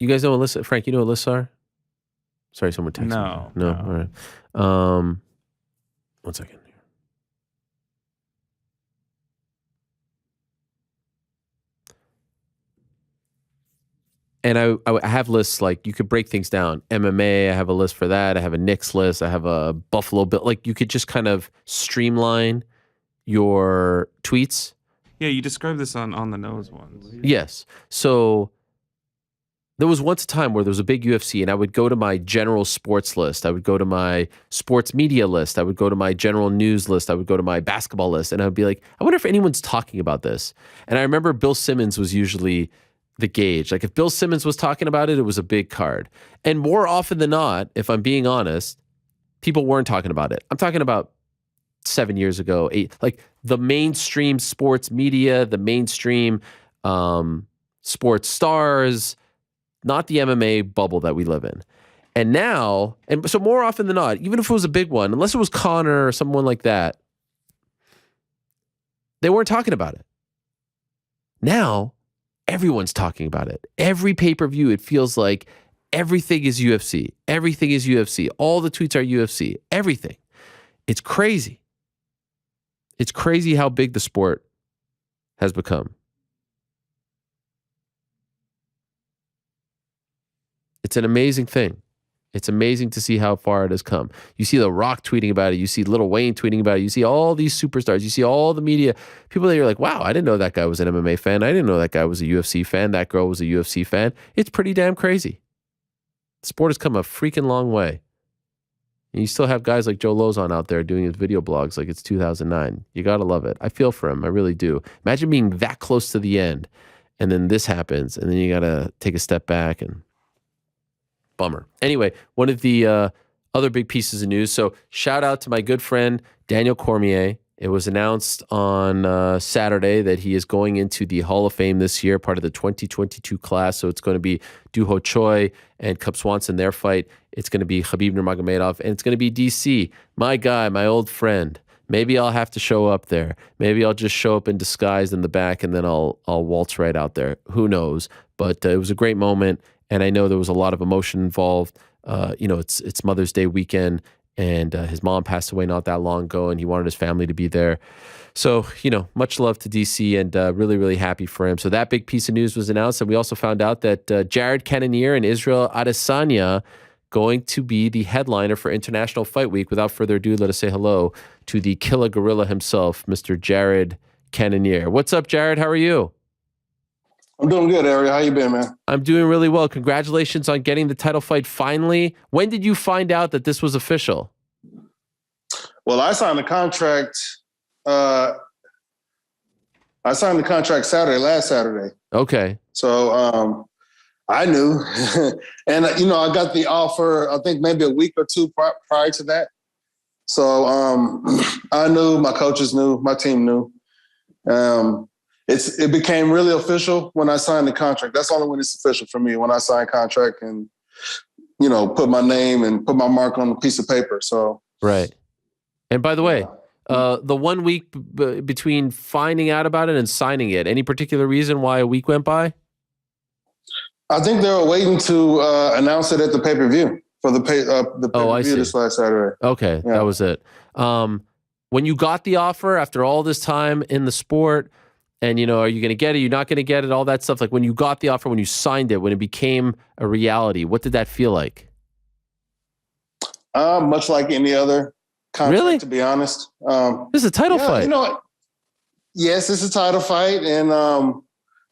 You guys know what lists? Frank, you know what lists are? Sorry, someone texted me. No. All right. 1 second. And I have lists, like you could break things down. MMA, I have a list for that. I have a Knicks list. I have a Buffalo Bill. Like you could just kind of streamline your tweets.
Yeah, you described this on the nose ones.
Yes. So there was once a time where there was a big UFC, and I would go to my general sports list. I would go to my sports media list. I would go to my general news list. I would go to my basketball list, and I would be like, I wonder if anyone's talking about this. And I remember Bill Simmons was usually the gauge. Like if Bill Simmons was talking about it, it was a big card. And more often than not, if I'm being honest, people weren't talking about it. I'm talking about 7 years ago, 8, like the mainstream sports media, the mainstream sports stars, not the MMA bubble that we live in. And now, and so more often than not, even if it was a big one, unless it was Connor or someone like that, they weren't talking about it. Now, everyone's talking about it. Every pay-per-view, it feels like everything is UFC. Everything is UFC. All the tweets are UFC. Everything. It's crazy. It's crazy how big the sport has become. It's an amazing thing. It's amazing to see how far it has come. You see The Rock tweeting about it. You see Lil Wayne tweeting about it. You see all these superstars. You see all the media. People that you're like, wow, I didn't know that guy was an MMA fan. I didn't know that guy was a UFC fan. That girl was a UFC fan. It's pretty damn crazy. The sport has come a freaking long way. And you still have guys like Joe Lauzon out there doing his video blogs like it's 2009. You got to love it. I feel for him. I really do. Imagine being that close to the end, and then this happens, and then you got to take a step back and bummer. Anyway, one of the other big pieces of news. So shout out to my good friend, Daniel Cormier. It was announced on Saturday that he is going into the Hall of Fame this year, part of the 2022 class. So it's going to be Doo Ho Choi and Cub Swanson, their fight. It's going to be Khabib Nurmagomedov, and it's going to be DC, my guy, my old friend. Maybe I'll have to show up there. Maybe I'll just show up in disguise in the back, and then I'll waltz right out there. Who knows? But it was a great moment. And I know there was a lot of emotion involved. It's Mother's Day weekend, and his mom passed away not that long ago, and he wanted his family to be there. So, much love to DC, and really, really happy for him. So that big piece of news was announced, and we also found out that Jared Cannonier and Israel Adesanya going to be the headliner for International Fight Week. Without further ado, let us say hello to the killer gorilla himself, Mr. Jared Cannonier. What's up, Jared? How are you?
I'm doing good, Ariel. How you been, man?
I'm doing really well. Congratulations on getting the title fight finally. When did you find out that this was official?
Well, I signed the contract. I signed the contract last Saturday.
Okay.
So I knew, and I got the offer. I think maybe a week or two prior to that. So I knew, my coaches knew, my team knew. It became really official when I signed the contract. That's only when it's official for me, when I sign contract and, put my name and put my mark on a piece of paper. So
right. And by the way, the 1 week between finding out about it and signing it, any particular reason why a week went by?
I think they were waiting to announce it at the pay-per-view for the pay-per-view this last Saturday.
Okay, yeah. That was it. When you got the offer after all this time in the sport, and, are you going to get it? You're not going to get it? All that stuff. Like when you got the offer, when you signed it, when it became a reality, what did that feel like?
Much like any other contract,
really?
To be honest.
This is a title fight.
Yes, it's a title fight. And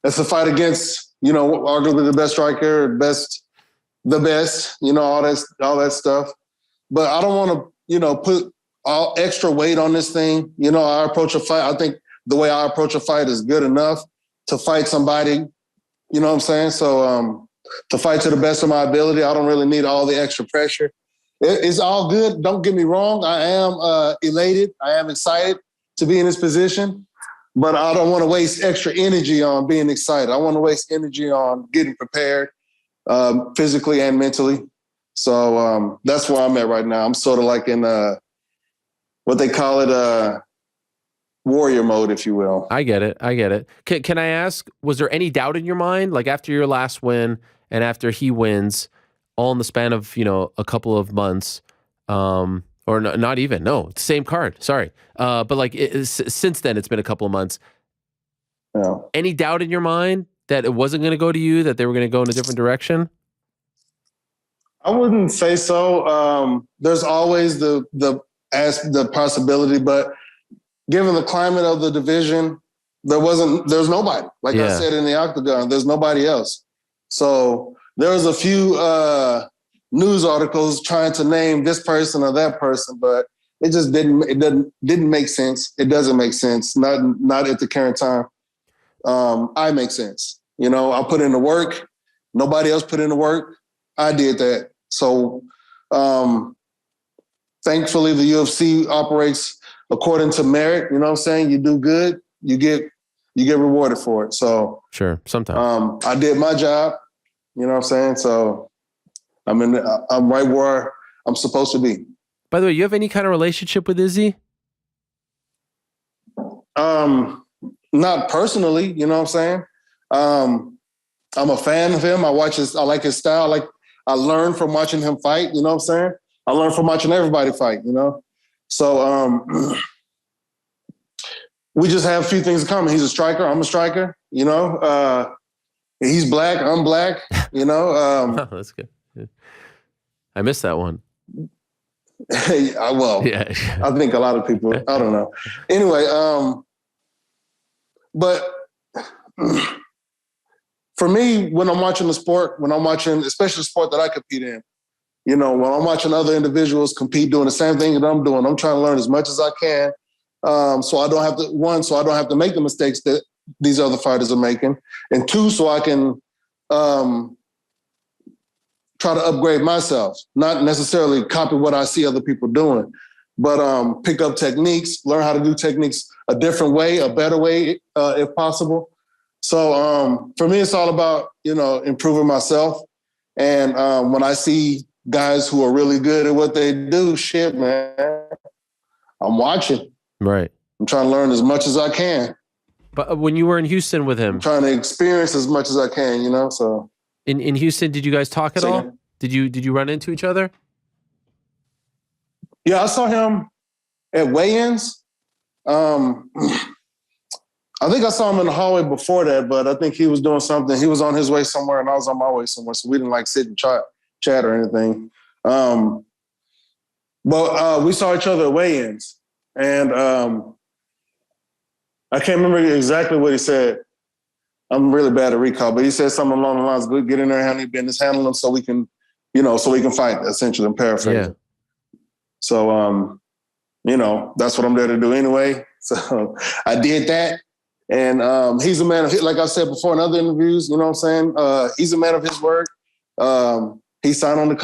it's a fight against, arguably the best striker, the best, all that stuff. But I don't want to, put all extra weight on this thing. I approach a fight. I think the way I approach a fight is good enough to fight somebody, you know what I'm saying? So to fight to the best of my ability, I don't really need all the extra pressure. It's all good. Don't get me wrong. I am elated. I am excited to be in this position, but I don't want to waste extra energy on being excited. I want to waste energy on getting prepared physically and mentally. So that's where I'm at right now. I'm sort of like in what they call it, warrior mode, if you will.
I get it. Can I ask, was there any doubt in your mind? Like after your last win and after he wins, all in the span of, a couple of months, or not even, no, same card, sorry. But like since then, it's been a couple of months.
Yeah.
Any doubt in your mind that it wasn't going to go to you, that they were going to go in a different direction?
I wouldn't say so. There's always the possibility, but given the climate of the division, there's nobody. Like I said in the octagon, there's nobody else. So there was a few news articles trying to name this person or that person, but it just didn't make sense. It doesn't make sense. Not at the current time. I make sense. You know, I put in the work. Nobody else put in the work. I did that. So thankfully the UFC operates according to merit. You know what I'm saying? You do good, you get rewarded for it. So
sure, sometimes.
I did my job. You know what I'm saying? So I'm right where I'm supposed to be.
By the way, you have any kind of relationship with Izzy?
Not personally, you know what I'm saying? I'm a fan of him. I like his style. I learned from watching him fight, you know what I'm saying? I learned from watching everybody fight, you know? So we just have a few things in common. He's a striker, I'm a striker, you know? He's black, I'm black, you know?
Oh, that's good. I missed that one.
Yeah. I think a lot of people, I don't know. Anyway, but for me, when I'm watching the sport, especially the sport that I compete in, you know, when I'm watching other individuals compete doing the same thing that I'm doing, I'm trying to learn as much as I can. So I don't have to make the mistakes that these other fighters are making. And two, so I can try to upgrade myself, not necessarily copy what I see other people doing, but pick up techniques, learn how to do techniques a different way, a better way, if possible. So for me, it's all about, you know, improving myself. And when I see guys who are really good at what they do, shit, man, I'm watching.
Right.
I'm trying to learn as much as I can.
But when you were in Houston with him,
I'm trying to experience as much as I can, you know, so.
In Houston, did you guys talk at all? Did you run into each other?
Yeah, I saw him at weigh-ins. I think I saw him in the hallway before that, but I think he was doing something. He was on his way somewhere and I was on my way somewhere, so we didn't like sit and chat or anything. But we saw each other at weigh-ins, and I can't remember exactly what he said. I'm really bad at recall, but he said something along the lines of, get in there and handle your business, handle them so we can fight, essentially, I'm paraphrasing. Yeah. So, you know, that's what I'm there to do anyway. So I did that. And he's a man of, like I said before in other interviews, you know what I'm saying? He's a man of his word. He signed on the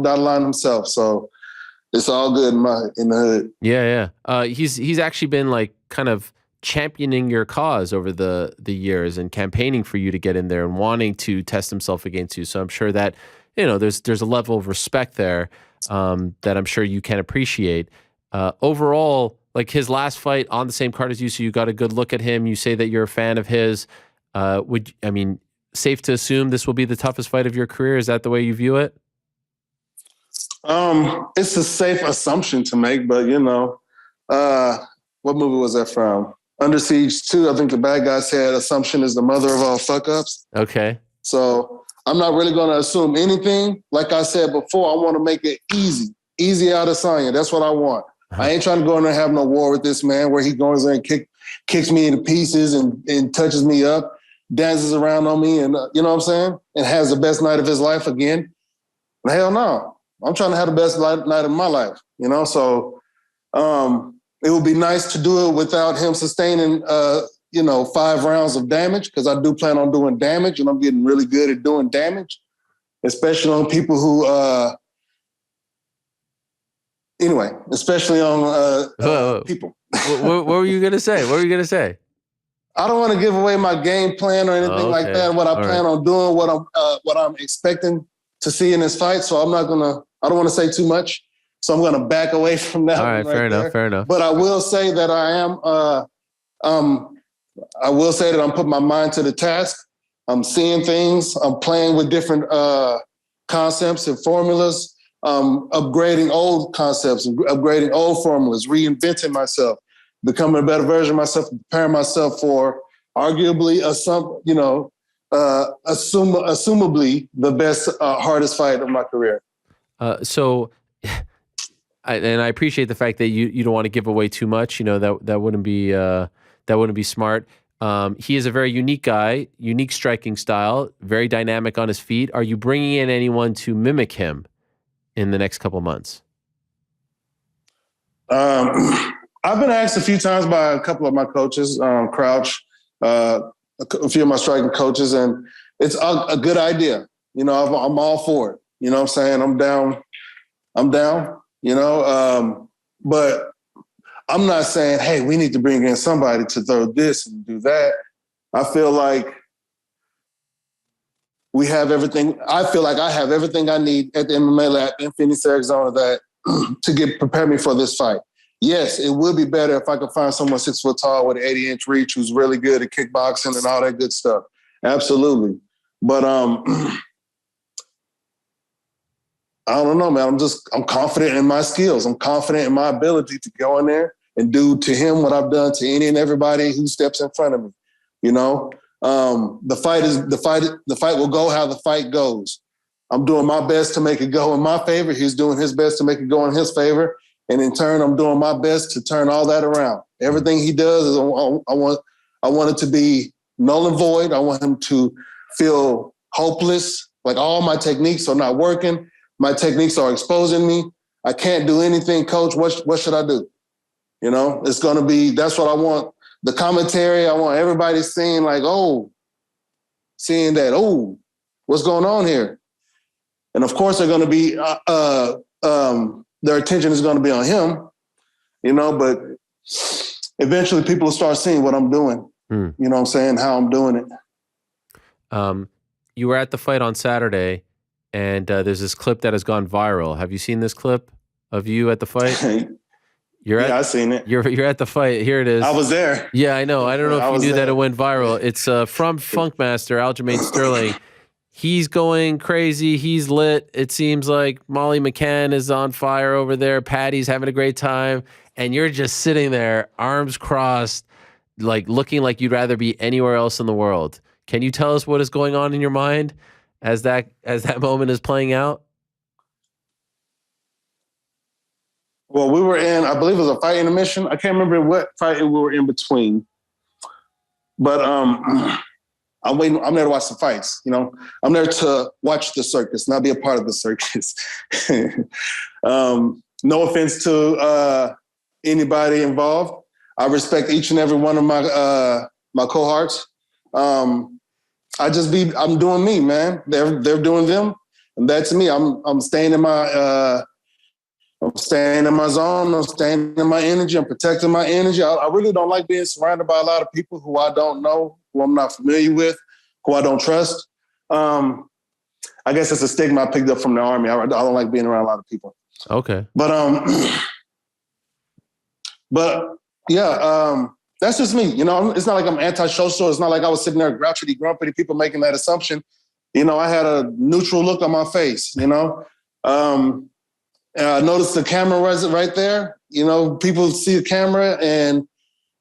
dotted line himself. So it's all good in the hood.
Yeah. He's actually been like kind of championing your cause over the years and campaigning for you to get in there and wanting to test himself against you. So I'm sure that, you know, there's a level of respect there that I'm sure you can appreciate. Overall, like his last fight on the same card as you, so you got a good look at him. You say that you're a fan of his. Safe to assume this will be the toughest fight of your career? Is that the way you view it?
It's a safe assumption to make, but you know, what movie was that from? Under Siege 2, I think the bad guy said assumption is the mother of all fuck-ups.
Okay.
So I'm not really going to assume anything. Like I said before, I want to make it easy Adesanya. That's what I want. I ain't trying to go in there and have no war with this man where he goes there and kicks me into pieces and touches me up, dances around on me, and you know what I'm saying? And has the best night of his life again. Hell no. I'm trying to have the best night of my life, you know? So it would be nice to do it without him sustaining, 5 rounds of damage, because I do plan on doing damage, and I'm getting really good at doing damage, especially on people who, especially on people.
What were you going to say?
I don't want to give away my game plan or anything like that, what I plan on doing, what I'm expecting to see in this fight. So I don't want to say too much. So I'm going to back away from that.
All right, fair enough.
But I will say that I'm putting my mind to the task. I'm seeing things. I'm playing with different concepts and formulas, upgrading old concepts, upgrading old formulas, reinventing myself, becoming a better version of myself, preparing myself for arguably, assumably the best, hardest fight of my career.
So, I appreciate the fact that you don't want to give away too much. That wouldn't be smart. He is a very unique guy, unique striking style, very dynamic on his feet. Are you bringing in anyone to mimic him in the next couple of months?
I've been asked a few times by a couple of my coaches, Crouch, a few of my striking coaches, and it's a good idea. I'm all for it. You know what I'm saying? I'm down, but I'm not saying, hey, we need to bring in somebody to throw this and do that. I feel like we have everything. I feel like I have everything I need at the MMA lab in Phoenix, Arizona, that to prepare me for this fight. Yes, it would be better if I could find someone 6 foot tall with an 80-inch reach who's really good at kickboxing and all that good stuff. Absolutely. But I don't know, man. I'm confident in my skills. I'm confident in my ability to go in there and do to him what I've done to any and everybody who steps in front of me. The fight will go how the fight goes. I'm doing my best to make it go in my favor. He's doing his best to make it go in his favor. And in turn, I'm doing my best to turn all that around. Everything he does is I want it to be null and void. I want him to feel hopeless. Like all my techniques are not working. My techniques are exposing me. I can't do anything, coach. What should I do? It's going to be, that's what I want. The commentary, I want everybody seeing like, seeing that, what's going on here? And of course, they're going to be, their attention is going to be on him, but eventually people will start seeing what I'm doing. You know what I'm saying? How I'm doing it.
You were at the fight on Saturday, and there's this clip that has gone viral. Have you seen this clip of you at the fight?
I've seen it.
You're at the fight. Here it is.
I was there.
Yeah, I know. I don't know if you knew that it went viral. It's from Funkmaster, Aljamain Sterling. He's going crazy. He's lit. It seems like Molly McCann is on fire over there. Patty's having a great time. And you're just sitting there, arms crossed, like looking like you'd rather be anywhere else in the world. Can you tell us what is going on in your mind as that moment is playing out?
Well, we were in, I believe it was a fight intermission. I can't remember what fight we were in between. But I'm waiting. I'm there to watch the fights. I'm there to watch the circus, not be a part of the circus. No offense to anybody involved. I respect each and every one of my cohorts. I'm doing me, man. They're doing them, and that's me. I'm staying in my zone. I'm staying in my energy. I'm protecting my energy. I really don't like being surrounded by a lot of people who I don't know, who I'm not familiar with, who I don't trust. I guess it's a stigma I picked up from the Army. I don't like being around a lot of people.
Okay.
But yeah, that's just me. It's not like I'm antisocial. It's not like I was sitting there grouchy, grumpy, people making that assumption. I had a neutral look on my face, And I noticed the camera was right there. People see the camera and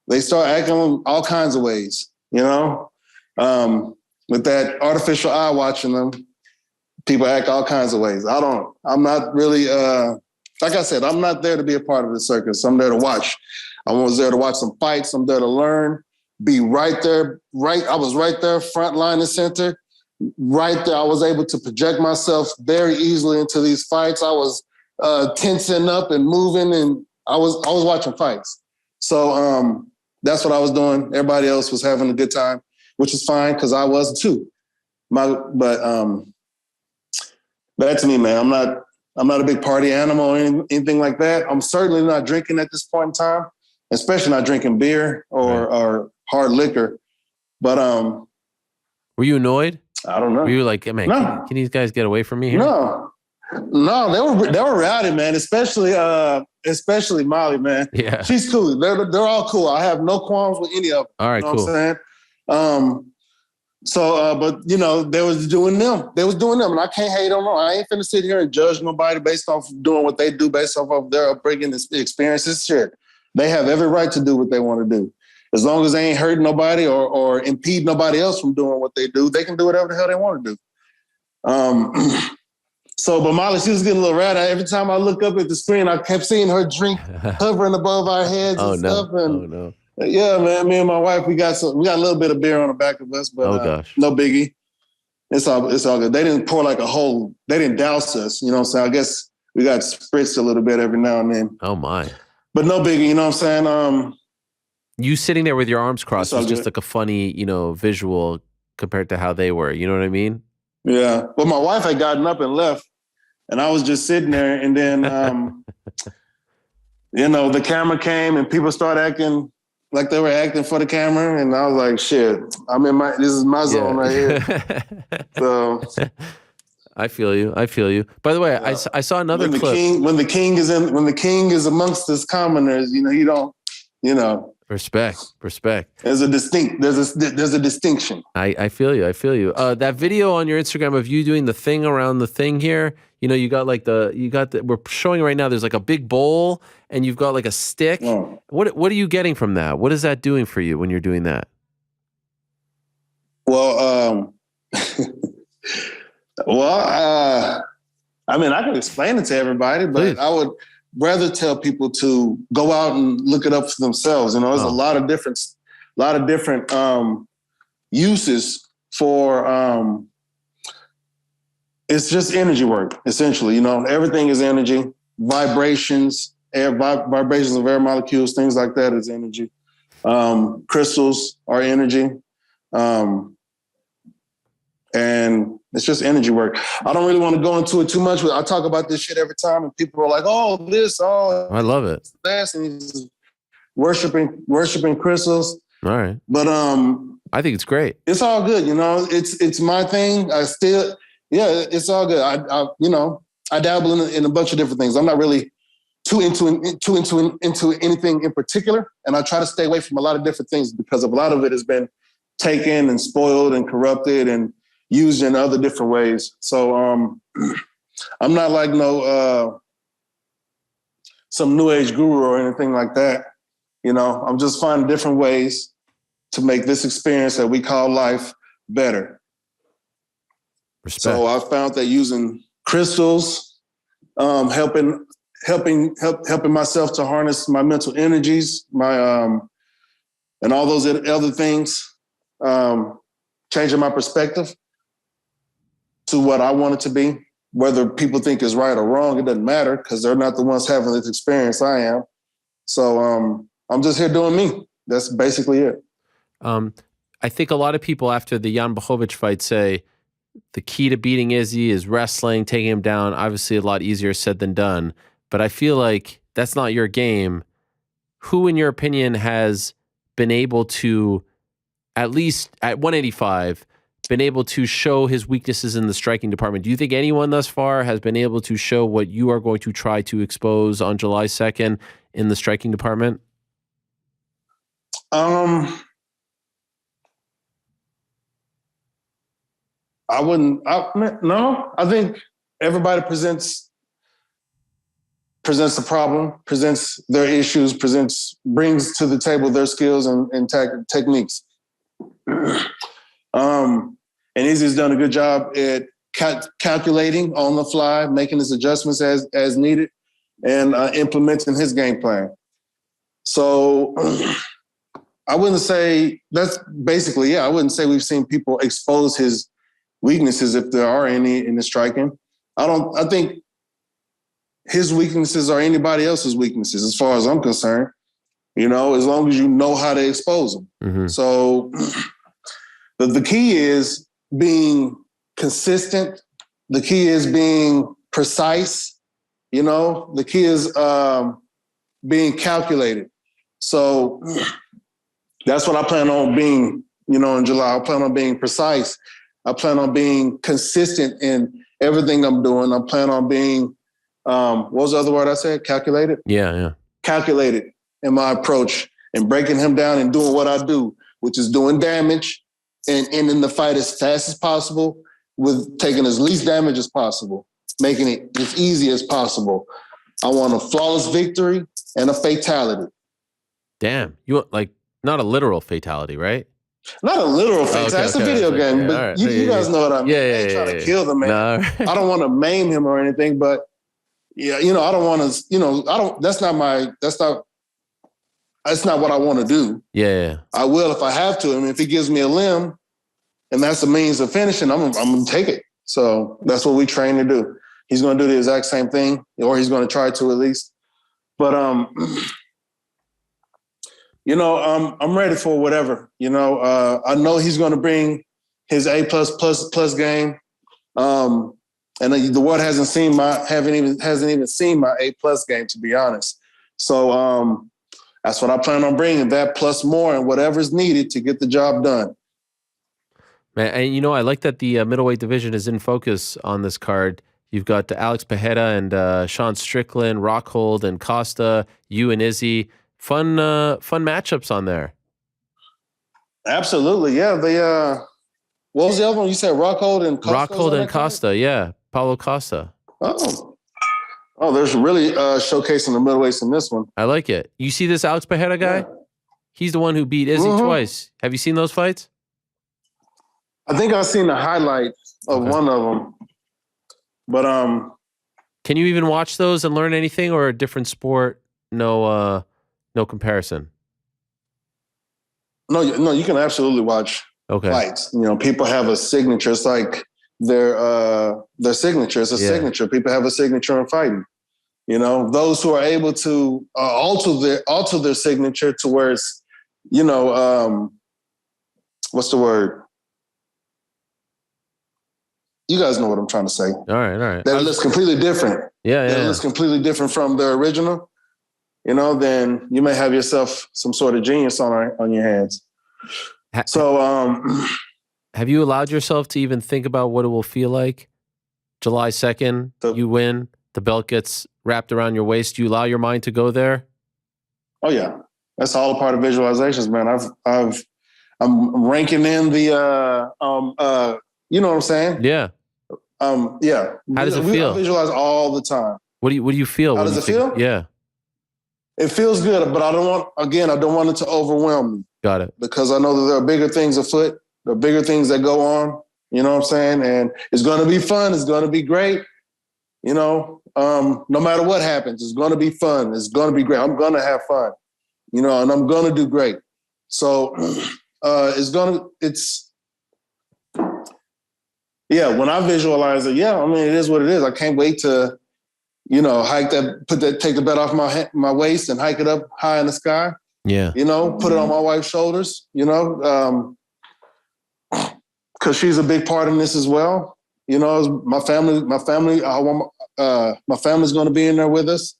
they start acting all kinds of ways, with that artificial eye watching them, people act all kinds of ways. I'm not really, like I said, I'm not there to be a part of the circus. I'm there to watch. I was there to watch some fights. I'm there to learn, be right there. I was right there, front line and center, right there. I was able to project myself very easily into these fights. I was tensing up and moving, and I was watching fights. So that's what I was doing. Everybody else was having a good time, which is fine because I was too. But that's me, man. I'm not a big party animal or anything like that. I'm certainly not drinking at this point in time, especially not drinking beer or hard liquor. But
were you annoyed?
I don't know.
Were you like, man,
no.
can these guys get away from me here?
No, they were rowdy, man. Especially Molly, man.
Yeah,
she's cool. They're all cool. I have no qualms with any of them.
All right, cool.
What I'm saying? But they was doing them. They was doing them, and I can't hate on them. I ain't finna sit here and judge nobody based off of doing what they do, based off of their upbringing, experiences. Shit, they have every right to do what they want to do. as long as they ain't hurt nobody or impede nobody else from doing what they do, they can do whatever the hell they want to do. So, but Molly, she was getting a little rowdy. Every time I look up at the screen, I kept seeing her drink hovering above our heads and stuff. And yeah, man, me and my wife, we got a little bit of beer on the back of us, but no biggie. It's all good. They didn't pour like they didn't douse us, you know what I'm saying? I guess we got spritzed a little bit every now and then.
Oh my.
But no biggie, you know what I'm saying?
You sitting there with your arms crossed was just
good.
like a funny, visual compared to how they were. You know what I mean?
Yeah. Well, my wife had gotten up and left, and I was just sitting there. And then, the camera came, and people started acting like they were acting for the camera, and I was like, "Shit, this is my zone right here." So,
I feel you. By the way, I saw another clip.
When the king is amongst his commoners, you don't.
Respect.
There's a distinction.
I feel you. That video on your Instagram of you doing the thing around the thing here, you got we're showing right now, there's like a big bowl and you've got like a stick.
Oh.
What are you getting from that? What is that doing for you when you're doing that?
Well, I can explain it to everybody, but
Please.
I would rather tell people to go out and look it up for themselves. There's a lot of different uses for. It's just energy work, essentially. Everything is energy, vibrations, vibrations of air molecules, things like that is energy. Crystals are energy, and it's just energy work. I don't really want to go into it too much, but I talk about this shit every time, and people are like, "Oh,
I love it."
This, and he's worshiping crystals.
All right,
but
I think it's great.
It's all good, It's my thing. It's all good. I dabble in a bunch of different things. I'm not really too into anything in particular, and I try to stay away from a lot of different things because a lot of it has been taken and spoiled and corrupted and used in other different ways. So I'm not like some new age guru or anything like that. I'm just finding different ways to make this experience that we call life better.
Respect.
So I found that using crystals, helping myself to harness my mental energies, and all those other things, changing my perspective to what I want it to be. Whether people think is right or wrong, it doesn't matter because they're not the ones having this experience. I am. So I'm just here doing me. That's basically it.
I think a lot of people after the Jan Blachowicz fight say the key to beating Izzy is wrestling, taking him down. Obviously a lot easier said than done, but I feel like that's not your game. Who, in your opinion, has been able to, at least at 185, been able to show his weaknesses in the striking department? Do you think anyone thus far has been able to show what you are going to try to expose on July 2nd in the striking department?
No, I think everybody presents the problem, presents their issues, brings to the table their skills and techniques. And Izzy's done a good job at calculating on the fly, making his adjustments as needed, and implementing his game plan. So I wouldn't say that's basically, I wouldn't say we've seen people expose his weaknesses if there are any in the striking. I think his weaknesses are anybody else's weaknesses as far as I'm concerned, as long as you know how to expose them.
Mm-hmm.
So the key is being consistent. The key is being precise. The key is being calculated. So that's what I plan on being, in July. I plan on being precise. I plan on being consistent in everything I'm doing. I plan on being, what was the other word I said? Calculated?
Yeah.
Calculated in my approach and breaking him down and doing what I do, which is doing damage and ending the fight as fast as possible with taking as least damage as possible, making it as easy as possible. I want a flawless victory and a fatality.
Damn. You want, like, Not a literal fatality, right?
Not a literal fatality.
Okay,
It's a video game,
okay.
but
Right.
you guys know what I mean.
Yeah,
I ain't trying to kill the man.
No.
I don't want to maim him or anything, but yeah, I don't want to, that's not what I want to do.
Yeah.
I will if I have to. I mean, if he gives me a limb and that's the means of finishing, I'm going to take it. So that's what we train to do. He's going to do the exact same thing, or he's going to try to at least. But, I'm ready for whatever, I know he's going to bring his A plus game. And the world hasn't even seen my A plus game, to be honest. So, that's what I plan on bringing, that plus more and whatever's needed to get the job done.
Man, and I like that the middleweight division is in focus on this card. You've got Alex Pereira and Sean Strickland, Rockhold and Costa, you and Izzy. Fun matchups on there.
Absolutely, yeah. What was the other one? You said Rockhold and Costa?
Rockhold and Costa, yeah. Paulo Costa.
Oh, there's really showcasing the middleweights in this one.
I like it. You see this Alex Pereira guy? Yeah. He's the one who beat Izzy twice. Have you seen those fights?
I think I've seen the highlight of one of them. But
can you even watch those and learn anything, or a different sport? No comparison.
No, you can absolutely watch fights. People have a signature. It's like their signature. It's a signature. People have a signature in fighting. Those who are able to alter their signature to where it's, what's the word? You guys know what I'm trying to say.
All right.
That looks completely different.
Yeah.
That looks completely different from the original. Then you may have yourself some sort of genius on your hands. So,
have you allowed yourself to even think about what it will feel like? July 2nd, you win, the belt gets wrapped around your waist. Do you allow your mind to go there? Oh yeah, that's all a part of visualizations, man. I'm ranking in the you know what I'm saying?
Yeah. Yeah.
How does it feel?
I visualize all the time.
What do you feel?
How does it feel?
Yeah.
It feels good, but I don't want it to overwhelm me.
Got it.
Because I know that there are bigger things afoot. There are bigger things that go on. You know what I'm saying? And it's going to be fun. It's going to be great. No matter what happens, it's going to be fun. It's going to be great. I'm going to have fun, and I'm going to do great. So when I visualize it, it is what it is. I can't wait to, hike that, take the belt off my waist and hike it up high in the sky.
Yeah.
Put it on my wife's shoulders, because she's a big part in this as well. My family's going to be in there with us.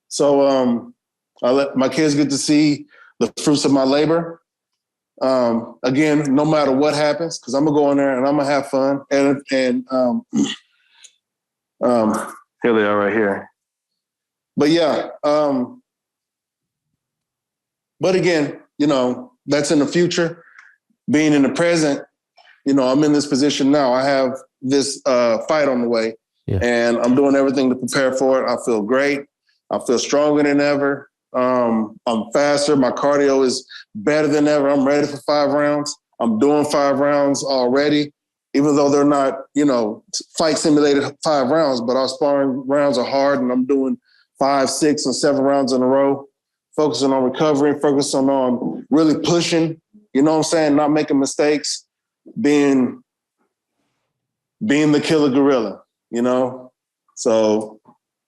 So I let my kids get to see the fruits of my labor. Again, no matter what happens, because I'm gonna go in there and I'm gonna have fun. And here they are right here. But yeah, but again, that's in the future. Being in the present, I'm in this position now. I have this fight on the way, and I'm doing everything to prepare for it. I feel great. I feel stronger than ever. I'm faster. My cardio is better than ever. I'm ready for 5 rounds. I'm doing 5 rounds already, even though they're not, fight simulated 5 rounds, but our sparring rounds are hard, and I'm doing 5, 6, and 7 rounds in a row, focusing on recovery, focusing on really pushing, not making mistakes, being the killer gorilla, So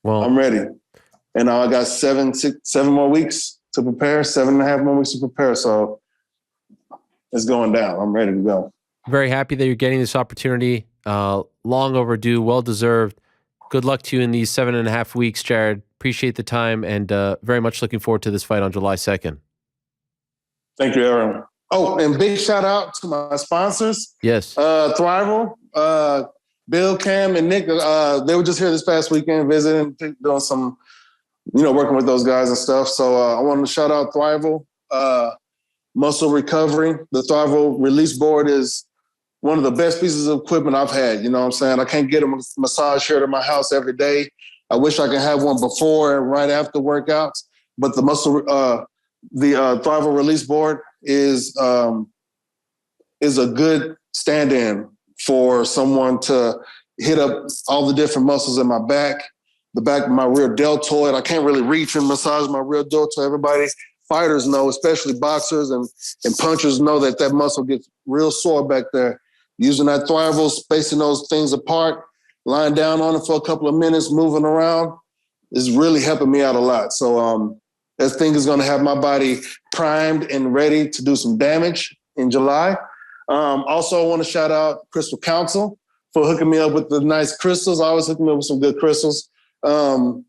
I'm ready. And now I got 7 more weeks to prepare, 7.5 more weeks to prepare. So it's going down. I'm ready to go.
Very happy that you're getting this opportunity. Long overdue, well-deserved. Good luck to you in these 7.5 weeks, Jared. Appreciate the time, and very much looking forward to this fight on July 2nd.
Thank you, Aaron. Oh, and big shout out to my sponsors.
Yes.
Thrival, Bill, Cam, and Nick. They were just here this past weekend visiting, doing some, working with those guys and stuff. So I wanted to shout out Thrival, Muscle Recovery. The Thrival release board is one of the best pieces of equipment I've had. You know what I'm saying? I can't get a massage chair to my house every day. I wish I could have one before and right after workouts. But the Thrival release board is a good stand-in for someone to hit up all the different muscles in my back, the back of my rear deltoid. I can't really reach and massage my rear deltoid. Everybody, fighters know, especially boxers and punchers know that muscle gets real sore back there. Using that Thrival, spacing those things apart, lying down on it for a couple of minutes, moving around, is really helping me out a lot. So that thing is going to have my body primed and ready to do some damage in July. Also, I want to shout out Crystal Council for hooking me up with the nice crystals. I always hook me up with some good crystals. Again,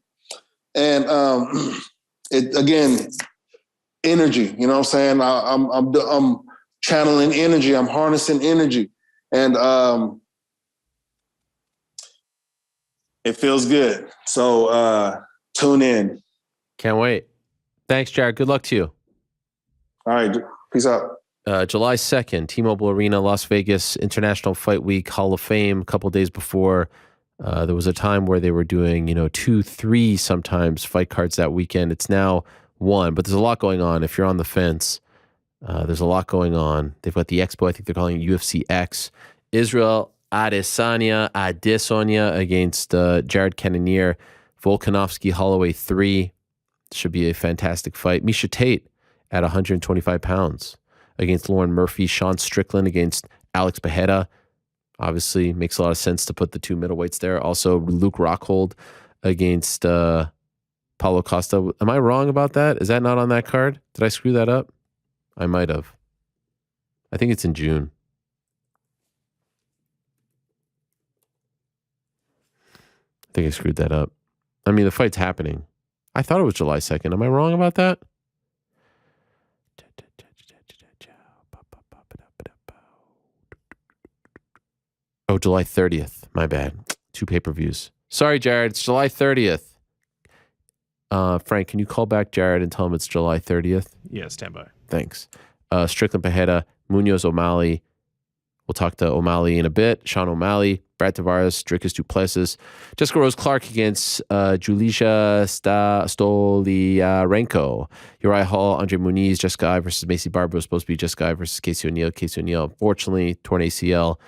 energy, you know what I'm saying? I'm channeling energy. I'm harnessing energy. And it feels good. So tune in.
Can't wait. Thanks, Jared. Good luck to you.
All right. Peace out.
July 2nd, T-Mobile Arena, Las Vegas, International Fight Week, Hall of Fame. A couple days before, there was a time where they were doing, 2, 3 sometimes fight cards that weekend. It's now 1, but there's a lot going on. If you're on the fence, there's a lot going on. They've got the Expo. I think they're calling it UFC X. Israel Adesanya against Jared Cannonier. Volkanovski Holloway 3. Should be a fantastic fight. Miesha Tate at 125 pounds against Lauren Murphy. Sean Strickland against Alex Bejeda. Obviously, makes a lot of sense to put the 2 middleweights there. Also, Luke Rockhold against Paulo Costa. Am I wrong about that? Is that not on that card? Did I screw that up? I might have. I think it's in June. I think I screwed that up. I mean, the fight's happening. I thought it was July 2nd. Am I wrong about that? Oh, July 30th. My bad. 2 pay-per-views. Sorry, Jared. It's July 30th. Frank, can you call back Jared and tell him it's July 30th?
Yeah, stand by.
Thanks. Strickland Pajeda, Munoz O'Malley. We'll talk to O'Malley in a bit. Sean O'Malley, Brad Tavares, Dricus Duplessis. Jessica Rose Clark against Julija Stoliarenko. Uriah Hall, Andre Muniz, Jessica Eye versus Macy Barber. Was supposed to be Jessica Eye versus Casey O'Neill. Casey O'Neill, unfortunately, torn ACL.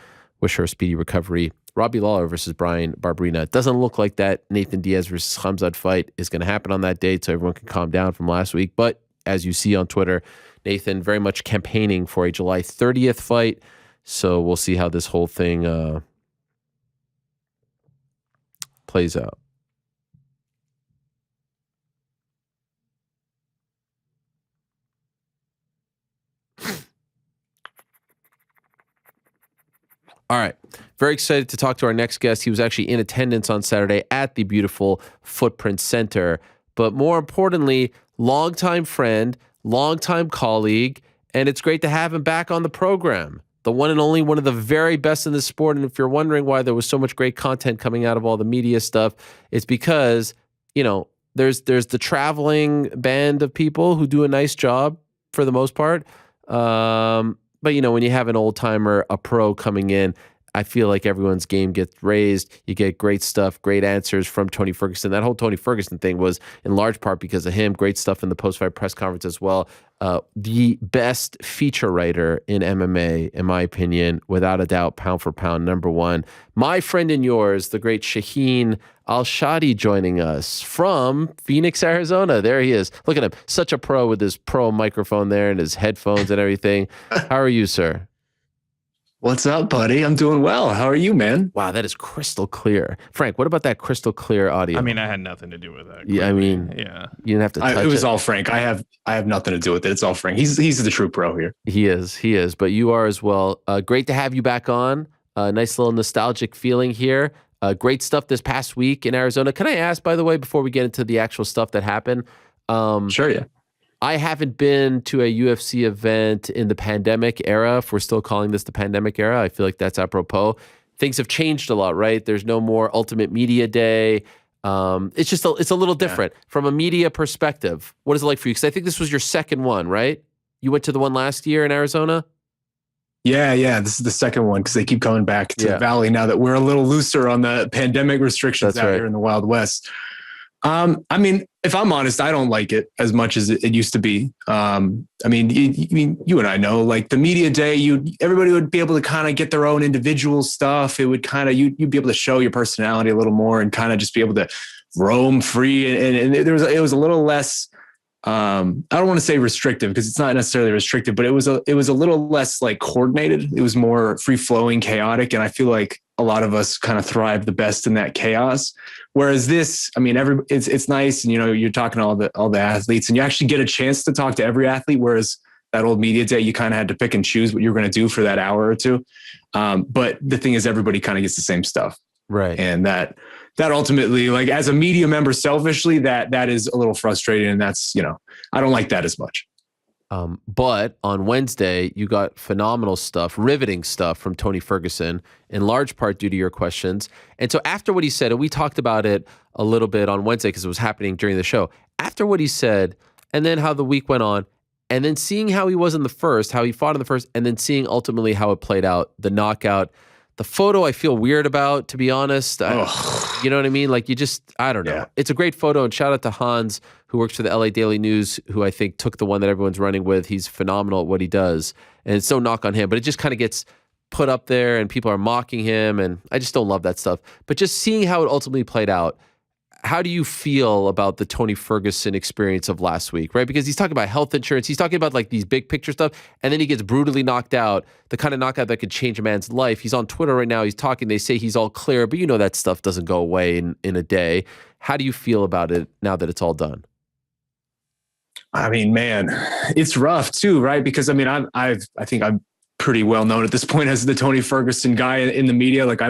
Wish her a speedy recovery. Robbie Lawler versus Brian Barberina. It doesn't look like that Nathan Diaz versus Khamzat fight is going to happen on that date, so everyone can calm down from last week. But as you see on Twitter, Nathan very much campaigning for a July 30th fight. So we'll see how this whole thing plays out. All right. Very excited to talk to our next guest. He was actually in attendance on Saturday at the beautiful Footprint Center. But more importantly, longtime friend, longtime colleague, and it's great to have him back on the program. The one and only, one of the very best in the sport. And if you're wondering why there was so much great content coming out of all the media stuff, it's because, there's the traveling band of people who do a nice job for the most part. But, when you have an old timer, a pro coming in, I feel like everyone's game gets raised. You get great stuff, great answers from Tony Ferguson. That whole Tony Ferguson thing was in large part because of him. Great stuff in the post-fight press conference as well. The best feature writer in MMA, in my opinion, without a doubt, pound for pound, number one. My friend and yours, the great Shaheen Al-Shatti, joining us from Phoenix, Arizona. There he is. Look at him. Such a pro with his pro microphone there and his headphones and everything. How are you, sir?
What's up, buddy? I'm doing well. How are you, man?
Wow, that is crystal clear. Frank, what about that crystal clear audio?
I mean, I had nothing to do with that.
Yeah,
You
didn't have to touch it.
It was all Frank. I have nothing to do with it. It's all Frank. He's the true pro here.
He is. But you are as well. Great to have you back on. Nice little nostalgic feeling here. Great stuff this past week in Arizona. Can I ask, by the way, before we get into the actual stuff that happened?
Sure, yeah.
I haven't been to a UFC event in the pandemic era, if we're still calling this the pandemic era. I feel like that's apropos. Things have changed a lot, right? There's no more Ultimate Media Day. It's just it's a little different from a media perspective. What is it like for you? Because I think this was your second one, right? You went to the one last year in Arizona?
Yeah. This is the second one because they keep coming back to the Valley now that we're a little looser on the pandemic restrictions here in the Wild West. I mean, if I'm honest, I don't like it as much as it used to be. I mean, you and I know, like the media day, everybody would be able to kind of get their own individual stuff. It would kind of, you'd be able to show your personality a little more and kind of just be able to roam free. And it was a little less, I don't want to say restrictive because it's not necessarily restrictive, but it was a little less like coordinated. It was more free flowing, chaotic. And I feel like a lot of us kind of thrive the best in that chaos. Whereas this, I mean, it's nice. And, you're talking to all the athletes and you actually get a chance to talk to every athlete. Whereas that old media day, you kind of had to pick and choose what you're going to do for that hour or two. But the thing is, everybody kind of gets the same stuff.
Right.
And that ultimately, like as a media member, selfishly, that is a little frustrating. And that's, I don't like that as much.
But on Wednesday, you got phenomenal stuff, riveting stuff from Tony Ferguson, in large part due to your questions. And so after what he said, and we talked about it a little bit on Wednesday because it was happening during the show, after what he said, and then how the week went on, and then seeing how he was in the first, how he fought in the first, and then seeing ultimately how it played out, the knockout. The photo I feel weird about, to be honest. You know what I mean? Like I don't know. Yeah. It's a great photo, and shout out to Hans, who works for the LA Daily News, who I think took the one that everyone's running with. He's phenomenal at what he does. And it's no knock on him, but it just kind of gets put up there and people are mocking him. And I just don't love that stuff. But just seeing how it ultimately played out, how do you feel about the Tony Ferguson experience of last week, right? Because he's talking about health insurance. He's talking about like these big picture stuff. And then he gets brutally knocked out, the kind of knockout that could change a man's life. He's on Twitter right now. He's talking. They say he's all clear, but that stuff doesn't go away in a day. How do you feel about it now that it's all done?
I mean, man, it's rough too, right? Because I mean, I think I'm pretty well known at this point as the Tony Ferguson guy in the media. Like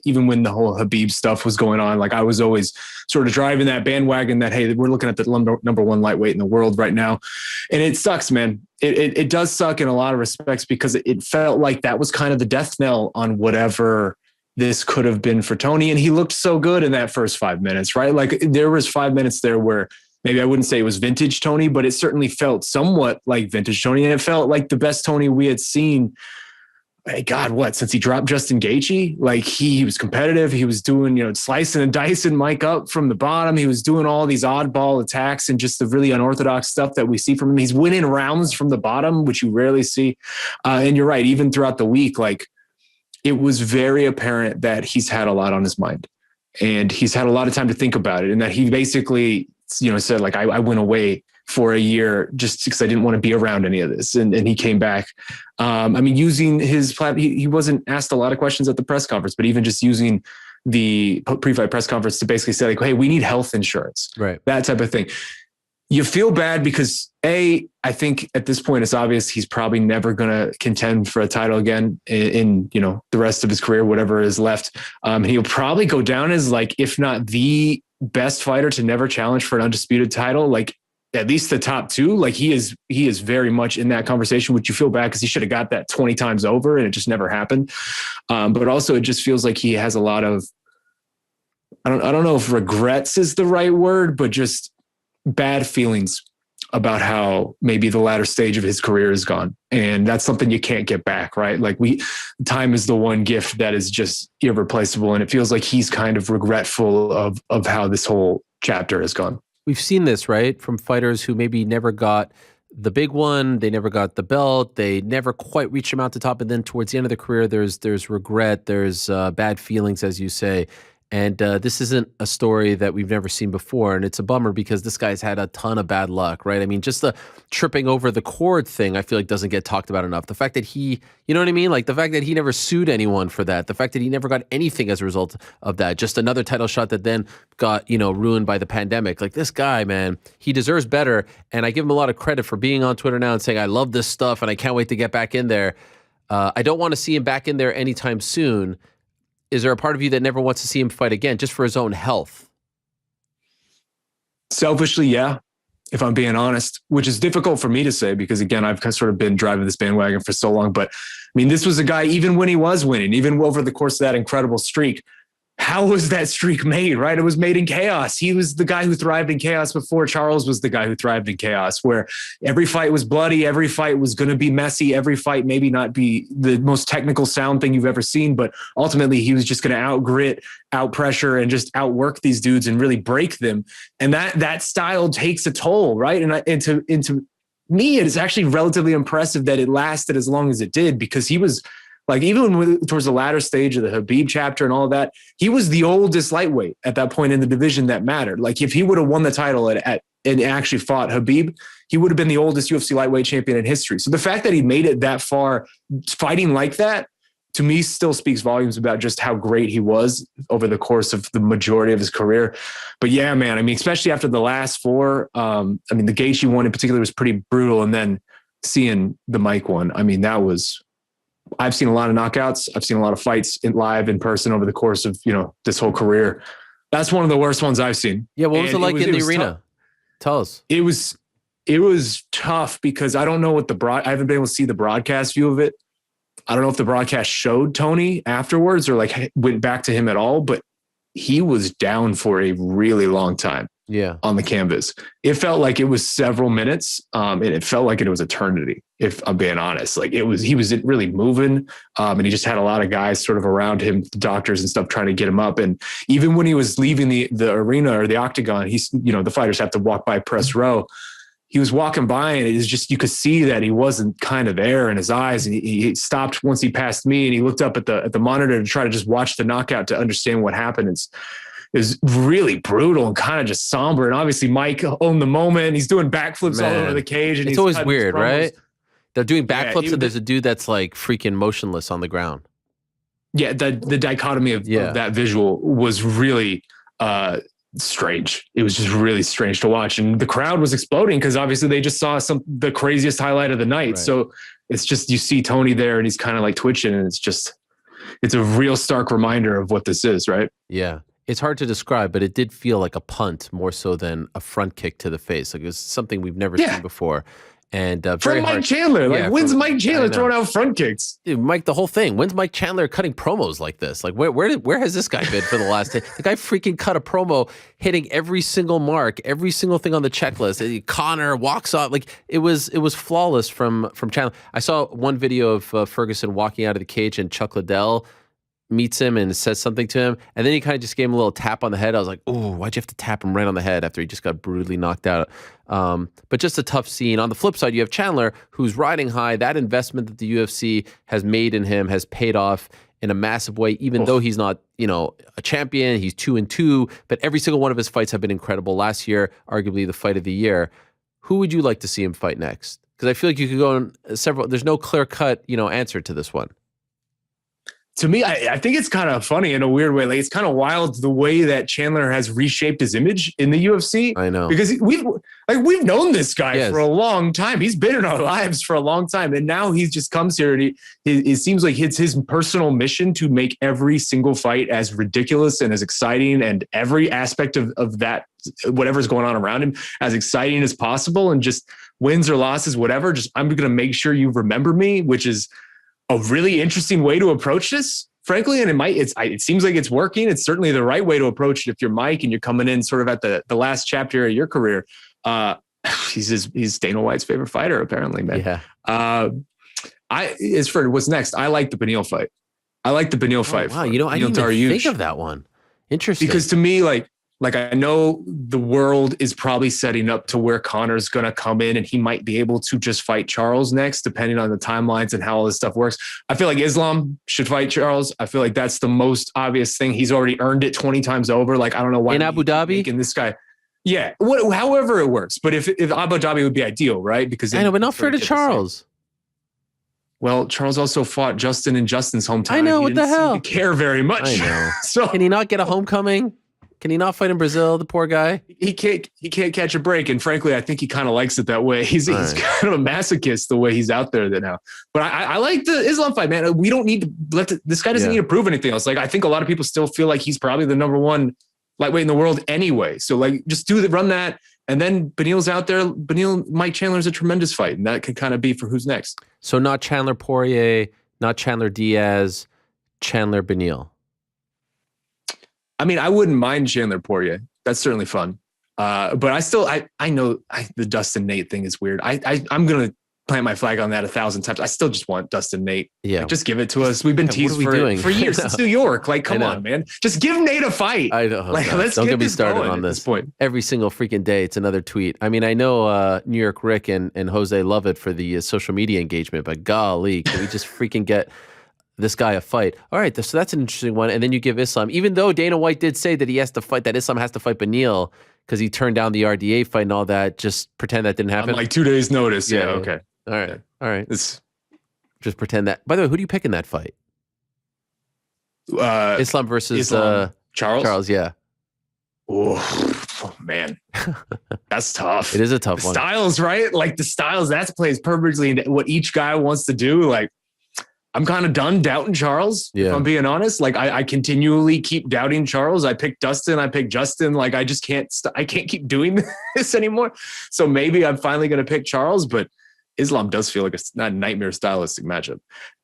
even when the whole Khabib stuff was going on, like I was always sort of driving that bandwagon that, hey, we're looking at the number one lightweight in the world right now. And it sucks, man. It does suck in a lot of respects because it felt like that was kind of the death knell on whatever this could have been for Tony. And he looked so good in that first 5 minutes, right? Like there was 5 minutes there where maybe I wouldn't say it was vintage Tony, but it certainly felt somewhat like vintage Tony. And it felt like the best Tony we had seen, since he dropped Justin Gaethje? Like he was competitive. He was doing, slicing and dicing Mike up from the bottom. He was doing all these oddball attacks and just the really unorthodox stuff that we see from him. He's winning rounds from the bottom, which you rarely see. And you're right, even throughout the week, like it was very apparent that he's had a lot on his mind and he's had a lot of time to think about it. And that he basically, said like, I went away for a year just because I didn't want to be around any of this. And he came back. I mean, using his platform, he wasn't asked a lot of questions at the press conference, but even just using the pre-fight press conference to basically say like, hey, we need health insurance, right? That type of thing. You feel bad because I think at this point, it's obvious he's probably never going to contend for a title again in the rest of his career, whatever is left. He'll probably go down as like, if not the best fighter to never challenge for an undisputed title, like at least the top two. Like he is very much in that conversation, which you feel bad because he should have got that 20 times over and it just never happened. But also it just feels like he has a lot of, I don't know if regrets is the right word, but just bad feelings about how maybe the latter stage of his career is gone. And that's something you can't get back, right? Like time is the one gift that is just irreplaceable. And it feels like he's kind of regretful of how this whole chapter has gone.
We've seen this, right? From fighters who maybe never got the big one, they never got the belt, they never quite reached them out the top. And then towards the end of the career, there's regret, there's bad feelings, as you say. And this isn't a story that we've never seen before. And it's a bummer because this guy's had a ton of bad luck, right? I mean, just the tripping over the cord thing, I feel like doesn't get talked about enough. The fact that he, you know what I mean? Like the fact that he never sued anyone for that. The fact that he never got anything as a result of that. Just another title shot that then got, ruined by the pandemic. Like this guy, man, he deserves better. And I give him a lot of credit for being on Twitter now and saying, I love this stuff and I can't wait to get back in there. I don't want to see him back in there anytime soon. Is there a part of you that never wants to see him fight again just for his own health?
Selfishly, yeah, if I'm being honest, which is difficult for me to say because, again, I've sort of been driving this bandwagon for so long. But, I mean, this was a guy, even when he was winning, even over the course of that incredible streak, how was that streak made, right? It was made in chaos. He was the guy who thrived in chaos before Charles was the guy who thrived in chaos, where every fight was bloody, every fight was going to be messy, every fight maybe not be the most technical sound thing you've ever seen, but ultimately he was just going to out-grit, out-pressure, and just outwork these dudes and really break them. And that style takes a toll, right? And to me, it is actually relatively impressive that it lasted as long as it did, because he was like, even towards the latter stage of the Khabib chapter and all of that, he was the oldest lightweight at that point in the division that mattered. Like, if he would have won the title and actually fought Khabib, he would have been the oldest UFC lightweight champion in history. So the fact that he made it that far fighting like that, to me, still speaks volumes about just how great he was over the course of the majority of his career. But yeah, man, I mean, especially after the last four, I mean, the Gaethje one in particular was pretty brutal. And then seeing the Mike one, I mean, that was... I've seen a lot of knockouts. I've seen a lot of fights live in person over the course of, this whole career. That's one of the worst ones I've seen.
Yeah. What was it like in the arena?
Tough.
Tell us.
It was tough because I don't know what I haven't been able to see the broadcast view of it. I don't know if the broadcast showed Tony afterwards or like went back to him at all, but he was down for a really long time.
Yeah.
On the canvas. It felt like it was several minutes. And it felt like it was eternity, if I'm being honest. Like he was really moving. And he just had a lot of guys sort of around him, doctors and stuff, trying to get him up. And even when he was leaving the arena or the octagon, the fighters have to walk by press row. He was walking by and it is just, you could see that he wasn't kind of there in his eyes. And he stopped once he passed me and he looked up at the monitor to try to just watch the knockout to understand what happened. It was really brutal and kind of just somber. And obviously Mike owned the moment. He's doing backflips all over the cage. And
it's
he's
always weird, right? They're doing backflips
and
there's a dude that's like freaking motionless on the ground.
Yeah, the dichotomy of that visual was really strange. It was just really strange to watch. And the crowd was exploding because obviously they just saw the craziest highlight of the night. Right. So it's just, you see Tony there and he's kind of like twitching and it's a real stark reminder of what this is, right?
Yeah. It's hard to describe, but it did feel like a punt more so than a front kick to the face. Like it was something we've never seen before. And
from Mike Chandler, when's Mike Chandler throwing out front kicks?
Dude, Mike, the whole thing. When's Mike Chandler cutting promos like this? Like where has this guy been for the last day? The guy freaking cut a promo hitting every single mark, every single thing on the checklist. Connor walks off like it was flawless from Chandler. I saw one video of Ferguson walking out of the cage and Chuck Liddell meets him and says something to him, and then he kind of just gave him a little tap on the head. I was like, "Oh, why'd you have to tap him right on the head after he just got brutally knocked out?" But just a tough scene. On the flip side, you have Chandler, who's riding high. That investment that the UFC has made in him has paid off in a massive way. Even though he's not, a champion, he's 2-2. But every single one of his fights have been incredible. Last year, arguably the fight of the year. Who would you like to see him fight next? Because I feel like you could go in several. There's no clear cut, answer to this one.
To me, I think it's kind of funny in a weird way. Like, it's kind of wild the way that Chandler has reshaped his image in the UFC.
I know,
because we've known this guy for a long time. He's been in our lives for a long time, and now he just comes here and it seems like it's his personal mission to make every single fight as ridiculous and as exciting, and every aspect of that, whatever's going on around him, as exciting as possible. And just wins or losses, whatever. Just, I'm going to make sure you remember me, which is a really interesting way to approach this, frankly. And it seems like it's working. It's certainly the right way to approach it if you're Mike and you're coming in sort of at the last chapter of your career. He's Dana White's favorite fighter, apparently, man.
Yeah.
As for what's next, I like the Beneil fight. Wow,
I didn't even think of that one. Interesting.
Because to me, like I know the world is probably setting up to where Connor's going to come in and he might be able to just fight Charles next, depending on the timelines and how all this stuff works. I feel like Islam should fight Charles. I feel like that's the most obvious thing. He's already earned it 20 times over. Like, I don't know why.
In Abu Dhabi?
And this guy. Yeah. However it works. But if Abu Dhabi would be ideal, right? Because
I know, but not fair to Charles.
Well, Charles also fought Justin in Justin's hometown.
I know, what the hell?
He didn't care very much.
I know.
So
can he not get a homecoming? Can he not fight in Brazil, the poor guy?
He can't catch a break. And frankly, I think he kind of likes it that way. He's kind of a masochist the way he's out there now. But I like the Islam fight, man. We don't need to this guy doesn't need to prove anything else. Like, I think a lot of people still feel like he's probably the number one lightweight in the world anyway. So like, just run that. And then Beneil's out there. Mike Chandler's a tremendous fight. And that could kind of be for who's next.
So not Chandler Poirier, not Chandler Diaz, Chandler Beneil.
I mean, I wouldn't mind Chandler Poirier. That's certainly fun. But I know the Dustin Nate thing is weird. I'm going to plant my flag on that 1,000 times. I still just want Dustin Nate.
Yeah.
Like, just give it to us. We've been teased for years since New York. Like, come on, man. Just give Nate a fight.
I know.
Like, let's
Don't
get
get me
this
started
going
on
at
this
point.
Every single freaking day, it's another tweet. I mean, I know New York Ric and Jose love it for the social media engagement, but golly, can we just freaking get this guy a fight? All right, so that's an interesting one. And then you give Islam, even though Dana White did say that he has to fight, that Islam has to fight Beneil because he turned down the RDA fight and all that. Just pretend that didn't happen.
On like 2 days notice. Yeah. Okay.
All right. All right.
It's
just pretend that. By the way, who do you pick in that fight? Islam versus
Charles.
Charles, yeah.
Oh man, that's tough.
It is a tough one.
Styles, right? Like the styles, that plays perfectly into what each guy wants to do. Like, I'm kind of done doubting Charles, if I'm being honest. Like, I continually keep doubting Charles. I pick Dustin, I pick Justin. Like, I just can't keep doing this anymore. So maybe I'm finally going to pick Charles, but Islam does feel like a nightmare stylistic matchup.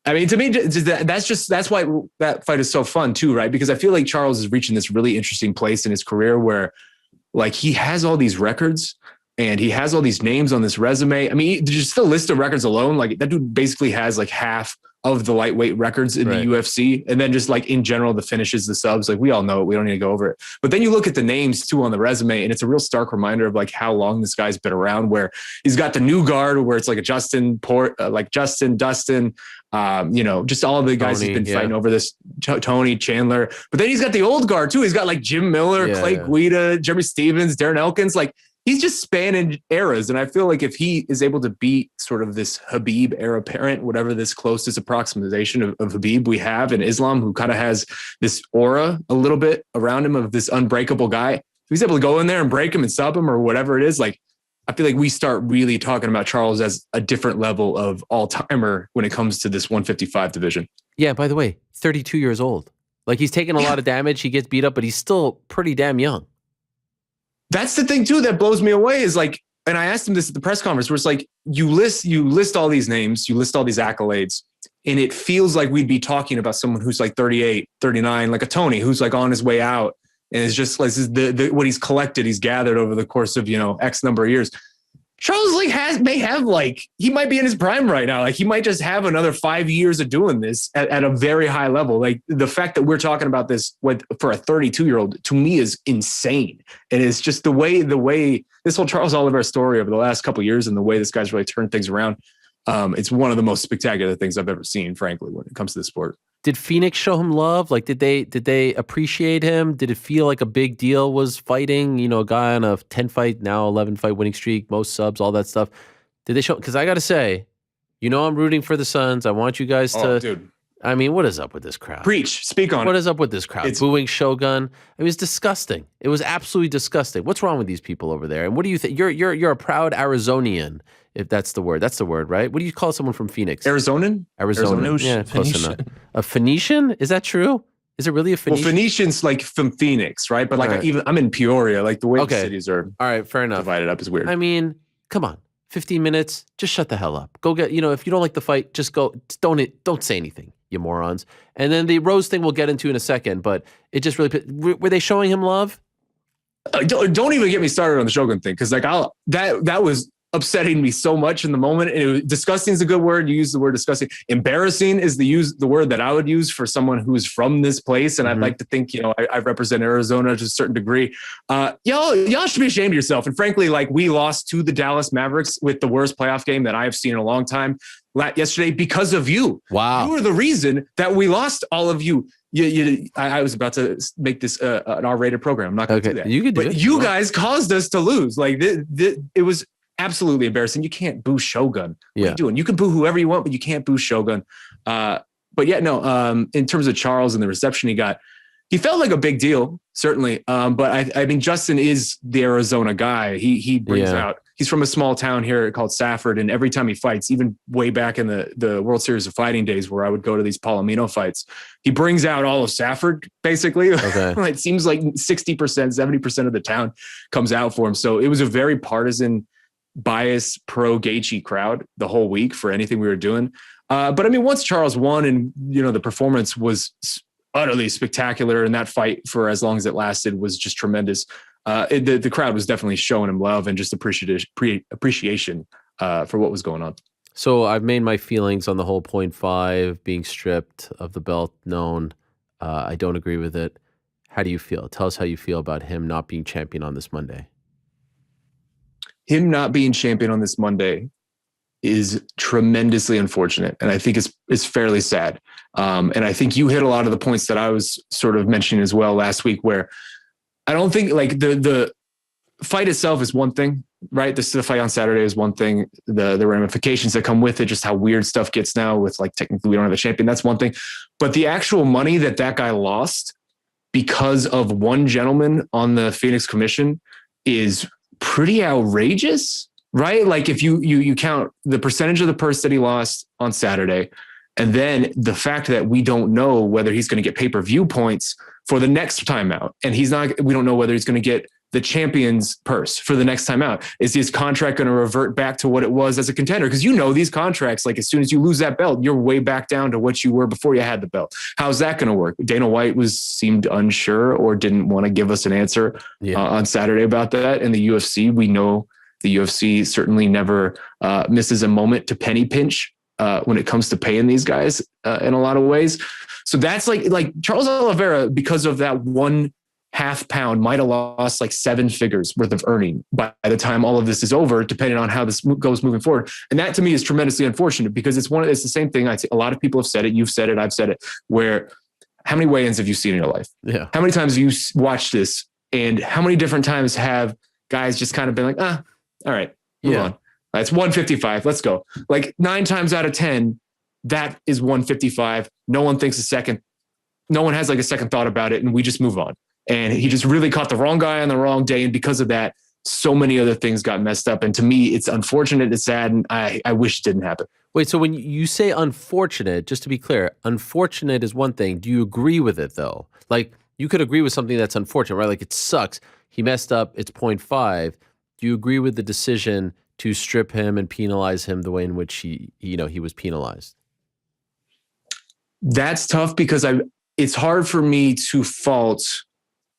I mean, to me, that's why that fight is so fun too, right? Because I feel like Charles is reaching this really interesting place in his career where, like, he has all these records and he has all these names on this resume. I mean, just the list of records alone, like that dude basically has like half of the lightweight records in the UFC. And then just like in general, the finishes, the subs, like we all know it. We don't need to go over it. But then you look at the names too on the resume and it's a real stark reminder of like how long this guy's been around, where he's got the new guard where it's like a Dustin, just all the guys he's been fighting over this, Tony, Chandler. But then he's got the old guard too. He's got like Jim Miller, Clay Guida, Jeremy Stevens, Darren Elkins. Like, he's just spanning eras. And I feel like if he is able to beat sort of this Habib era parent, whatever this closest approximation of Habib we have in Islam, who kind of has this aura a little bit around him of this unbreakable guy, if he's able to go in there and break him and sub him or whatever it is, like, I feel like we start really talking about Charles as a different level of all-timer when it comes to this 155 division.
Yeah, by the way, 32 years old. Like, he's taken a lot of damage. He gets beat up, but he's still pretty damn young.
That's the thing too that blows me away is like, and I asked him this at the press conference where it's like, you list all these names, you list all these accolades, and it feels like we'd be talking about someone who's like 38, 39, like a Tony who's like on his way out. And it's just like what he's collected, he's gathered over the course of, X number of years. Charles like he might be in his prime right now. Like, he might just have another 5 years of doing this at a very high level. Like, the fact that we're talking about this for a 32-year-old to me is insane. And it's just the way this whole Charles Oliveira story over the last couple of years and the way this guy's really turned things around. It's one of the most spectacular things I've ever seen, frankly, when it comes to the sport.
Did Phoenix show him love? Like, did they appreciate him? Did it feel like a big deal was fighting, a guy on a 10-fight, now 11-fight winning streak, most subs, all that stuff? Did they show? Because I got to say, I'm rooting for the Suns. I want you guys to.
Dude.
I mean, what is up with this crowd?
Preach. Speak on it.
What is up with this crowd? Booing Shogun. It was disgusting. It was absolutely disgusting. What's wrong with these people over there? And what do you think? You're a proud Arizonian, if that's the word. That's the word, right? What do you call someone from Phoenix?
Arizonan?
Yeah, close enough. A Phoenician? Is that true? Is it really a Phoenician?
Well, Phoenician's like from Phoenix, right? But like I'm in Peoria. Like the way the cities are
all right, fair enough.
Divided up is weird.
I mean, come on. 15 minutes, just shut the hell up. Go get, if you don't like the fight, just go, don't say anything, you morons. And then the Rose thing we'll get into in a second, but it just really, were they showing him love?
Don't even get me started on the Shogun thing, because like that was upsetting me so much in the moment. And disgusting is a good word. You use the word disgusting. Embarrassing is the word that I would use for someone who is from this place. And I'd like to think, I represent Arizona to a certain degree. Y'all should be ashamed of yourself. And frankly, like, we lost to the Dallas Mavericks with the worst playoff game that I have seen in a long time yesterday because of you.
Wow.
You were the reason that we lost, all of you. I was about to make this an R-rated program. I'm not going to do that.
You could do it.
You guys caused us to lose. Like, it was absolutely embarrassing. You can't boo Shogun. What are you doing? You can boo whoever you want, but you can't boo Shogun. But yeah, no, in terms of Charles and the reception he got, he felt like a big deal, certainly. But I mean, Justin is the Arizona guy. He brings out, he's from a small town here called Safford. And every time he fights, even way back in the World Series of Fighting days where I would go to these Palomino fights, he brings out all of Safford, basically. Okay. It seems like 60%, 70% of the town comes out for him. So it was a very partisan, bias, pro-Gaethje crowd the whole week for anything we were doing. But I mean, once Charles won and, the performance was utterly spectacular. And that fight, for as long as it lasted, was just tremendous. The crowd was definitely showing him love and just appreciation for what was going on.
So I've made my feelings on the whole 0.5 being stripped of the belt known. I don't agree with it. How do you feel? Tell us how you feel about him not being champion on this Monday.
Him not being champion on this Monday is tremendously unfortunate. And I think it's fairly sad. And I think you hit a lot of the points that I was sort of mentioning as well last week, where I don't think like the fight itself is one thing, right? The fight on Saturday is one thing. The ramifications that come with it, just how weird stuff gets now with like, technically we don't have a champion. That's one thing. But the actual money that guy lost because of one gentleman on the Phoenix Commission is pretty outrageous, right? Like if you count the percentage of the purse that he lost on Saturday, and then the fact that we don't know whether he's going to get pay-per-view points for the next time out. And we don't know whether he's going to get the champion's purse for the next time out. Is his contract going to revert back to what it was as a contender? Because these contracts, like as soon as you lose that belt, you're way back down to what you were before you had the belt. How's that going to work? Dana White seemed unsure or didn't want to give us an answer on Saturday about that. And the UFC, we know the UFC certainly never misses a moment to penny pinch when it comes to paying these guys in a lot of ways. So that's like Charles Oliveira, because of that 1/2 pound, might have lost like 7 figures worth of earning by the time all of this is over, depending on how this goes moving forward. And that to me is tremendously unfortunate, because it's the same thing. I see a lot of people have said it. You've said it. I've said it. Where how many weigh-ins have you seen in your life?
Yeah.
How many times have you watched this? And how many different times have guys just kind of been like, all right, move on. It's 155. Let's go. Like 9 times out of 10, that is 155. No one thinks a second. No one has like a second thought about it. And we just move on. And he just really caught the wrong guy on the wrong day. And because of that, so many other things got messed up. And to me, it's unfortunate. It's sad. And I wish it didn't happen.
Wait, so when you say unfortunate, just to be clear, unfortunate is one thing. Do you agree with it though? Like you could agree with something that's unfortunate, right? Like it sucks. He messed up. It's 0.5. Do you agree with the decision to strip him and penalize him the way in which he was penalized?
That's tough, because it's hard for me to fault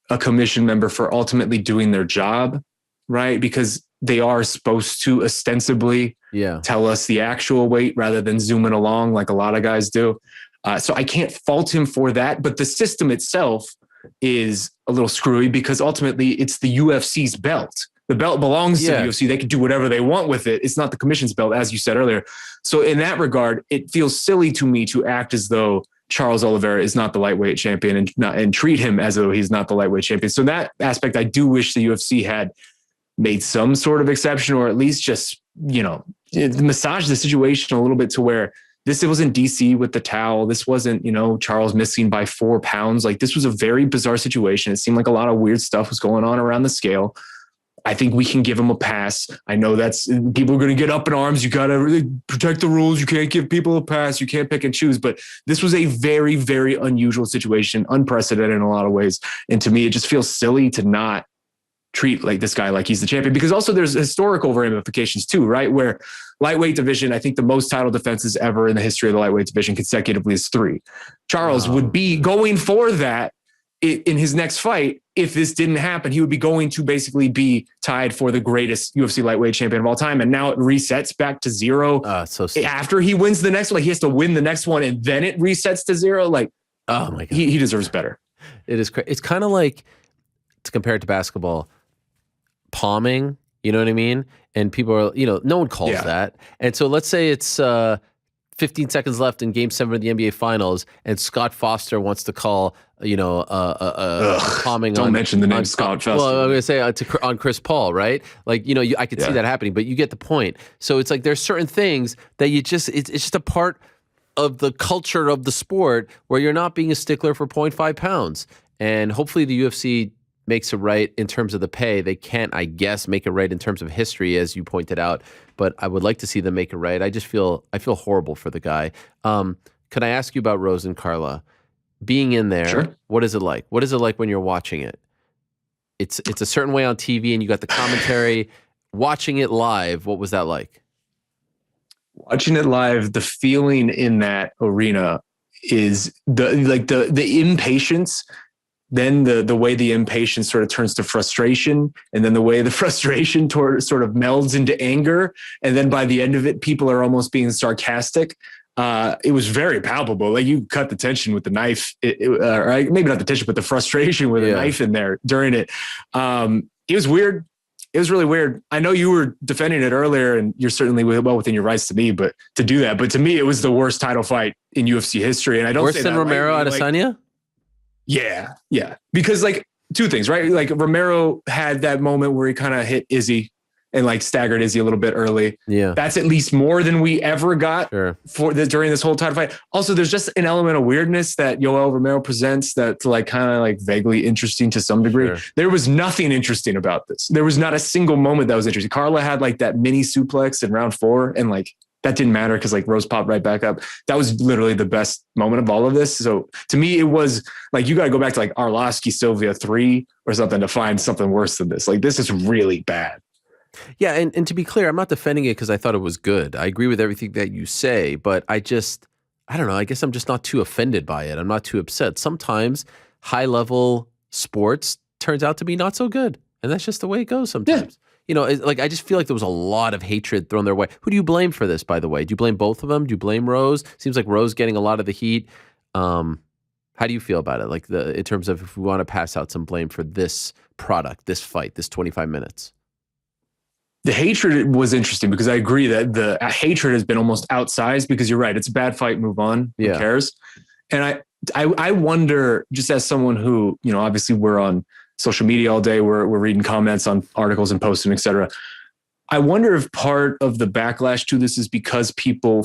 a commission member for ultimately doing their job, right? Because they are supposed to ostensibly tell us the actual weight rather than zooming along like a lot of guys do. So I can't fault him for that, but the system itself is a little screwy, because ultimately it's the UFC's belt. The belt belongs to the UFC. They can do whatever they want with it. It's not the commission's belt, as you said earlier. So in that regard, it feels silly to me to act as though Charles Oliveira is not the lightweight champion and treat him as though he's not the lightweight champion. So in that aspect, I do wish the UFC had made some sort of exception, or at least just, massage the situation a little bit to where it wasn't DC with the towel. This wasn't, Charles missing by 4 pounds. Like this was a very bizarre situation. It seemed like a lot of weird stuff was going on around the scale. I think we can give him a pass. I know people are going to get up in arms. You got to really protect the rules. You can't give people a pass. You can't pick and choose. But this was a very, very unusual situation, unprecedented in a lot of ways. And to me, it just feels silly to not treat like this guy like he's the champion, because also there's historical ramifications too, right? Where lightweight division, I think the most title defenses ever in the history of the lightweight division consecutively is 3. Charles would be going for that in his next fight. If this didn't happen, he would be going to basically be tied for the greatest UFC lightweight champion of all time. And now it resets back to 0. After he wins the next one, like he has to win the next one and then it resets to 0. Like, oh my God, he deserves better.
It is crazy. It's kind of like, to compare it to basketball, palming, you know what I mean? And people are, no one calls that. And so let's say it's 15 seconds left in Game 7 of the NBA Finals, and Scott Foster wants to call, palming.
Don't mention the name Scott Foster.
Well, I'm going to say on Chris Paul, right? Like, I could see that happening, but you get the point. So it's like there's certain things that it's just a part of the culture of the sport where you're not being a stickler for 0.5 pounds. And hopefully the UFC makes it right in terms of the pay. They can't, I guess, make it right in terms of history, as you pointed out, but I would like to see them make it right. I feel horrible for the guy. Can I ask you about Rose and Carla? Being in there, sure. What is it like? What is it like when you're watching it? It's a certain way on TV and you got the commentary. Watching it live, what was that like?
Watching it live, the feeling in that arena is the impatience. Then the way the impatience sort of turns to frustration, and then the way the frustration sort of melds into anger, and then by the end of it, people are almost being sarcastic. It was very palpable. Like you cut the tension with the knife, or maybe not the tension, but the frustration with a knife in there during it. It was weird. It was really weird. I know you were defending it earlier, and you're certainly well within your rights to do that. But to me, it was the worst title fight in UFC history, and I don't
worse
say
than
that
Romero Adesanya.
Yeah. Because like two things, right? Like Romero had that moment where he kind of hit Izzy and like staggered Izzy a little bit early.
Yeah.
That's at least more than we ever got during this whole title fight. Also, there's just an element of weirdness that Yoel Romero presents that's like kind of like vaguely interesting to some degree.
Sure.
There was nothing interesting about this. There was not a single moment that was interesting. Carla had like that mini suplex in round 4, and like that didn't matter because like Rose popped right back up. That was literally the best moment of all of this. So to me, it was like, you got to go back to like Arlovsky Sylvia 3 or something to find something worse than this. Like, this is really bad.
Yeah. And to be clear, I'm not defending it because I thought it was good. I agree with everything that you say, but I don't know. I guess I'm just not too offended by it. I'm not too upset. Sometimes high level sports turns out to be not so good. And that's just the way it goes sometimes. Yeah. You know, like I just feel like there was a lot of hatred thrown their way. Who do you blame for this, by the way? Do you blame both of them? Do you blame Rose? Seems like Rose getting a lot of the heat. How do you feel about it? Like in terms of if we want to pass out some blame for this product, this fight, this 25 minutes.
The hatred was interesting because I agree that the hatred has been almost outsized because you're right. It's a bad fight. Move on. Who cares? And I wonder, just as someone who, you know, obviously we're on social media all day, we're reading comments on articles and posting, et cetera. I wonder if part of the backlash to this is because people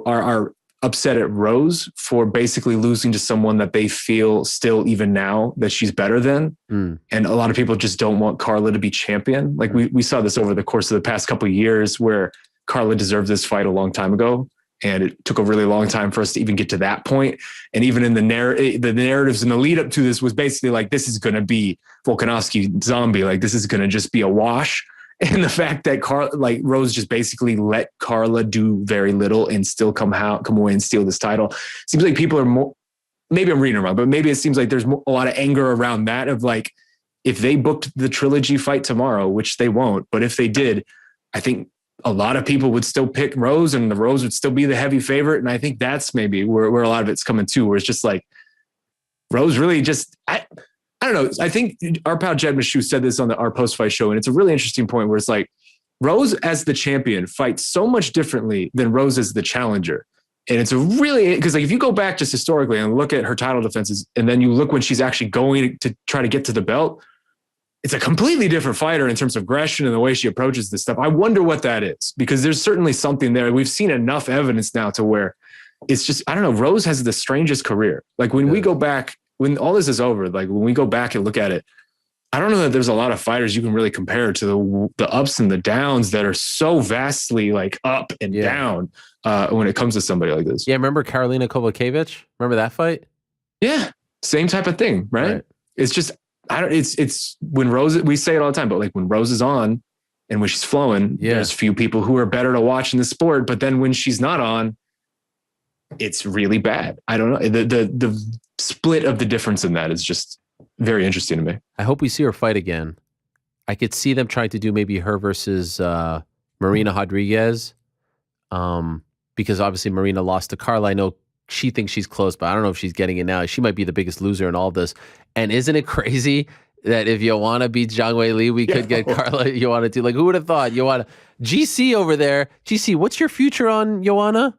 are upset at Rose for basically losing to someone that they feel still even now that she's better than. And a lot of people just don't want Carla to be champion. Like we saw this over the course of the past couple of years where Carla deserved this fight a long time ago. And it took a really long time for us to even get to that point. And even in the narratives in the lead up to this was basically like, this is going to be Volkanovski zombie. Like, this is going to just be a wash. And the fact that Rose just basically let Carla do very little and still come away and steal this title. Seems like people are more, maybe I'm reading it wrong, but maybe it seems like there's a lot of anger around that of like, if they booked the trilogy fight tomorrow, which they won't, but if they did, I think a lot of people would still pick Rose and the Rose would still be the heavy favorite. And I think that's maybe where a lot of it's coming to, where it's just like Rose really just, I don't know. I think our pal Jed Meshew said this on our post-fight show, and it's a really interesting point where it's like Rose as the champion fights so much differently than Rose as the challenger. And it's a really, because like if you go back just historically and look at her title defenses, and then you look when she's actually going to try to get to the belt, it's a completely different fighter in terms of aggression and the way she approaches this stuff. I wonder what that is, because there's certainly something there. We've seen enough evidence now to where it's just, I don't know, Rose has the strangest career. Like when we go back, when all this is over, like when we go back and look at it, I don't know that there's a lot of fighters you can really compare to the ups and the downs that are so vastly like up and down when it comes to somebody like this.
Yeah, remember Karolina Kowalkiewicz? Remember that fight?
Yeah, same type of thing, right? It's just, it's when Rose, we say it all the time, but like when Rose is on and when she's flowing, there's few people who are better to watch in the sport. But then when she's not on, it's really bad. I don't know. The split of the difference in that is just very interesting to me.
I hope we see her fight again. I could see them trying to do maybe her versus Marina Rodriguez, because obviously Marina lost to Carla. I know she thinks she's close, but I don't know if she's getting it now. She might be the biggest loser in all of this. And isn't it crazy that if Joanna beats Zhang Wei Li, we could get Carla Joanna too? Like, who would have thought? Joanna, GC over there. GC, what's your future on Joanna?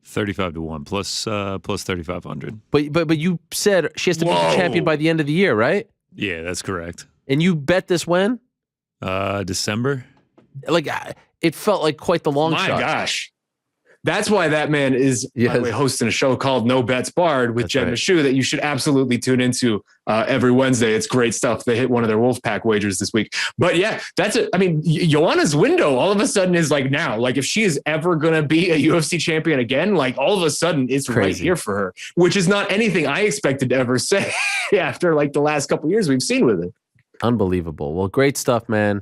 35-1 plus 3,500.
But you said she has to be the champion by the end of the year, right?
Yeah, that's correct.
And you bet this when?
December.
Like, it felt like quite the long shot.
My gosh. That's why that man is by the way, hosting a show called No Bets Barred with Jed Meshew that you should absolutely tune into every Wednesday. It's great stuff. They hit one of their Wolfpack wagers this week. But yeah, that's it. I mean, Joanna's window all of a sudden is like now. Like if she is ever going to be a UFC champion again, like all of a sudden it's right here for her, which is not anything I expected to ever say after like the last couple of years we've seen with it.
Unbelievable. Well, great stuff, man.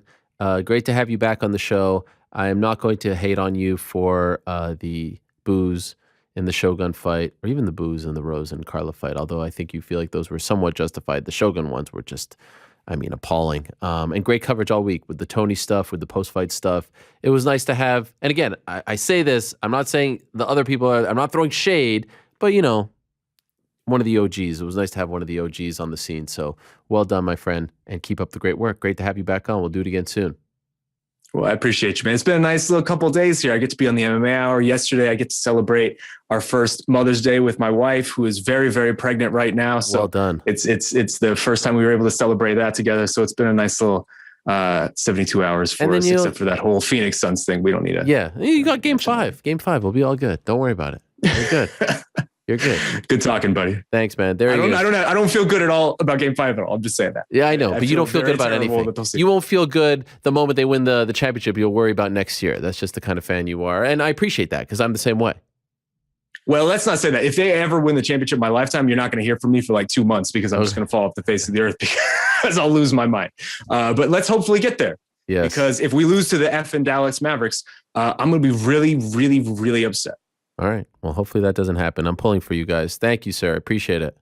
Great to have you back on the show. I am not going to hate on you for the booze in the Shogun fight, or even the Booz and the Rose and Carla fight, although I think you feel like those were somewhat justified. The Shogun ones were just, appalling. And great coverage all week with the Tony stuff, with the post-fight stuff. It was nice to have, and again, I say this, I'm not saying the other people I'm not throwing shade, but one of the OGs. It was nice to have one of the OGs on the scene. So well done, my friend, and keep up the great work. Great to have you back on. We'll do it again soon.
Well, I appreciate you, man. It's been a nice little couple of days here. I get to be on the MMA Hour. Yesterday, I get to celebrate our first Mother's Day with my wife, who is very, very pregnant right now. So
well done.
It's the first time we were able to celebrate that together. So it's been a nice little 72 hours for us, except for that whole Phoenix Suns thing. We don't need it.
Yeah, you got Game 5. Game 5. We'll be all good. Don't worry about it. You're good. You're good.
Good talking, buddy.
Thanks, man. I
don't feel good at all about Game 5 at all. I'm just saying that.
Yeah, I know, but you don't feel good about anything. You won't feel good the moment they win the championship. You'll worry about next year. That's just the kind of fan you are, and I appreciate that because I'm the same way.
Well, let's not say that. If they ever win the championship in my lifetime, you're not going to hear from me for like 2 months because I'm just going to fall off the face of the earth because I'll lose my mind. But let's hopefully get there.
Yes.
Because if we lose to the effing Dallas Mavericks, I'm going to be really, really, really upset.
All right. Well, hopefully that doesn't happen. I'm pulling for you guys. Thank you, sir. Appreciate it.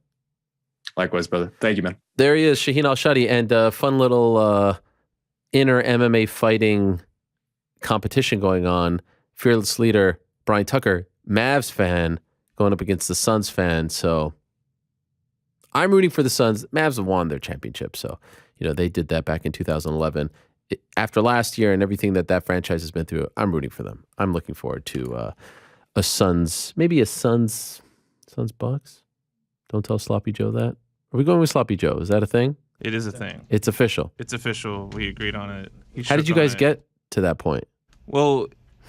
Likewise, brother. Thank you, man.
There he is, Shaheen Al-Shatti, and fun little inner MMA fighting competition going on. Fearless leader Brian Tucker, Mavs fan, going up against the Suns fan. So I'm rooting for the Suns. Mavs have won their championship. So, they did that back in 2011. After last year and everything that franchise has been through, I'm rooting for them. I'm looking forward to a Suns Bucks. Don't tell Sloppy Joe that. Are we going with Sloppy Joe? Is that a thing?
It is a thing.
It's official.
It's official. We agreed on it.
How did you guys get to that point?
Well,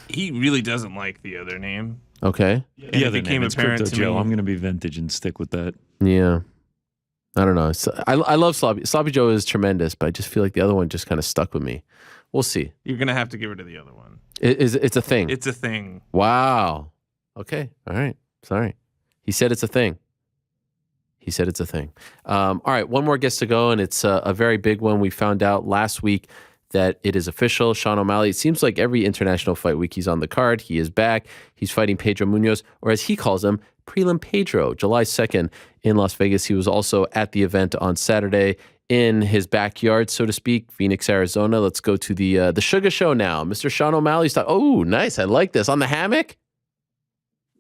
he really doesn't like the other name.
Okay.
And it became apparent to
Joe.
me.
I'm going to be vintage and stick with that.
Yeah. I don't know. I love Sloppy. Sloppy Joe is tremendous, but I just feel like the other one just kind of stuck with me. We'll see.
You're going to have to get rid of the other one.
It's a thing.
It's a thing.
Wow. Okay. All right. Sorry. He said it's a thing. All right. One more gets to go, and it's a very big one. We found out last week that it is official. Sean O'Malley, it seems like every international fight week he's on the card. He is back. He's fighting Pedro Munhoz, or as he calls him, Prelim Pedro, July 2nd in Las Vegas. He was also at the event on Saturday in his backyard, so to speak, Phoenix, Arizona. Let's go to the Sugar Show now. Mr. Sean O'Malley. Oh, nice. I like this. On the hammock?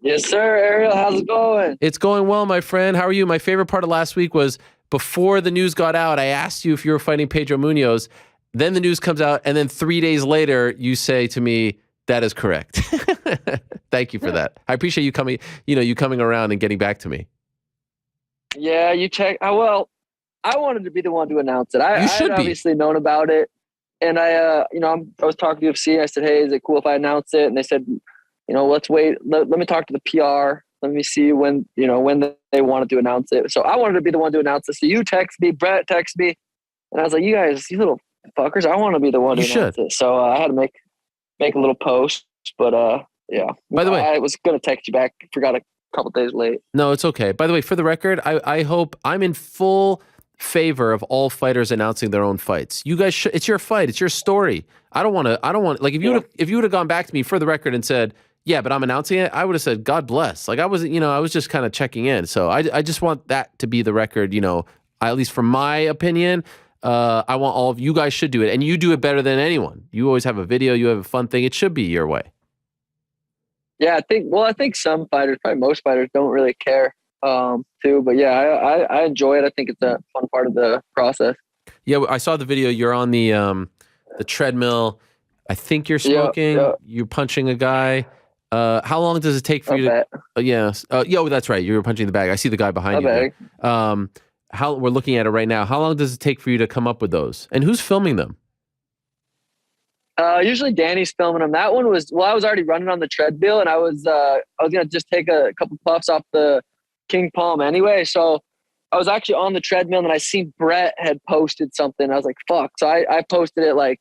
Yes, sir. Ariel, how's it going?
It's going well, my friend. How are you? My favorite part of last week was before the news got out, I asked you if you were fighting Pedro Munhoz. Then the news comes out, and then 3 days later, you say to me, that is correct. Thank you for that. I appreciate you coming, you coming around and getting back to me.
Yeah, you check. Well, I wanted to be the one to announce it. I had obviously known about it, and I was talking to UFC. I said, "Hey, is it cool if I announce it?" And they said, let's wait. Let me talk to the PR. Let me see when they wanted to announce it. So I wanted to be the one to announce it. So you text me, Brett text me, and I was like, "You guys, you little fuckers, I want to be the one to announce it." So I had to make a little post, but yeah.
By the way,
I was gonna text you back. Forgot a couple days late.
No, it's okay. By the way, for the record, I hope I'm in full favor of all fighters announcing their own fights. You guys it's your fight. It's your story. I don't want like if you would have gone back to me for the record and said, "Yeah, but I'm announcing it," I would have said, "God bless." Like I wasn't, I was just kind of checking in. So I just want that to be the record, at least from my opinion. I want all of you guys should do it, and you do it better than anyone. You always have a video. You have a fun thing. It should be your way.
Yeah, I think some fighters, probably most fighters, don't really care too. But yeah, I enjoy it. I think it's a fun part of the process.
Yeah, I saw the video. You're on the treadmill. I think you're smoking.
Yeah.
You're punching a guy. How long does it take for you to? That's right. You were punching the bag. I see the guy behind you. How we're looking at it right now. How long does it take for you to come up with those? And who's filming them?
Usually Danny's filming them. That one was, I was already running on the treadmill, and I was going to just take a couple puffs off the King Palm anyway. So I was actually on the treadmill, and I seen Brett had posted something. I was like, fuck. So I posted it like,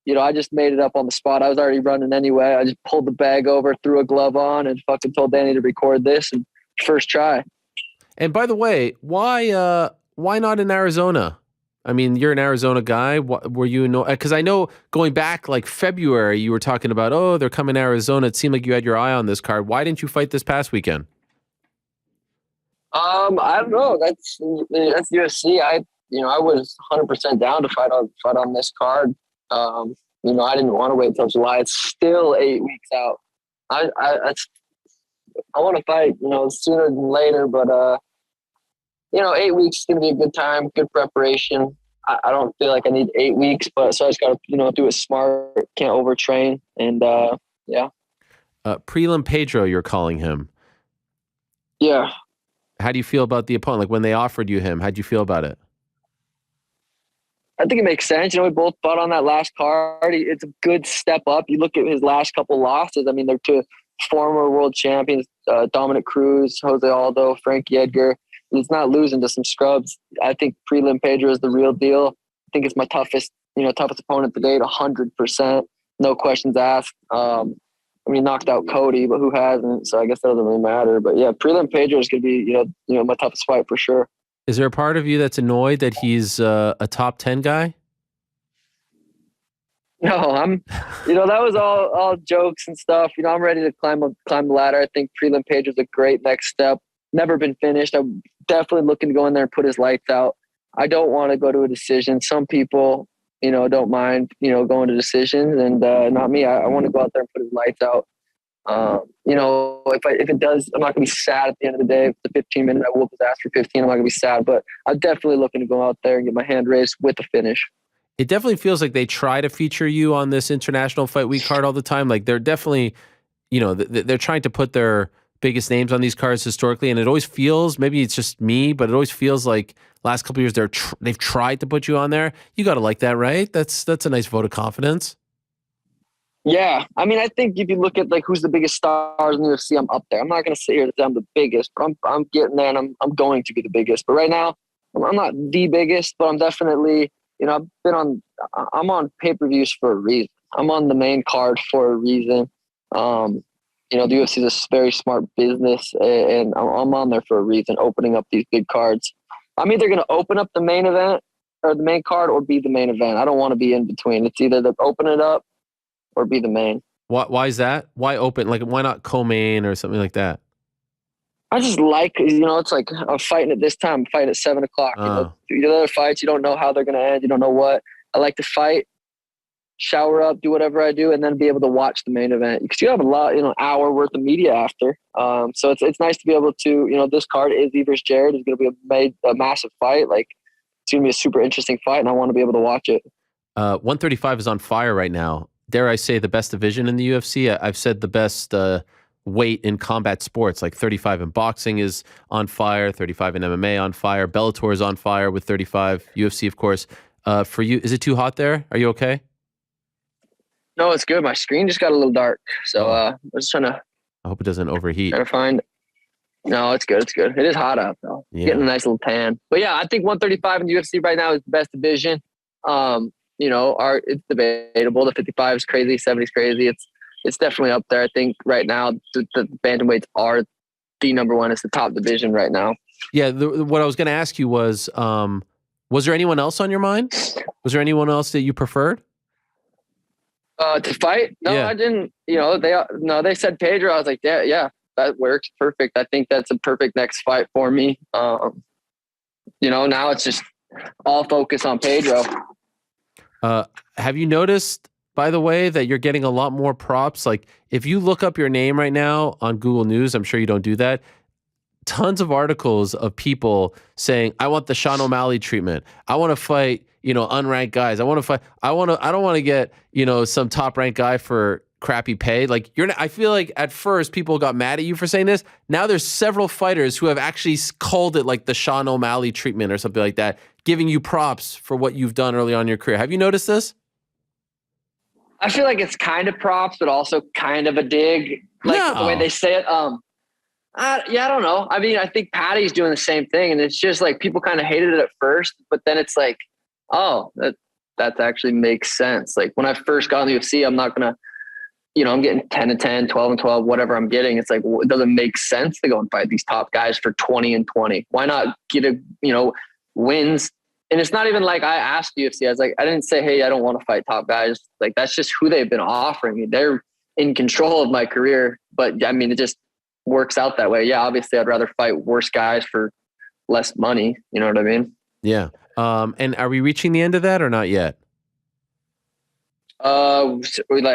I just made it up on the spot. I was already running anyway. I just pulled the bag over, threw a glove on, and fucking told Danny to record this, and first try.
And by the way, why not in Arizona? I mean, you're an Arizona guy. Were you because I know going back like February, you were talking about, oh, they're coming to Arizona. It seemed like you had your eye on this card. Why didn't you fight this past weekend?
I don't know. That's UFC. I was 100% down to fight on this card. I didn't want to wait until July. It's still 8 weeks out. I want to fight, sooner than later, but 8 weeks is going to be a good time, good preparation. I don't feel like I need 8 weeks, so I just got to, do it smart, can't overtrain. And yeah.
Prelim Pedro, you're calling him.
Yeah.
How do you feel about the opponent? Like when they offered you him, how'd you feel about it?
I think it makes sense. We both fought on that last card. It's a good step up. You look at his last couple losses. I mean, they're to former world champions, Dominic Cruz, Jose Aldo, Frankie Edgar. He's not losing to some scrubs. I think Prelim Pedro is the real deal. I think it's my toughest opponent to date, 100%. No questions asked. He knocked out Cody, but who hasn't? So I guess that doesn't really matter. But yeah, Prelim Pedro is going to be, my toughest fight for sure.
Is there a part of you that's annoyed that he's a top 10 guy?
No, that was all jokes and stuff. I'm ready to climb the ladder. I think Prelim Pedro is a great next step. Never been finished. I'm definitely looking to go in there and put his lights out. I don't want to go to a decision. Some people, don't mind, going to decisions, and not me. I want to go out there and put his lights out. If it does, I'm not gonna be sad at the end of the day. If it's a 15 minute, I whoop his ass for 15. I'm not gonna be sad, but I'm definitely looking to go out there and get my hand raised with the finish.
It definitely feels like they try to feature you on this International Fight Week card all the time. Like they're definitely, they're trying to put their biggest names on these cards historically, and it always feels, maybe it's just me, but it always feels like last couple of years they've tried to put you on there. You got to like that, right? That's a nice vote of confidence.
Yeah, I mean, I think if you look at like who's the biggest stars in the UFC, I'm up there. I'm not going to sit here and say I'm the biggest, but I'm getting there, and I'm going to be the biggest. But right now, I'm not the biggest, but I'm definitely, I'm on pay-per-views for a reason. I'm on the main card for a reason. The UFC is a very smart business, and I'm on there for a reason, opening up these big cards. I'm either going to open up the main event or the main card or be the main event. I don't want to be in between. It's either to open it up or be the main.
Why is that? Why open? Like, why not co-main or something like that?
I just like, it's like I'm fighting at this time. I'm fighting at 7 o'clock. The other fights, you don't know how they're going to end. You don't know what. I like to fight, shower up, do whatever I do, and then be able to watch the main event. Because you have a lot, hour worth of media after. So it's nice to be able to, this card, Izzy versus Jared, is going to be a massive fight. Like, it's going to be a super interesting fight, and I want to be able to watch it.
135 is on fire right now. Dare I say the best division in the UFC? I've said the best weight in combat sports, like 35 in boxing is on fire, 35 in MMA on fire, Bellator is on fire with 35, UFC, of course. For you, is it too hot there? Are you okay?
No, it's good. My screen just got a little dark. So I was trying to...
I hope it doesn't overheat.
Trying to find... No, it's good. It's good. It is hot out, though. Yeah. Getting a nice little tan. But yeah, I think 135 in the UFC right now is the best division. It's debatable. The 55 is crazy, 70 is crazy. It's definitely up there. I think right now the bantamweights are the number one. It's the top division right now.
Yeah. What I was going to ask you was there anyone else on your mind? Was there anyone else that you preferred?
To fight? No, yeah. I didn't. They said Pedro. I was like, yeah, that works perfect. I think that's a perfect next fight for me. Now it's just all focus on Pedro.
Have you noticed, by the way, that you're getting a lot more props? Like, if you look up your name right now on Google News, I'm sure you don't do that. Tons of articles of people saying, I want the Sean O'Malley treatment. I want to fight, unranked guys. I don't want to get, some top ranked guy for crappy pay. Like, I feel like at first people got mad at you for saying this. Now there's several fighters who have actually called it like the Sean O'Malley treatment or something like that, giving you props for what you've done early on in your career. Have you noticed this?
I feel like it's kind of props, but also kind of a dig. Like the way they say it. I don't know. I mean, I think Patty's doing the same thing, and it's just like people kind of hated it at first, but then it's like, oh, that actually makes sense. Like when I first got in the UFC, I'm not gonna, I'm getting 10-10, 12-12, whatever I'm getting. It's like, it doesn't make sense to go and fight these top guys for 20-20. Why not get wins And it's not even like I asked UFC. I was like, I didn't say, hey, I don't want to fight top guys. Like, that's just who they've been offering me. They're in control of my career. But I mean, it just works out that way. Yeah, obviously I'd rather fight worse guys for less money. You know what I mean?
Yeah. And are we reaching the end of that or not yet?
I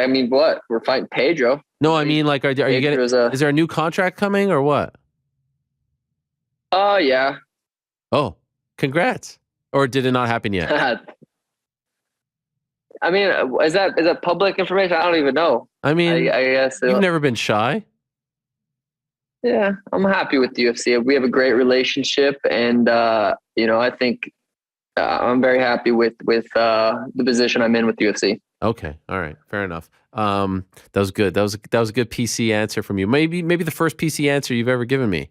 mean, what? We're fighting Pedro.
No, I mean, like, are you getting, is there a new contract coming or what?
Yeah.
Oh, congrats. Or did it not happen yet?
I mean, is that public information? I don't even know.
I mean,
I guess
you've never been shy.
Yeah, I'm happy with the UFC. We have a great relationship, and I think I'm very happy with the position I'm in with the UFC.
Okay, all right, fair enough. That was good. That was a good PC answer from you. Maybe the first PC answer you've ever given me.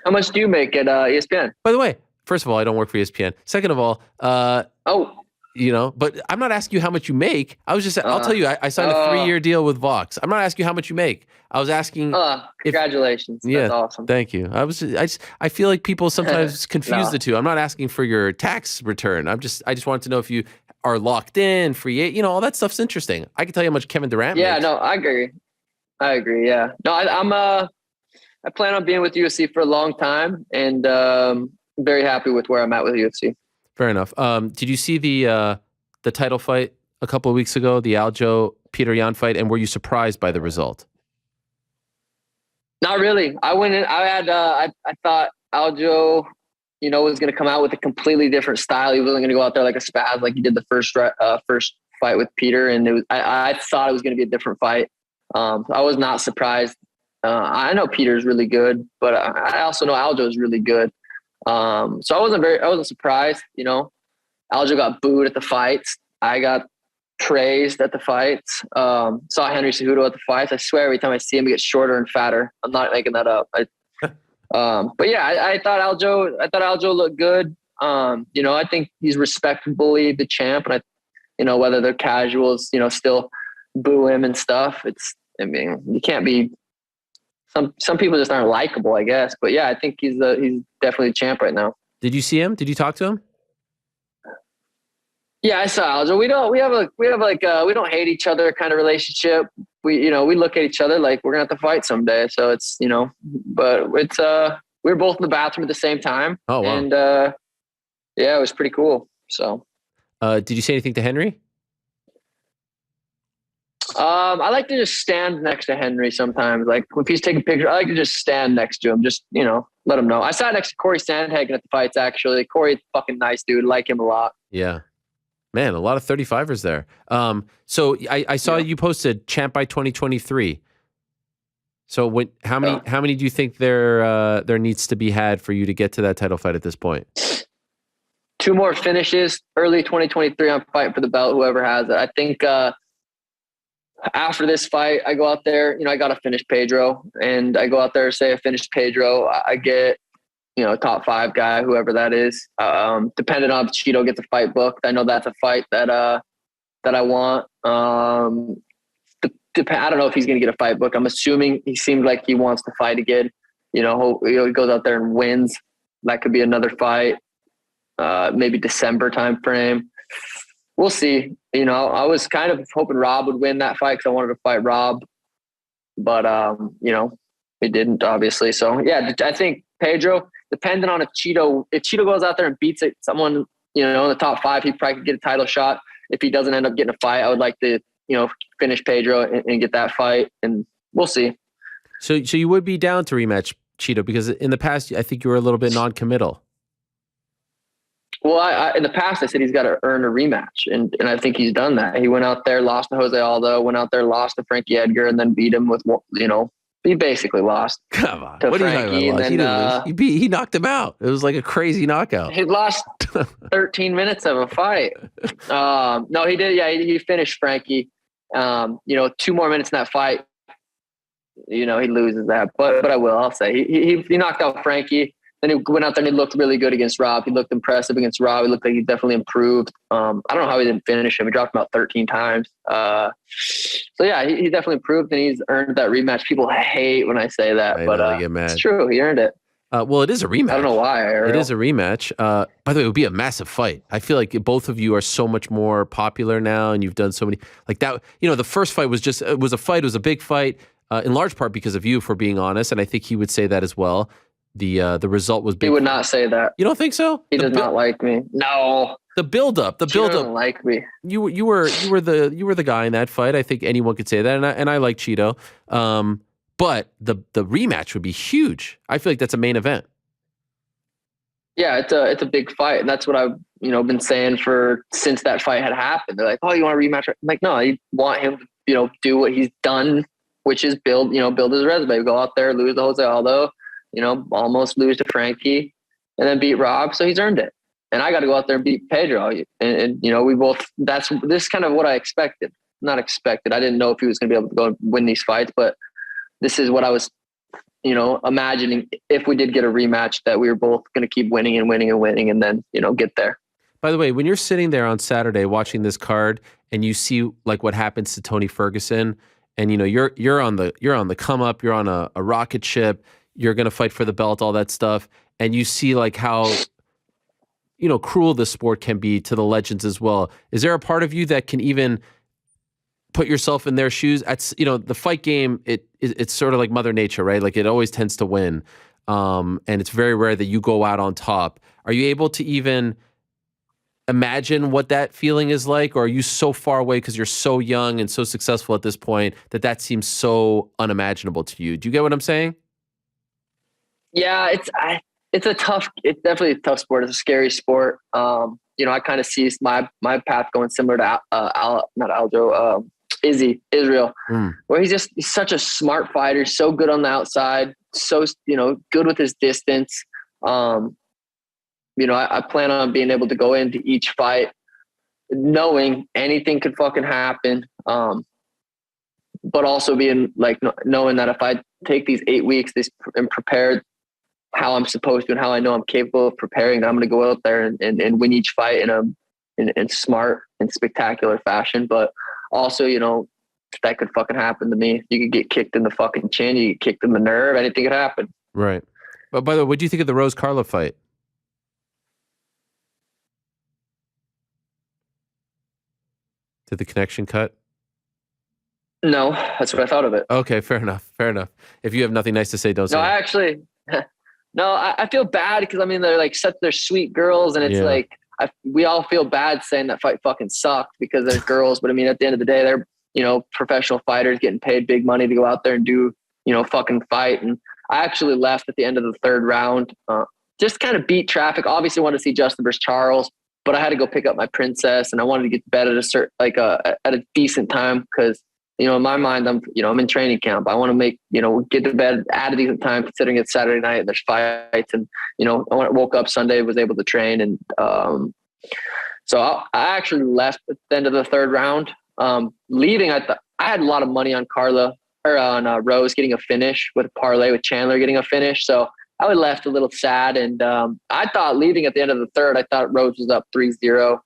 How much do you make at ESPN?
By the way, first of all, I don't work for ESPN. Second of all, but I'm not asking you how much you make. I was just, I'll tell you, I signed a 3-year deal with Vox. I'm not asking you how much you make. I was asking.
Congratulations. That's awesome.
Thank you. I feel like people sometimes confuse the two. I'm not asking for your tax return. I just wanted to know if you are locked in, free, all that stuff's interesting. I can tell you how much Kevin Durant makes.
No, I agree. Yeah. No, I plan on being with UFC for a long time, and very happy with where I'm at with UFC.
Fair enough. Did you see the title fight a couple of weeks ago, the Aljo Peter Yan fight, and were you surprised by the result?
Not really. I went in. I thought Aljo, was going to come out with a completely different style. He wasn't going to go out there like a spaz like he did the first fight with Peter, and I thought it was going to be a different fight. I was not surprised. I know Peter's really good, but I also know Aljo is really good. So I wasn't surprised. Aljo got booed at the fights. I got praised at the fights. Saw Henry Cejudo at the fights. I swear every time I see him, he gets shorter and fatter. I'm not making that up. But yeah, I thought Aljo looked good. I think he's respectably the champ, and whether they're casuals, still boo him and stuff. You can't be. Some people just aren't likable, I guess. But yeah, I think he's definitely the champ right now.
Did you see him? Did you talk to him?
Yeah, I saw Aljo. We don't hate each other kind of relationship. We look at each other like we're gonna have to fight someday. So it's but it's we were both in the bathroom at the same time.
Oh wow.
And it was pretty cool. So
did you say anything to Henry?
I like to just stand next to Henry sometimes. Like if he's taking pictures, I like to just stand next to him. Just, let him know. I sat next to Corey Sandhagen at the fights, actually. Corey's fucking nice dude. Like him a lot.
Yeah. Man, a lot of 35ers there. So I saw you posted champ by 2023. So how many do you think there needs to be had for you to get to that title fight at this point?
2 more finishes. Early 2023, I'm fighting for the belt, whoever has it. I think after this fight, I go out there, I got to finish Pedro, and I go out there, say I finished Pedro, I get, top 5 guy, whoever that is. Depending on if Cheeto gets a fight booked, I know that's a fight that I want. I don't know if he's going to get a fight book. I'm assuming he seemed like he wants to fight again. He goes out there and wins. That could be another fight. Maybe December time frame. We'll see. I was kind of hoping Rob would win that fight because I wanted to fight Rob, but he didn't, obviously. So yeah, I think Pedro, depending on if Cheeto goes out there and beats someone, in the top 5, he probably could get a title shot. If he doesn't end up getting a fight, I would like to, finish Pedro and get that fight, and we'll see.
So you would be down to rematch Cheeto, because in the past, I think you were a little bit non-committal.
Well, in the past, I said he's got to earn a rematch, and I think he's done that. He went out there, lost to Jose Aldo, went out there, lost to Frankie Edgar, and then beat him with, he basically lost.
Come on,
to
what
Frankie,
and then he knocked him out. It was like a crazy knockout.
He lost 13 minutes of a fight. No, he did. Yeah, he finished Frankie. 2 more minutes in that fight, he loses that. But I will. I'll say he knocked out Frankie. Then he went out there and he looked really good against Rob. He looked impressive against Rob. He looked like he definitely improved. I don't know how he didn't finish him. He dropped him about 13 times. So yeah, he definitely improved, and he's earned that rematch. People hate when I say that, but
they get mad.
It's true. He earned it.
Well, it is a rematch.
I don't know why, Ariel.
It is a rematch. By the way, it would be a massive fight. I feel like both of you are so much more popular now, and you've done so many. Like that, the first fight was just it was a fight. It was a big fight, in large part because of you, for being honest. And I think he would say that as well. The result was big.
He would not say that.
You don't think so?
He does not like me. No.
The buildup.
Doesn't like me.
You were the guy in that fight. I think anyone could say that, and I like Cheeto. But the rematch would be huge. I feel like that's a main event.
Yeah, it's a big fight, and that's what I've been saying since that fight had happened. They're like, "Oh, you want a rematch?" I'm like, no, I want him to do what he's done, which is build his resume, go out there, lose to Jose Aldo, almost lose to Frankie, and then beat Rob. So he's earned it, and I got to go out there and beat Pedro. And we both. This is kind of what I expected. Not expected. I didn't know if he was going to be able to go and win these fights, but this is what I was, imagining if we did get a rematch, that we were both going to keep winning and winning and winning, and then, get there.
By the way, when you're sitting there on Saturday watching this card and you see like what happens to Tony Ferguson, and you're on the come up, you're on a rocket ship, you're going to fight for the belt, all that stuff, and you see like how cruel the sport can be to the legends as well. Is there a part of you that can even put yourself in their shoes? The fight game, it's sort of like Mother Nature, right? Like it always tends to win. And it's very rare that you go out on top. Are you able to even imagine what that feeling is like? Or are you so far away because you're so young and so successful at this point that seems so unimaginable to you? Do you get what I'm saying?
Yeah, it's definitely a tough sport. It's a scary sport. I kind of see my path going similar to not Aljo, Israel, where he's such a smart fighter, so good on the outside, so good with his distance. I plan on being able to go into each fight knowing anything could fucking happen, but also being like knowing that if I take these 8 weeks and prepare how I'm supposed to and how I know I'm capable of preparing, that I'm going to go out there and win each fight in smart and spectacular fashion. But also, that could fucking happen to me. You could get kicked in the fucking chin, you get kicked in the nerve, anything could happen.
Right. But by the way, what do you think of the Rose Carla fight? Did the connection cut?
No, that's what I thought of it.
Okay, fair enough. If you have nothing nice to say, don't say it.
I feel bad because they're sweet girls, and it's like we all feel bad saying that fight fucking sucked because they're girls. But at the end of the day, they're professional fighters getting paid big money to go out there and do fucking fight. And I actually left at the end of the third round, just kind of beat traffic. Obviously, wanted to see Justin versus Charles, but I had to go pick up my princess, and I wanted to get to bed at a decent time because. In my mind, I'm in training camp. I want to make, get to bed at a decent time, considering it's Saturday night and there's fights. And, when I woke up Sunday, was able to train. And so I actually left at the end of the third round. Leaving, I had a lot of money on Carla or on Rose getting a finish with a parlay with Chandler getting a finish. So I was left a little sad. And I thought leaving at the end of the third, I thought Rose was up 3-0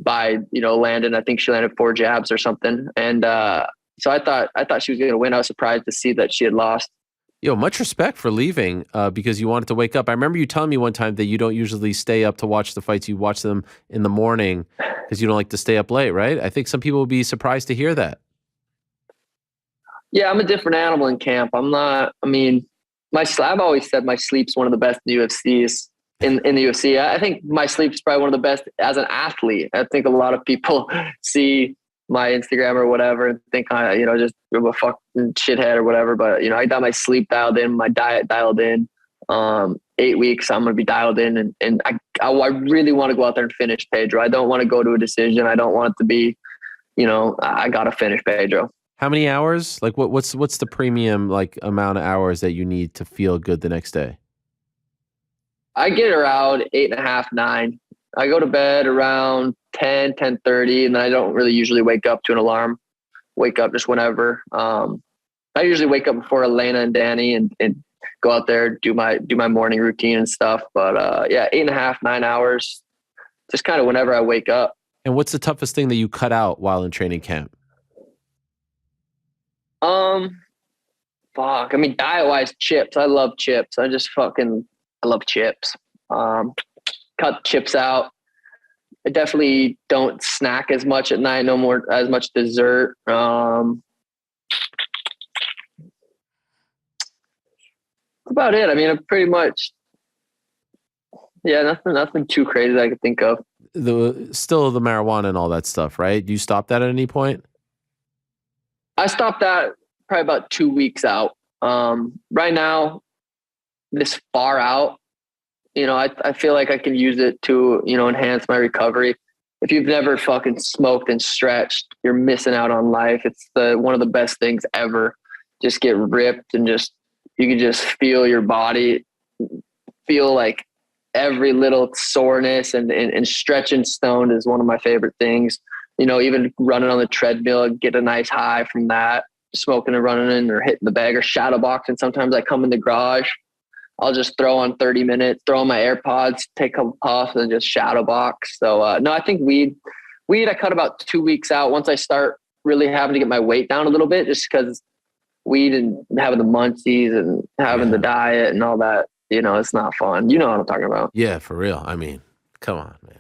by, Landon. I think she landed 4 jabs or something. And, so I thought she was going to win. I was surprised to see that she had lost.
Much respect for leaving because you wanted to wake up. I remember you telling me one time that you don't usually stay up to watch the fights. You watch them in the morning because you don't like to stay up late, right? I think some people would be surprised to hear that.
Yeah, I'm a different animal in camp. I'm not, I've always said my sleep's one of the best in the UFCs. In the UFC, I think my sleep's probably one of the best as an athlete. I think a lot of people see my Instagram or whatever and think just a fucking shithead or whatever. But I got my sleep dialed in, my diet dialed in. 8 weeks, I'm gonna be dialed in, and I really want to go out there and finish Pedro. I don't want to go to a decision. I don't want it to be, I gotta finish Pedro.
How many hours? Like what's the premium amount of hours that you need to feel good the next day?
I get around 8.5, 9. I go to bed around 10:30, and then I don't really usually wake up to an alarm. Wake up just whenever. I usually wake up before Elena and Danny and go out there, do my morning routine and stuff. But 8.5, 9 hours, just kind of whenever I wake up.
And what's the toughest thing that you cut out while in training camp?
Diet wise, chips. I love chips. I just fucking I love chips. Cut chips out. I definitely don't snack as much at night. No more as much dessert. That's about it. I mean, I'm pretty much, nothing too crazy that I could think of.
Still the marijuana and all that stuff, right? You stopped that at any point?
I stopped that probably about 2 weeks out. Right now, this far out, I feel like I can use it to, enhance my recovery. If you've never fucking smoked and stretched, you're missing out on life. It's one of the best things ever. Just get ripped and you can just feel your body, feel like every little soreness and stretching stoned is one of my favorite things. Even running on the treadmill, get a nice high from that, smoking and running in or hitting the bag or shadow boxing. Sometimes I come in the garage, I'll just throw on 30 minutes, throw on my AirPods, take a couple puffs and just shadow box. So no, I think weed I cut about 2 weeks out once I start really having to get my weight down a little bit, just because weed and having the munchies and having the diet and all that, it's not fun. You know what I'm talking about.
Yeah, for real. I mean, come on, man.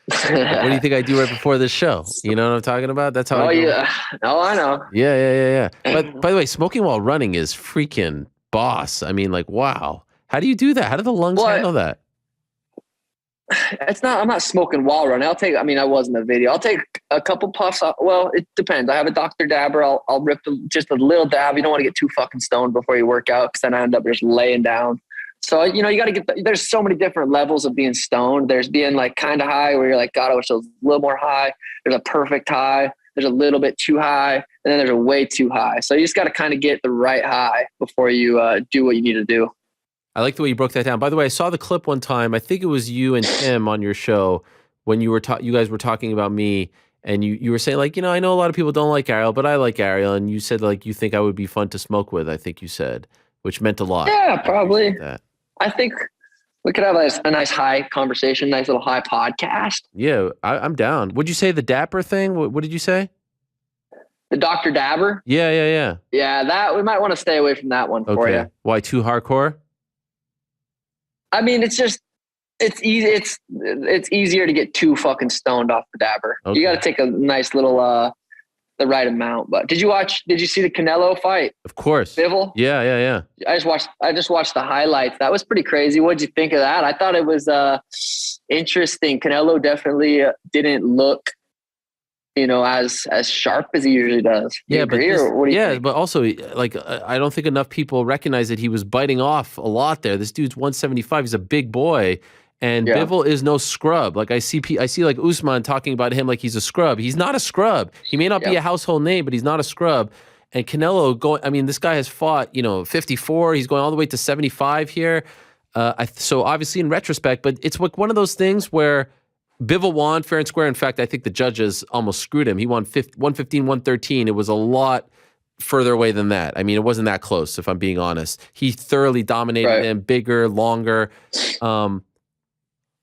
What do you think I do right before this show? You know what I'm talking about? That's how.
Yeah. Oh, I know.
Yeah. But by the way, smoking while running is freaking boss. I mean, like, wow. How do you do that? How do the lungs handle that?
I'm not smoking while running. I was in the video. I'll take a couple puffs. Well, it depends. I have a Dr. Dabber. I'll rip just a little dab. You don't want to get too fucking stoned before you work out, because then I end up just laying down. So, you got to there's so many different levels of being stoned. There's being like kind of high where you're like, God, I wish it was a little more high. There's a perfect high. There's a little bit too high. And then there's a way too high. So you just got to kind of get the right high before you do what you need to do.
I like the way you broke that down. By the way, I saw the clip one time. I think it was you and Tim on your show when you guys were talking about me, and you were saying like, I know a lot of people don't like Ariel, but I like Ariel. And you said like, you think I would be fun to smoke with, I think you said, which meant a lot.
Yeah, probably. I think we could have a nice high conversation, nice little high podcast.
Yeah, I'm down. Would you say the Dapper thing? What did you say?
The Dr. Dabber?
Yeah.
Yeah, that we might want to stay away from that one for you.
Why, too hardcore?
I mean, it's easy. It's easier to get too fucking stoned off the Dabber. Okay. You got to take a nice little, the right amount. But did you see the Canelo fight?
Of course.
Bivol?
Yeah.
I just watched the highlights. That was pretty crazy. What'd you think of that? I thought it was interesting. Canelo definitely didn't look, as sharp as he usually does.
Yeah,
what do you think?
But also, like, I don't think enough people recognize that he was biting off a lot there. This dude's 175. He's a big boy. And Bivol is no scrub. Like I see like Usman talking about him like he's a scrub. He's not a scrub. He may not be a household name, but he's not a scrub. And Canelo this guy has fought, 54. He's going all the way to 75 here. So obviously in retrospect, but it's like one of those things where Bivol won fair and square. In fact, I think the judges almost screwed him. He won 115, 113. It was a lot further away than that. I mean, it wasn't that close, if I'm being honest. He thoroughly dominated him, bigger, longer.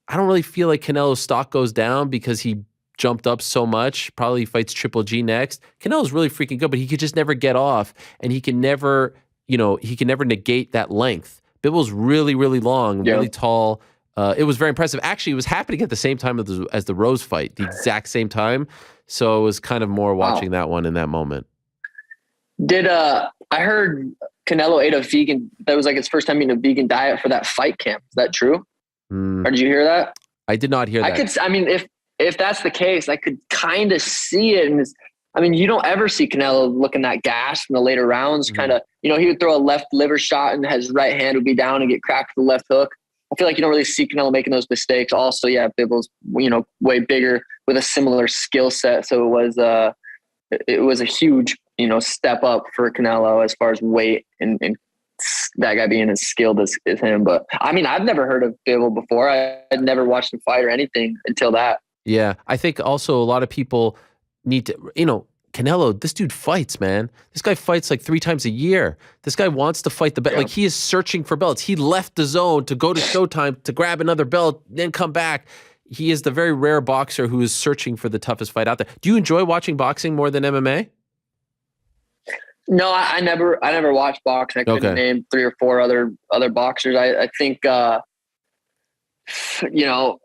I don't really feel like Canelo's stock goes down because he jumped up so much. Probably he fights Triple G next. Canelo's really freaking good, but he could just never get off, and he can never negate that length. Bivol's really, really long, really tall. It was very impressive. Actually, it was happening at the same time as the Rose fight, the exact same time. So it was kind of more watching that one in that moment.
I heard Canelo ate a vegan, that was like his first time eating a vegan diet for that fight camp. Is that true? Or did you hear that?
I did not hear that.
If that's the case, I could kind of see it. And you don't ever see Canelo looking that gassed in the later rounds. Kind of, he would throw a left liver shot and his right hand would be down and get cracked with the left hook. I feel like you don't really see Canelo making those mistakes. Also, Bivol's, way bigger with a similar skill set. So it was a huge, step up for Canelo as far as weight and that guy being as skilled as him. But I've never heard of Bivol before. I had never watched him fight or anything until that.
Yeah. I think also a lot of people need to, Canelo, this dude fights, man. This guy fights like 3 times a year. This guy wants to fight the belt. Like he is searching for belts. He left the zone to go to Showtime to grab another belt, then come back. He is the very rare boxer who is searching for the toughest fight out there. Do you enjoy watching boxing more than MMA?
No, I never watched boxing. I couldn't name 3 or 4 other boxers. I think you know,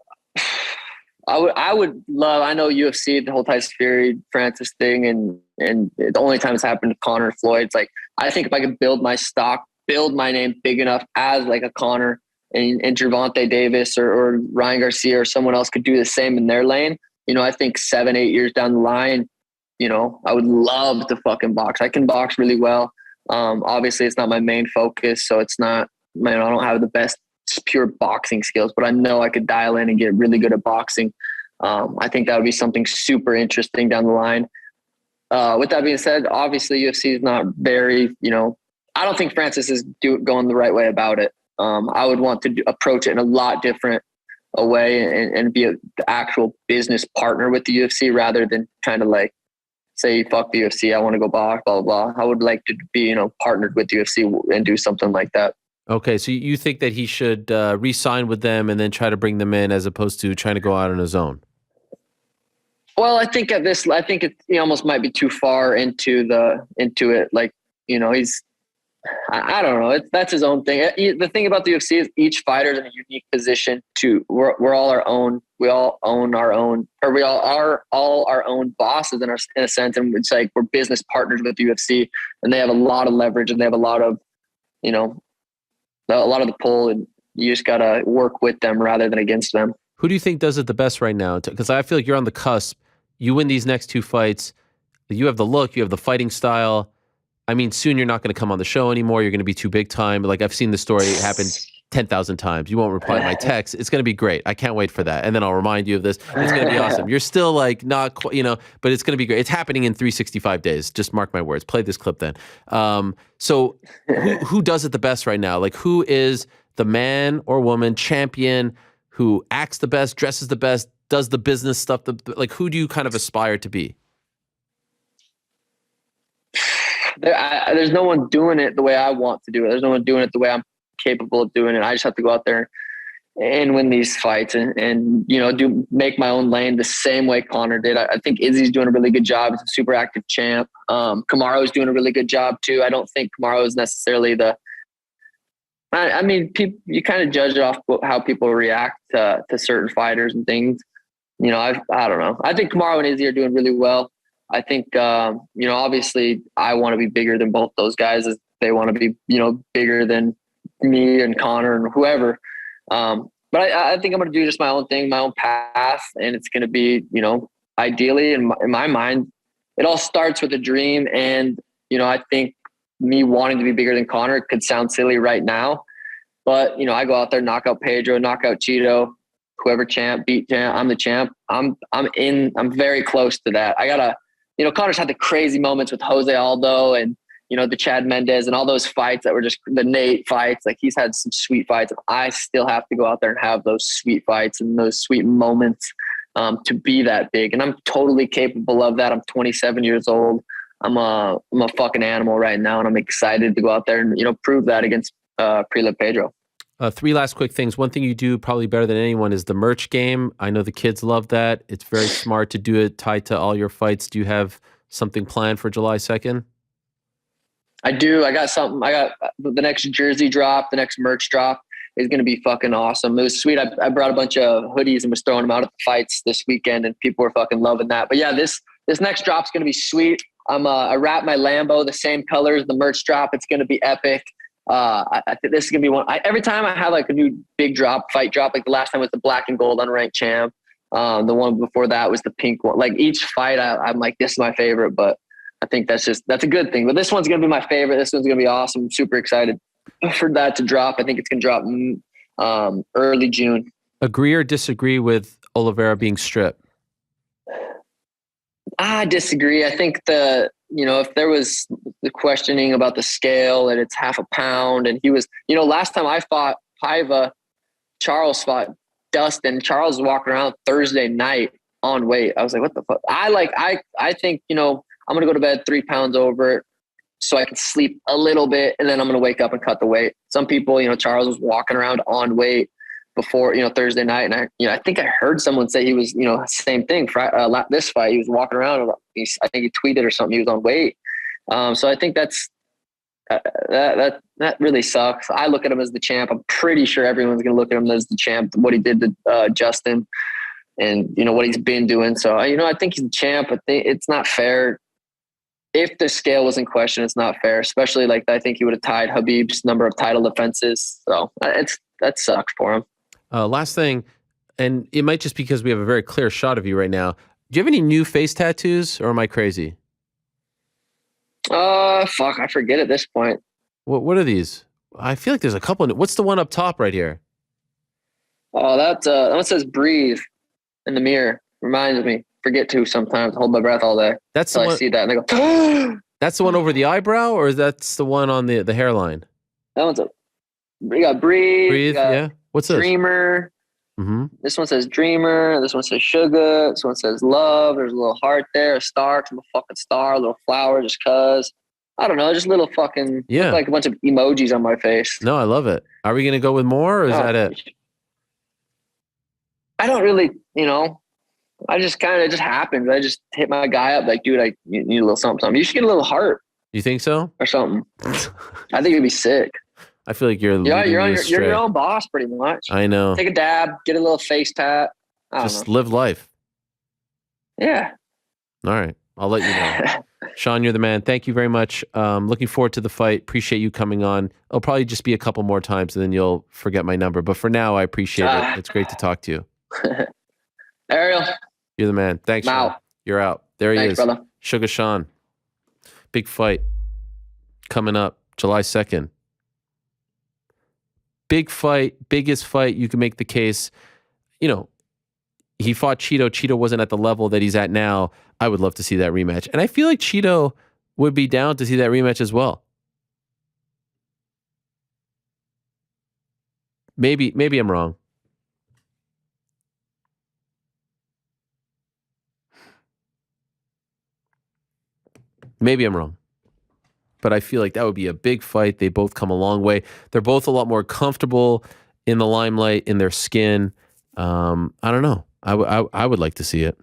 I would love, I know UFC, the whole Tyson Fury, Francis thing, and the only time it's happened to Conor Floyd, it's like, I think if I could build my stock, build my name big enough as like a Conor and Gervonta Davis or Ryan Garcia or someone else could do the same in their lane, you know, I think 7-8 years down the line, you know, I would love to fucking box. I can box really well. Obviously it's not my main focus, so it's not, man, I don't have the best pure boxing skills, but I know I could dial in and get really good at boxing. I think that would be something super interesting down the line. With that being said, obviously UFC is not very, you know, I don't think Francis is going the right way about it. I would want to approach it in a lot different a way and be the actual business partner with the UFC rather than kind of like say, fuck the UFC, I want to go box, blah, blah, blah. I would like to be, you know, partnered with the UFC and do something like that.
Okay, so you think that he should re-sign with them and then try to bring them in as opposed to trying to go out on his own?
Well, I think he almost might be too far into it. Like, you know, I don't know. That's his own thing. The thing about the UFC is each fighter is in a unique position we're all our own. We all own our own, or we all are all our own bosses in a sense. And it's like, we're business partners with the UFC and they have a lot of leverage and they have a lot of, you know, a lot of the pull, and you just got to work with them rather than against them.
Who do you think does it the best right now? Because I feel like you're on the cusp. You win these next two fights. You have the look. You have the fighting style. I mean, soon you're not going to come on the show anymore. You're going to be too big time. Like, I've seen the story happen 10,000 times. You won't reply to my text. It's going to be great. I can't wait for that. And then I'll remind you of this. It's going to be awesome. You're still like not quite, you know, but it's going to be great. It's happening in 365 days. Just mark my words. Play this clip then. So who does it the best right now? Like, who is the man or woman champion who acts the best, dresses the best, does the business stuff? Like, who do you kind of aspire to be?
There's no one doing it the way I want to do it. There's no one doing it the way I'm capable of doing it. I just have to go out there and win these fights and you know, make my own lane the same way Conor did. I think Izzy's doing a really good job. He's a super active champ. Kamaru's doing a really good job too. I don't think Kamaru is necessarily I mean, you kind of judge it off how people react to certain fighters and things. You know, I don't know. I think Kamaru and Izzy are doing really well. I think, you know, obviously I want to be bigger than both those guys as they want to be, you know, bigger than me and Conor and whoever. But I think I'm going to do just my own thing, my own path. And it's going to be, you know, ideally in my mind, it all starts with a dream. And, you know, I think me wanting to be bigger than Conor could sound silly right now, but, you know, I go out there, knock out Pedro, knock out Cheeto, whoever beat champ, I'm the champ. I'm very close to that. You know, Conor's had the crazy moments with Jose Aldo and, you know, the Chad Mendez and all those fights that were just the Nate fights. Like, he's had some sweet fights. I still have to go out there and have those sweet fights and those sweet moments to be that big. And I'm totally capable of that. I'm 27 years old. I'm a fucking animal right now. And I'm excited to go out there and, you know, prove that against Prila Pedro.
Three last quick things. One thing you do probably better than anyone is the merch game. I know the kids love that. It's very smart to do it tied to all your fights. Do you have something planned for July 2nd?
I do. I got something. I got the next jersey drop, the next merch drop is going to be fucking awesome. It was sweet. I brought a bunch of hoodies and was throwing them out at the fights this weekend and people were fucking loving that. But yeah, this next drop's going to be sweet. I wrapped my Lambo the same colors, the merch drop. It's going to be epic. I think this is going to be one. Every time I have like a new big fight drop, like the last time was the black and gold unranked champ. The one before that was the pink one. Like each fight, I'm like, this is my favorite, but I think that's a good thing. But this one's going to be my favorite. This one's going to be awesome. I'm super excited for that to drop. I think it's going to drop early June.
Agree or disagree with Oliveira being stripped?
I disagree. I think if there was the questioning about the scale that it's half a pound and he was, last time I fought Paiva, Charles fought Dustin. Charles was walking around Thursday night on weight. I was like, what the fuck? I think, I'm going to go to bed 3 pounds over it so I can sleep a little bit and then I'm going to wake up and cut the weight. Some people, Charles was walking around on weight before, Thursday night. And I think I heard someone say he was, same thing. This fight, he was walking around. I think he tweeted or something. He was on weight. So I think that's that really sucks. I look at him as the champ. I'm pretty sure everyone's going to look at him as the champ, what he did to Justin and, what he's been doing. So, I think he's the champ, but it's not fair. If the scale was in question, it's not fair, especially I think he would have tied Khabib's number of title defenses. So that sucks for him.
Last thing, and it might just be because we have a very clear shot of you right now. Do you have any new face tattoos, or am I crazy?
Fuck, I forget at this point.
What are these? I feel like there's a couple. What's the one up top right here?
Oh, that one says "breathe" in the mirror. Reminds me. Forget to sometimes. Hold my breath all day.
That's the
one, I see that and I go.
That's the one over the eyebrow, or is that the one on the hairline?
That one's you got breathe.
Breathe. Yeah. What's this?
Dreamer.
Mm-hmm.
This one says dreamer. This one says sugar. This one says love. There's a little heart there, a star. I'm a fucking star. A little flower, just cause. I don't know. Just little fucking.
Yeah.
Like a bunch of emojis on my face.
No, I love it. Are we gonna go with more, or is that it?
I don't really. I just kind of just happens. I just hit my guy up like, dude, you need a little something. You should get a little heart.
You think so?
Or something. I think it'd be sick.
I feel like you're
you're your own boss pretty much.
I know.
Take a dab, get a little face tat.
Just live life.
Yeah.
All right. I'll let you know. Sean, you're the man. Thank you very much. Looking forward to the fight. Appreciate you coming on. It'll probably just be a couple more times and then you'll forget my number. But for now, I appreciate it. It's great to talk to you.
Ariel.
You're the man. Thanks, Sean. You're out. There he is.
Brother.
Sugar Sean. Big fight coming up July 2nd. Big fight, biggest fight. You can make the case. He fought Cheeto. Cheeto wasn't at the level that he's at now. I would love to see that rematch. And I feel like Cheeto would be down to see that rematch as well. Maybe I'm wrong. Maybe I'm wrong. But I feel like that would be a big fight. They both come a long way. They're both a lot more comfortable in the limelight, in their skin. I don't know. I would like to see it.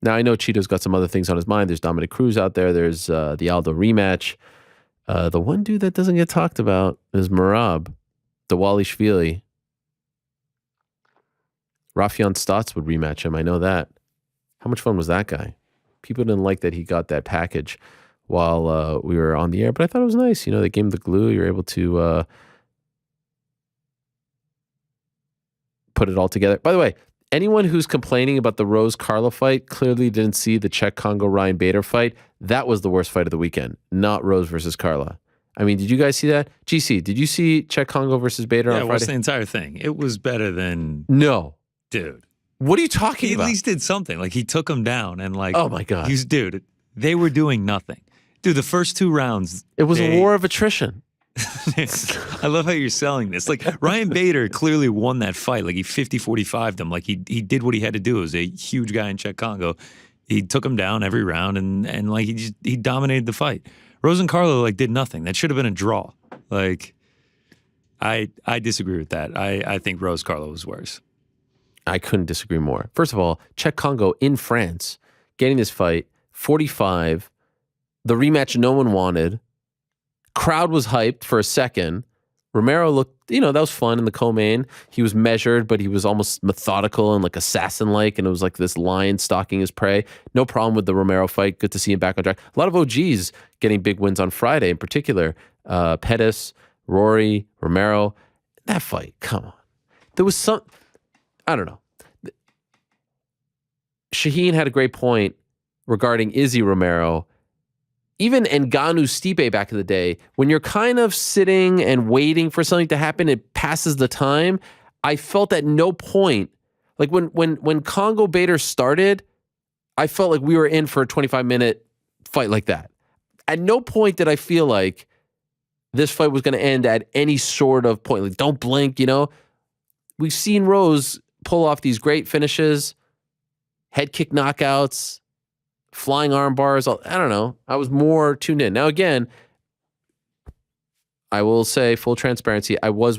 Now, I know Cheeto's got some other things on his mind. There's Dominic Cruz out there. There's the Aldo rematch. The one dude that doesn't get talked about is Merab Dawalishvili. Rafion Stotts would rematch him. I know that. How much fun was that guy? People didn't like that he got that package while we were on the air, but I thought it was nice. They gave him the glue. You're able to put it all together. By the way, anyone who's complaining about the Rose Carla fight clearly didn't see the Czech Congo Ryan Bader fight. That was the worst fight of the weekend, not Rose versus Carla. I mean, did you guys see that? GC, did you see Czech Congo versus Bader on Friday?
Yeah, watched the entire thing. It was better than...
No.
Dude.
What are you talking about?
He at least did something. Like, he took him down and
oh my God.
Dude, they were doing nothing. Dude, the first 2 rounds...
It was a war of attrition.
I love how you're selling this. Like, Ryan Bader clearly won that fight. Like, he 50-45'd him. Like, he did what he had to do. It was a huge guy in Czech Congo. He took him down every round and like, he dominated the fight. Rose and Carlo, did nothing. That should have been a draw. Like, I disagree with that. I think Rose Carlo was worse.
I couldn't disagree more. First of all, Czech Congo in France, getting this fight, 45, the rematch no one wanted. Crowd was hyped for a second. Romero looked, that was fun in the co-main. He was measured, but he was almost methodical and assassin-like, and it was like this lion stalking his prey. No problem with the Romero fight. Good to see him back on track. A lot of OGs getting big wins on Friday in particular. Pettis, Rory, Romero. That fight, come on. There was some... I don't know. Shaheen had a great point regarding Izzy Romero. Even Ngannou Stipe back in the day, when you're kind of sitting and waiting for something to happen, it passes the time. I felt at no point, like when Congo Bader started, I felt like we were in for a 25-minute fight like that. At no point did I feel like this fight was going to end at any sort of point. Like, don't blink, We've seen Rose pull off these great finishes, head kick knockouts, flying arm bars. I don't know. I was more tuned in. Now, again, I will say full transparency. I was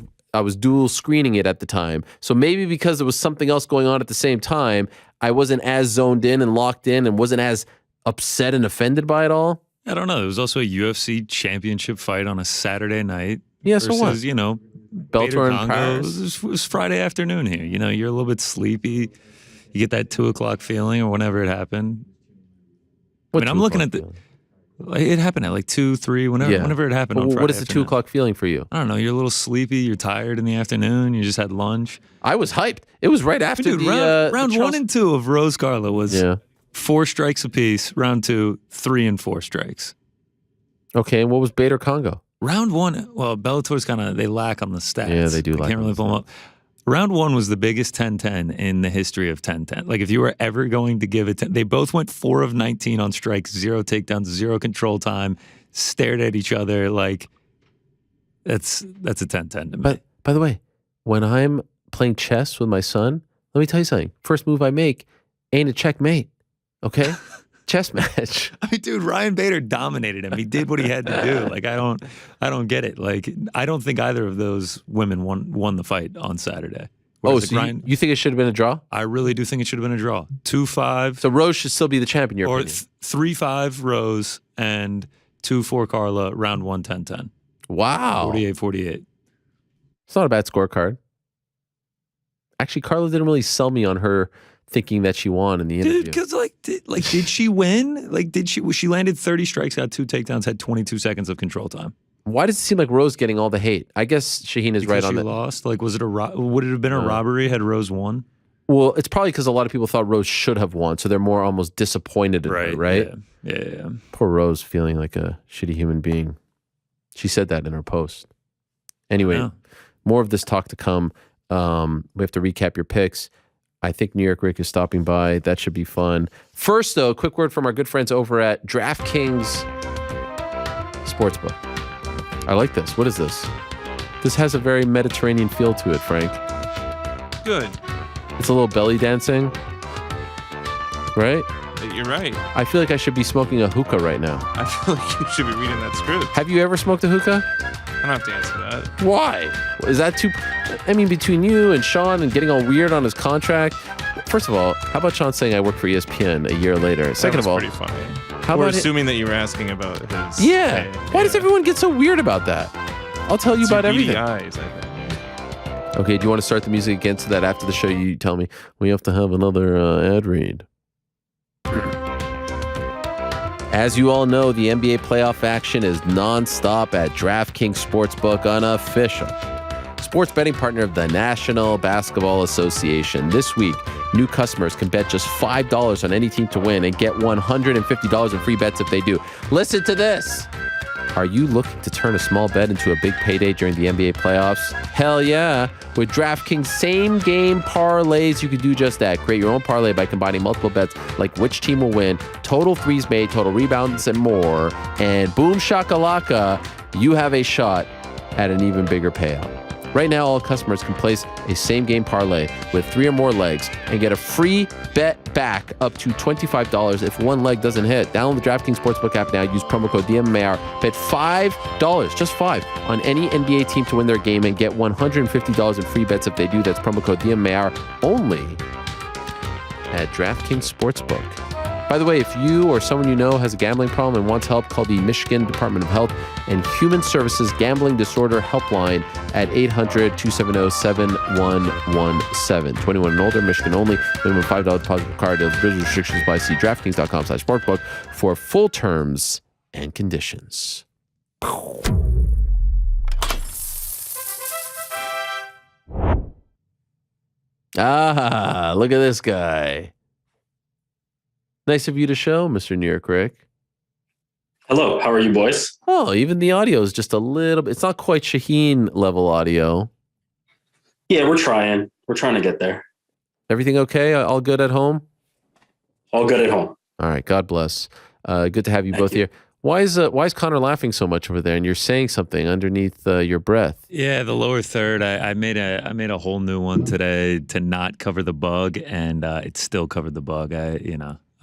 dual screening it at the time. So maybe because there was something else going on at the same time, I wasn't as zoned in and locked in and wasn't as upset and offended by it all.
I don't know. There was also a UFC championship fight on a Saturday night.
Yeah, so what?
You know,
Bellator in
Congo.
Paris.
It was Friday afternoon here. You know, you're a little bit sleepy. You get that 2:00 feeling or whenever it happened. I'm looking at it happened at like 2, 3, whenever it happened on Friday.
What is the
afternoon.
2:00 feeling for you?
I don't know. You're a little sleepy. You're tired in the afternoon. You just had lunch.
I was hyped. It was right after
round 1 and 2 of Rose Carla was 4 strikes apiece. Round 2, 3 and 4 strikes.
Okay, and what was Bader Congo?
Round 1, well, Bellator's they lack on the stats.
Yeah, they do.
Can't really pull them up. Round 1 was the biggest 10-10 in the history of 10-10. Like, if you were ever going to give it, they both went 4 of 19 on strikes, 0 takedowns, 0 control time, stared at each other. Like, that's a 10-10 to me.
But by the way, when I'm playing chess with my son, let me tell you something. First move I make ain't a checkmate. Okay? Chess match.
I mean, dude, Ryan Bader dominated him. He did what he had to do. Like, I don't get it. Like, I don't think either of those women won the fight on Saturday. Whereas,
so you think it should have been a draw?
I really do think it should have been a draw. 2-5.
So Rose should still be the champion, your opinion?
3-5 Rose and 2-4 Carla, round 1, 10-10.
Wow.
48-48.
It's not a bad scorecard. Actually, Carla didn't really sell me on her thinking that she won in the interview.
Dude, because did she win? She landed 30 strikes, got 2 takedowns, had 22 seconds of control time.
Why does it seem like Rose getting all the hate? I guess Shaheen is right on that.
She lost. Like, would it have been a robbery had Rose won?
Well, it's probably because a lot of people thought Rose should have won, so they're more almost disappointed in her, right?
Yeah.
Poor Rose feeling like a shitty human being. She said that in her post. Anyway, more of this talk to come. We have to recap your picks. I think York Ric is stopping by. That should be fun. First, though, quick word from our good friends over at DraftKings Sportsbook. I like this. What is this? This has a very Mediterranean feel to it, Frank.
Good.
It's a little belly dancing, right?
You're right.
I feel like I should be smoking a hookah right now.
I feel like you should be reading that script.
Have you ever smoked a hookah?
I don't have to answer that.
Why? Is that too... I mean, between you and Sean and getting all weird on his contract... First of all, how about Sean saying I work for ESPN a year later? Second of all...
pretty funny.
How
We're
about
assuming that you were asking about his...
Yeah. Why does everyone get so weird about that? I'll tell you about everything.
Eyes, I think.
Okay, do you want to start the music again so that after the show you tell me we have to have another ad read? As you all know, the NBA playoff action is nonstop at DraftKings Sportsbook, unofficial sports betting partner of the National Basketball Association. This week, new customers can bet just $5 on any team to win and get $150 in free bets if they do. Listen to this. Are you looking to turn a small bet into a big payday during the NBA playoffs? Hell yeah. With DraftKings same-game parlays, you can do just that. Create your own parlay by combining multiple bets like which team will win, total threes made, total rebounds, and more. And boom shakalaka, you have a shot at an even bigger payout. Right now, all customers can place a same-game parlay with 3 or more legs and get a free bet back up to $25 if one leg doesn't hit. Download the DraftKings Sportsbook app now. Use promo code DMAR. Bet $5, just $5, on any NBA team to win their game and get $150 in free bets if they do. That's promo code DMAR only at DraftKings Sportsbook. By the way, if you or someone you know has a gambling problem and wants help, call the Michigan Department of Health and Human Services Gambling Disorder Helpline at 800-270-7117. 21 and older, Michigan only. Minimum $5 deposit required. Eligibility restrictions apply. See DraftKings.com/sportsbook for full terms and conditions. Ah, look at this guy. Nice of you to show, Mr. York Ric.
Hello, how are you boys?
Oh, even the audio is just a little bit. It's not quite Shaheen level audio.
Yeah, we're trying. We're trying to get there.
Everything okay? All good at home?
All good at home.
All right. God bless. Good to have you both here. Why is Connor laughing so much over there? And you're saying something underneath your breath.
Yeah, the lower third. I made a whole new one today to not cover the bug, and it still covered the bug.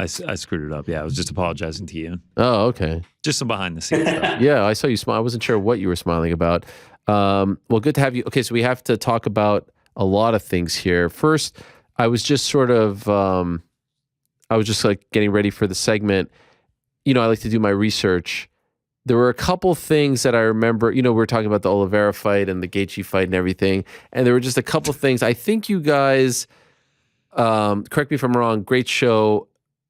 I screwed it up. Yeah, I was just apologizing to you.
Oh, okay.
Just some behind the scenes stuff.
Yeah, I saw you smile. I wasn't sure what you were smiling about. Well, good to have you. Okay, so we have to talk about a lot of things here. First, I was just sort of, I was just like getting ready for the segment, I like to do my research. There were a couple things that I remember. We were talking about the Oliveira fight and the Gaethje fight and everything, and there were just a couple things. I think you guys, correct me if I'm wrong. Great show,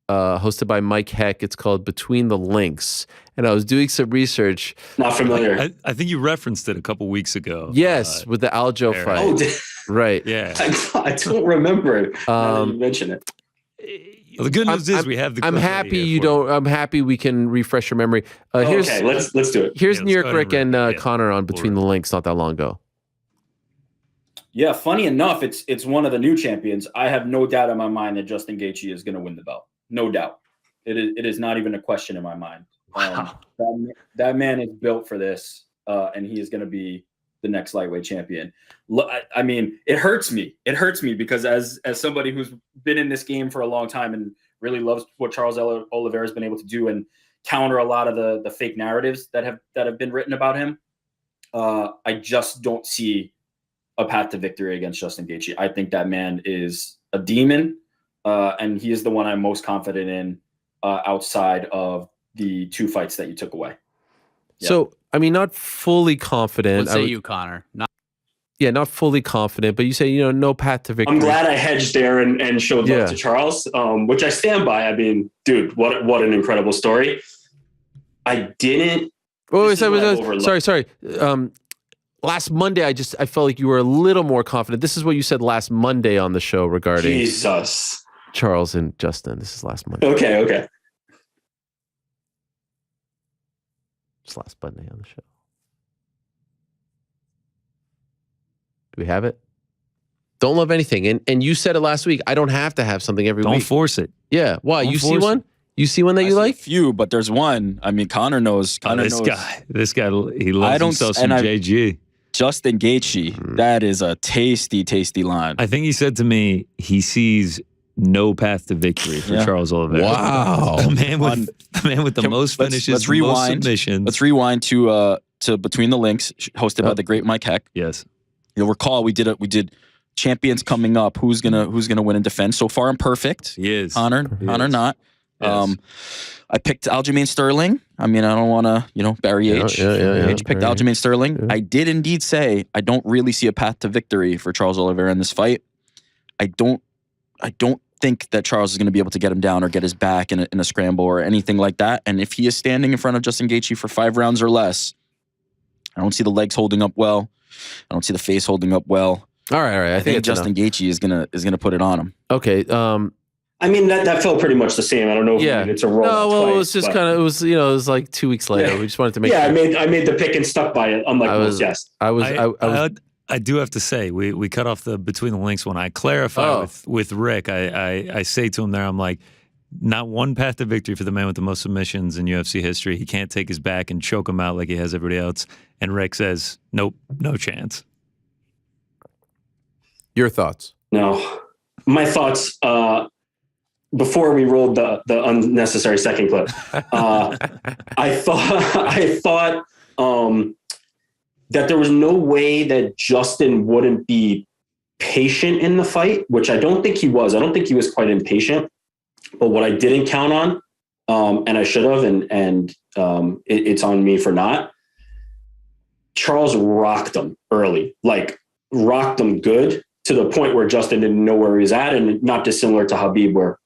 hosted by Mike Heck. It's called Between the Links, and I was doing some research.
Not familiar.
I think you referenced it a couple weeks ago.
Yes, with the Aljo fight.
Oh,
right.
Yeah.
I don't remember it. Now that you mention it.
Well, the good news is we have the.
I'm happy you don't. I'm happy we can refresh your memory.
Okay, let's do it.
Here's New York Ric and Connor on Between the Links not that long ago.
Yeah, funny enough, it's one of the new champions. I have no doubt in my mind that Justin Gaethje is going to win the belt. No doubt. It is not even a question in my mind. That man is built for this, and he is going to be the next lightweight champion. I mean, it hurts me. It hurts me because as somebody who's been in this game for a long time and really loves what Charles Oliveira has been able to do and counter a lot of the fake narratives that have been written about him, I just don't see a path to victory against Justin Gaethje. I think that man is a demon, and he is the one I'm most confident in outside of the 2 fights that you took away. Yep.
So, I mean, not fully confident.
What say you, Connor?
Not fully confident, but you say, no path to victory.
I'm glad I hedged there and showed love to Charles, which I stand by. I mean, dude, what an incredible story. I didn't.
Oh, sorry. Last Monday, I felt like you were a little more confident. This is what you said last Monday on the show regarding
Jesus,
Charles and Justin. This is last Monday.
Okay.
It's last Monday on the show. Do we have it? Don't love anything. And you said it last week. I don't have to have something every week.
Don't force it.
Yeah. Why? You see one? You see one that you like?
A few, but there's one. I mean, Connor knows.
This guy, he loves himself some JG.
Justin Gaethje, that is a tasty, tasty line.
I think he said to me he sees no path to victory for Charles Oliveira.
Wow.
The man with the most finishes, most submissions.
Let's rewind to Between the Links, hosted by the great Mike Heck.
Yes.
You'll recall we did champions coming up. Who's gonna win in defense? So far, I'm perfect.
He is.
Honor not.
Yes.
I picked Aljamain Sterling. I mean, I don't want to, bury H. H picked Aljamain Sterling. Yeah. I did indeed say I don't really see a path to victory for Charles Oliveira in this fight. I don't think that Charles is going to be able to get him down or get his back in a scramble or anything like that. And if he is standing in front of Justin Gaethje for 5 rounds or less, I don't see the legs holding up well. I don't see the face holding up well.
All right.
I think Justin Gaethje is gonna put it on him.
Okay.
I mean, that felt pretty much the same. I don't know if it's a roll.
No, well,
twice,
it was just kind of, it was like 2 weeks later. We just wanted to make sure.
I made the pick and stuck by it. Unlike most guests.
I do have to say, we cut off the Between the Links one. I clarify with Rick. I say to him there, I'm like, not one path to victory for the man with the most submissions in UFC history. He can't take his back and choke him out like he has everybody else. And Rick says, nope, no chance.
Your thoughts?
No. My thoughts, before we rolled the unnecessary second clip, I thought that there was no way that Justin wouldn't be patient in the fight, which I don't think he was. I don't think he was quite impatient. But what I didn't count on, and I should have, and it's on me for not, Charles rocked him early, like rocked him good to the point where Justin didn't know where he was at, and not dissimilar to Khabib, where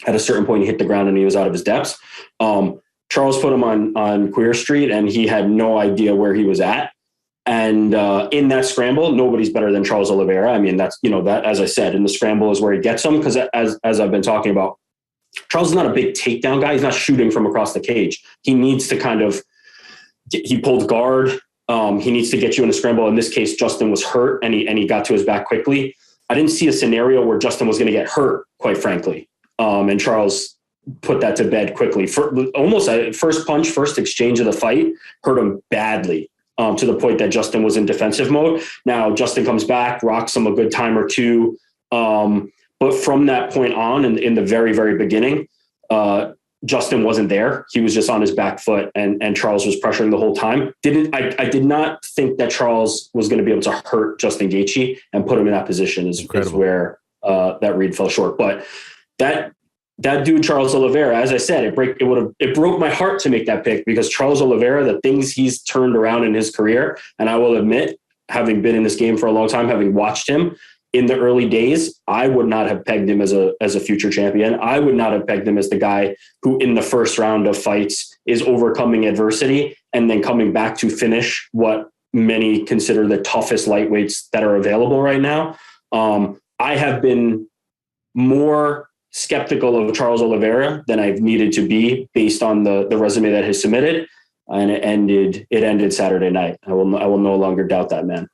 at a certain point he hit the ground and he was out of his depths. Charles put him on Queer Street, and he had no idea where he was at. And in that scramble, nobody's better than Charles Oliveira. I mean, that's, that, as I said, in the scramble is where he gets them, because as I've been talking about, Charles is not a big takedown guy. He's not shooting from across the cage. He needs to he pulled guard. He needs to get you in a scramble. In this case, Justin was hurt and he got to his back quickly. I didn't see a scenario where Justin was going to get hurt, quite frankly. And Charles put that to bed quickly. Almost first punch, first exchange of the fight hurt him badly, to the point that Justin was in defensive mode. Now Justin comes back, rocks him a good time or two. But from that point on, in the very, very beginning, Justin wasn't there. He was just on his back foot, and Charles was pressuring the whole time. I did not think that Charles was going to be able to hurt Justin Gaethje and put him in that position is where that read fell short. But that that dude, Charles Oliveira, as I said, it broke my heart to make that pick because Charles Oliveira, the things he's turned around in his career, and I will admit, having been in this game for a long time, having watched him in the early days, I would not have pegged him as a future champion. I would not have pegged him as the guy who in the first round of fights is overcoming adversity and then coming back to finish what many consider the toughest lightweights that are available right now. I have been more skeptical of Charles Oliveira than I've needed to be based on the resume that he submitted. And it ended Saturday night. I will no longer doubt that man.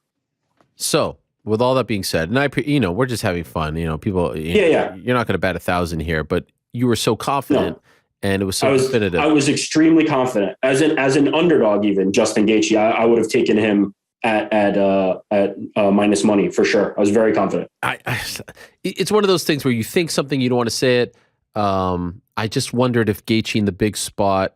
So with all that being said, and we're just having fun, people, you're not going to bat 1,000 here, but you were so confident and it was so definitive.
I was extremely confident as an underdog, even Justin Gaethje. I would have taken him at minus money for sure. I was very confident.
It's one of those things where you think something, you don't want to say it. I just wondered if Gaethje in the big spot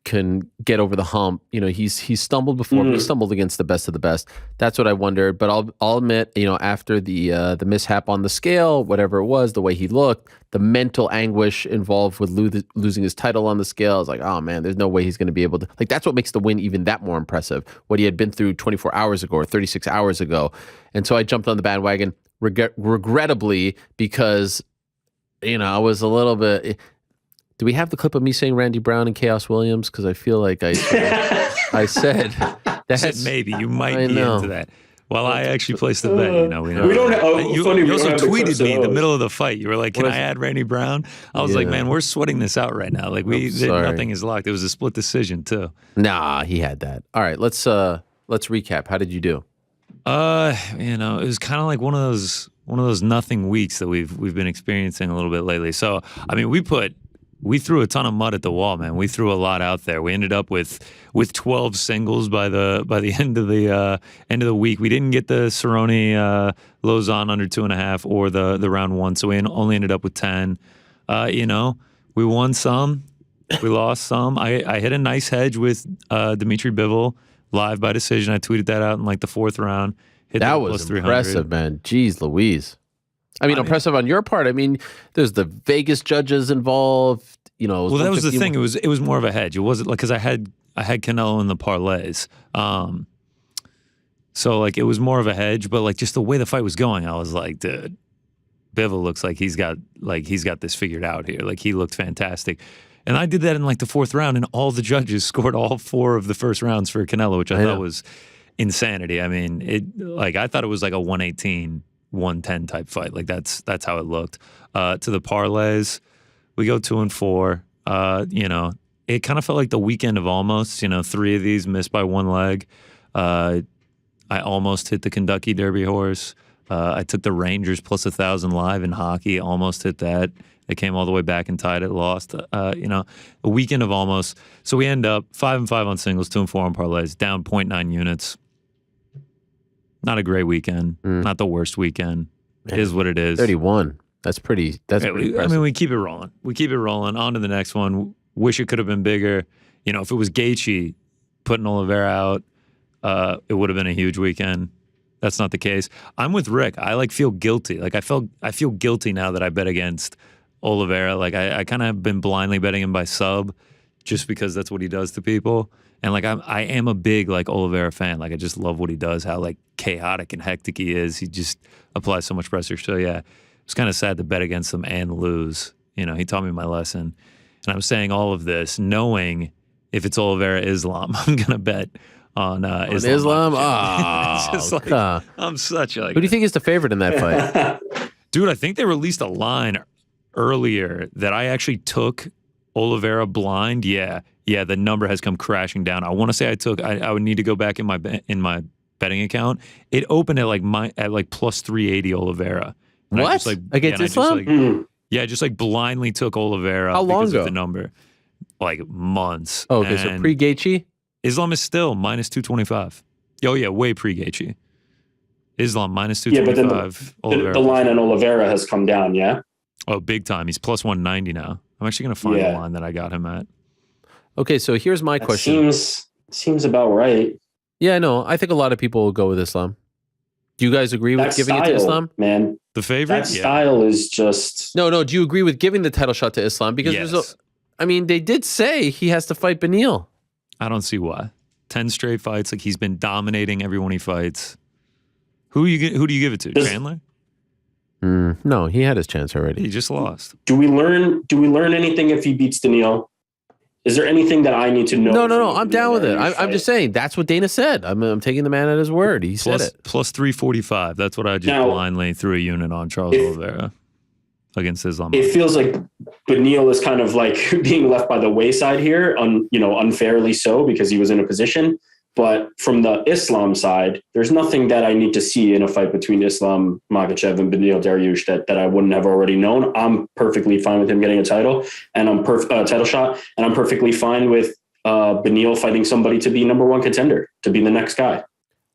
can get over the hump. He's stumbled before, but he stumbled against the best of the best. That's what I wondered. But I'll admit, after the mishap on the scale, whatever it was, the way he looked, the mental anguish involved with losing his title on the scale, I was like, oh man, there's no way he's going to be able to. Like, that's what makes the win even that more impressive. What he had been through 24 hours ago or 36 hours ago. And so I jumped on the bandwagon regrettably because, I was a little bit. Do we have the clip of me saying Randy Brown and Chaos Williams? Because I feel like I said that's
maybe you might be into that. Well, I actually placed the bet. We don't.
You
also tweeted me in the middle of the fight. You were like, "Can I add Randy Brown?" I was like, "Man, we're sweating this out right now. Like nothing is locked." It was a split decision too.
Nah, he had that. All right, let's recap. How did you do?
It was kind of like one of those nothing weeks that we've been experiencing a little bit lately. So, I mean, we threw a ton of mud at the wall, man. We threw a lot out there. We ended up with 12 singles by the end of the week. We didn't get the Cerrone Lauzon under 2.5 or the round one, so we only ended up with 10. We won some, we lost some. I hit a nice hedge with Dimitri Bivol live by decision. I tweeted that out in like the 4th round.
That was impressive, man. Jeez Louise. I mean, impressive on your part. I mean, there's the Vegas judges involved.
Well, that was the thing. It was more of a hedge. It wasn't like because I had Canelo in the parlays, so like it was more of a hedge. But like just the way the fight was going, I was like, dude, Bivol looks like he's got this figured out here. Like he looked fantastic, and I did that in like the 4th round, and all the judges scored all 4 of the first rounds for Canelo, which I thought was insanity. I mean, I thought it was like a 118. 110 type fight. Like that's how it looked. To the parlays, we go 2 and 4. It kind of felt like the weekend of almost. 3 of these missed by 1 leg. I almost hit the Kentucky Derby horse. I took the Rangers plus 1,000 live in hockey. Almost hit that. It came all the way back and tied it. Lost. A weekend of almost. So we end up 5 and 5 on singles, 2 and 4 on parlays, down 0.9 units. Not a great weekend. Not the worst weekend. It is what it is.
31. That's pretty impressive.
I mean, we keep it rolling. On to the next one. Wish it could have been bigger. If it was Gaethje putting Oliveira out, it would have been a huge weekend. That's not the case. I'm with Rick. I feel guilty. Like I feel guilty now that I bet against Oliveira. Like I kind of have been blindly betting him by sub just because that's what he does to people. And like I am a big like Oliveira fan. Like I just love what he does, how like chaotic and hectic he is. He just applies so much pressure. So yeah, it's kind of sad to bet against him and lose. He taught me my lesson. And I'm saying all of this knowing if it's Oliveira Islam, I'm gonna bet on Islam. I'm such a.
Who do you think is the favorite in that fight?
Dude, I think they released a line earlier that I actually took Oliveira blind. Yeah, the number has come crashing down. I want to say I would need to go back in my betting account. It opened at like plus 380 Oliveira. And
what? Against Islam?
Just like blindly took Oliveira.
How long
because
ago?
Of the number. Like months.
Oh, okay, so pre-Gaethje?
Islam is still minus 225. Oh yeah, way pre-Gaethje. Islam minus 225.
Yeah, but then the line on Oliveira has come down, yeah?
Oh, big time. He's plus 190 now. I'm actually going to find the line that I got him at.
Okay, so here's my question.
Seems about right.
Yeah, no, I think a lot of people will go with Islam. Do you guys agree with giving it to Islam?
Man,
The favorite?
That style is just...
No. Do you agree with giving the title shot to Islam? Because they did say he has to fight Beneil.
I don't see why. 10 straight fights. Like, he's been dominating everyone he fights. Who do you give it to? Chandler?
No, he had his chance already.
He just lost.
Do we learn anything if he beats Daniil? Is there anything that I need to know?
No. I'm down with it. I'm just saying that's what Dana said. I'm taking the man at his word. He said it.
Plus 345. That's what I just blindly threw a unit on Charles Oliveira against Islam.
It feels like Beneil is kind of like being left by the wayside here, unfairly so, because he was in a position. But from the Islam side, there's nothing that I need to see in a fight between Islam Makhachev and Beneil Dariush that I wouldn't have already known. I'm perfectly fine with him getting a title and title shot, and I'm perfectly fine with Beneil fighting somebody to be number one contender, to be the next guy.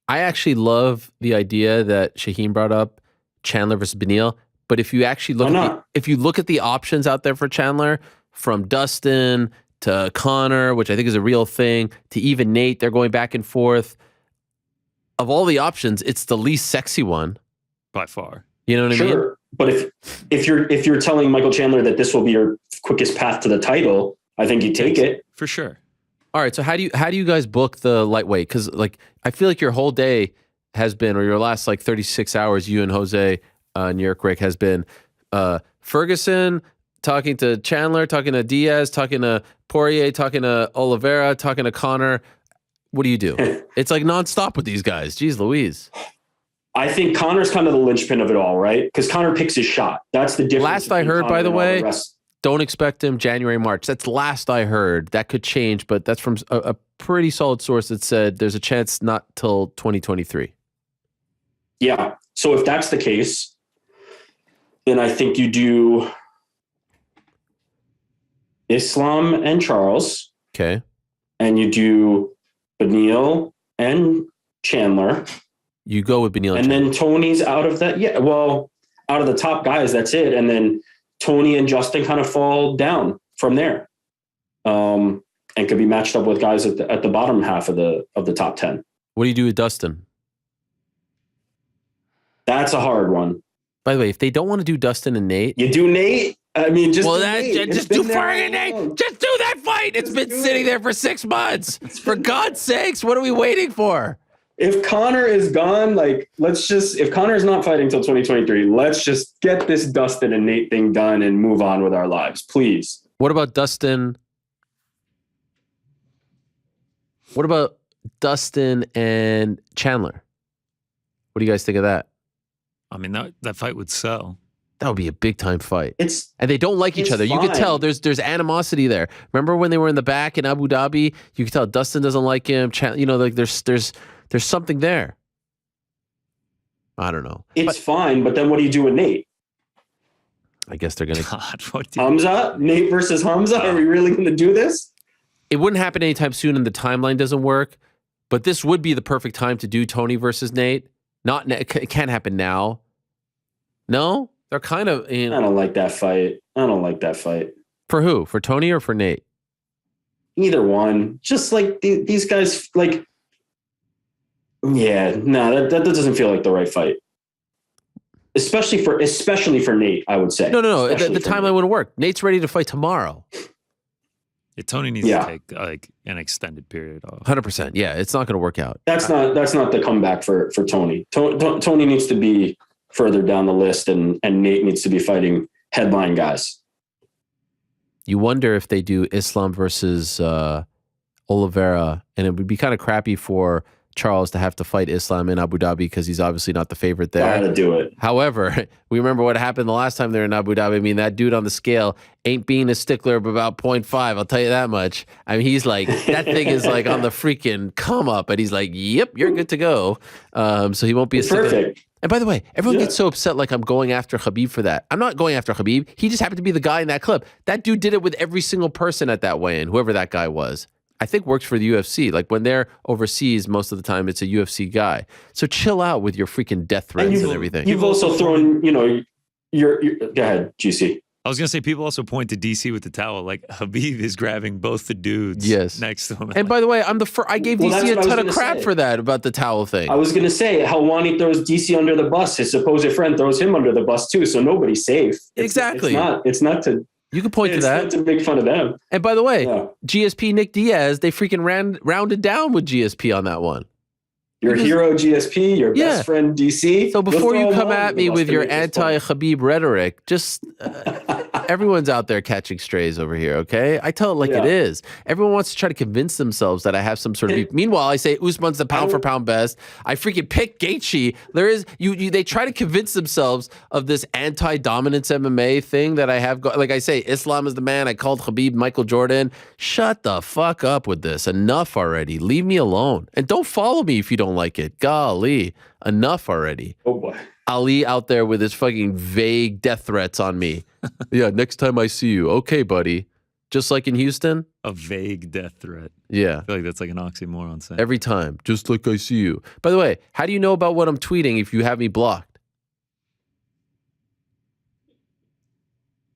I actually love the idea that Shaheen brought up, Chandler versus Beneil. But if you actually look at the options out there for Chandler, from Dustin to Connor, which I think is a real thing, to even Nate, they're going back and forth. Of all the options, it's the least sexy one.
By far.
You know what I mean?
Sure. But if you're telling Michael Chandler that this will be your quickest path to the title, I think you take it.
For sure.
All right. So how do you guys book the lightweight? Because I feel like your whole day has been, or your last 36 hours, you and Jose and York Ric has been Ferguson talking to Chandler, talking to Diaz, talking to Poirier, talking to Oliveira, talking to Connor. What do you do? It's like nonstop with these guys. Jeez Louise.
I think Connor's kind of the linchpin of it all, right? Because Connor picks his shot. That's the difference.
Last I heard, by the way, don't expect him January, March. That's last I heard. That could change, but that's from a pretty solid source that said there's a chance not till 2023.
Yeah. So if that's the case, then I think you do Islam and Charles.
Okay.
And you do Beneil and Chandler.
You go with Beneil
and then Tony's out of that. Yeah, well, out of the top guys, that's it. And then Tony and Justin kind of fall down from there, and could be matched up with guys at the bottom half of the top 10.
What do you do with Dustin?
That's a hard one.
By the way, if they don't want to do Dustin and Nate,
you do Nate. I mean, just do
Nate. Just do Fergie Nate. Just do that fight. It's been sitting there for 6 months. For God's sakes, what are we waiting for?
If Connor is gone, if Connor is not fighting till 2023, let's just get this Dustin and Nate thing done and move on with our lives, please.
What about Dustin? What about Dustin and Chandler? What do you guys think of that?
I mean, that fight would sell.
That would be a big time fight.
And
they don't like each other.
Fine.
You could tell there's animosity there. Remember when they were in the back in Abu Dhabi? You could tell Dustin doesn't like him. There's something there. I don't know.
It's fine, but then what do you do with Nate?
I guess they're gonna
Hamza? Nate versus Hamza? Are we really gonna do this?
It wouldn't happen anytime soon, and the timeline doesn't work. But this would be the perfect time to do Tony versus Nate. It can't happen now. No, they're kind of.
I don't like that fight.
For who? For Tony or for Nate?
Either one. Just these guys, yeah, no, that doesn't feel like the right fight. Especially for Nate, I would say.
No. The timeline wouldn't work. Nate's ready to fight tomorrow.
Yeah, Tony needs to take an extended period off.
100%. Yeah, it's not going to work out.
That's not the comeback for Tony. Tony needs to be further down the list, and Nate needs to be fighting headline guys.
You wonder if they do Islam versus Oliveira, and it would be kind of crappy for Charles to have to fight Islam in Abu Dhabi because he's obviously not the favorite there.
Gotta do it.
However, we remember what happened the last time they were in Abu Dhabi. I mean, that dude on the scale ain't being a stickler of about 0.5. I'll tell you that much. I mean, he's like, that thing is like on the freaking come up, and he's like, yep, you're good to go. So he won't be a stickler.
Perfect.
And by the way, everyone gets so upset like I'm going after Khabib for that. I'm not going after Khabib. He just happened to be the guy in that clip. That dude did it with every single person at that weigh-in, whoever that guy was. I think works for the UFC. Like when they're overseas, most of the time it's a UFC guy. So chill out with your freaking death threats and everything.
You've also thrown, your go ahead, GC.
I was gonna say people also point to DC with the towel. Like Khabib is grabbing both the dudes next to him.
And by the way, I gave DC a ton of crap for that about the towel thing.
I was gonna say Helwani throws DC under the bus. His supposed friend throws him under the bus too. So nobody's safe.
Exactly.
It's not to.
You can point to that.
It's not to make fun of them.
And by the way, GSP Nick Diaz, they freaking rounded down with GSP on that one.
Your hero GSP, your best friend DC.
So before you come at me with your anti-Khabib rhetoric, just everyone's out there catching strays over here, okay? I tell it like it is. Everyone wants to try to convince themselves that I have some sort of... Meanwhile, I say Usman's the pound-for-pound best. I freaking pick Gaethje. There is... They try to convince themselves of this anti-dominance MMA thing that I have... Like I say, Islam is the man. I called Khabib Michael Jordan. Shut the fuck up with this. Enough already. Leave me alone. And don't follow me if you don't like it. Golly, enough already.
Oh boy.
Ali out there with his fucking vague death threats on me. Yeah, next time I see you. Okay, buddy. Just like in Houston.
A vague death threat.
Yeah.
I feel like that's like an oxymoron saying.
Every time. Just like I see you. By the way, how do you know about what I'm tweeting if you have me blocked?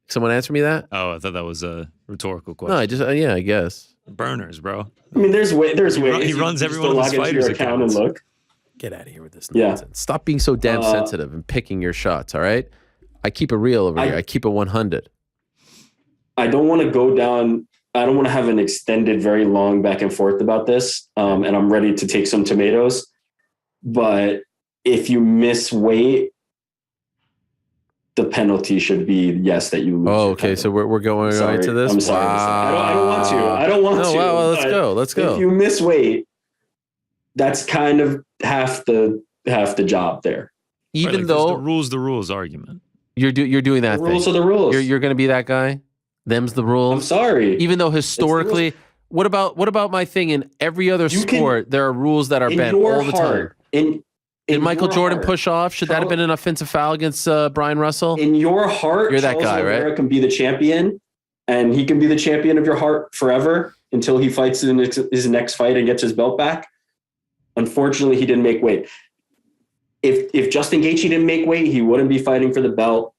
Someone answer me that?
Oh, I thought that was a rhetorical question.
No, I just, yeah, I guess.
Burners, bro.
I mean, there's ways.
He runs every one of his fighters'
account and look.
Get out of here with this nonsense. Stop being so damn sensitive and picking your shots, all right? I keep it real over here. I keep it 100.
I don't want to go down. I don't want to have an extended, very long back and forth about this. And I'm ready to take some tomatoes. But if you miss weight, the penalty should be that you lose.
Oh, okay. So we're going into this?
I'm sorry.
Wow.
I don't want to. I don't want to.
Well, let's go.
If you miss weight, that's kind of half the job there.
Even though
the rules argument.
You're doing that.
The rules are the rules.
You're going to be that guy. Them's the rules.
I'm sorry.
Even though historically, what about my thing in every other sport? There are rules that are bent all the time. Did Michael Jordan push off? Should that have been an offensive foul against Brian Russell?
In your heart,
you're that
Charles
guy,
Oliveira
right?
Can be the champion, and he can be the champion of your heart forever until he fights in his next fight and gets his belt back. Unfortunately, he didn't make weight. If Justin Gaethje didn't make weight, he wouldn't be fighting for the belt.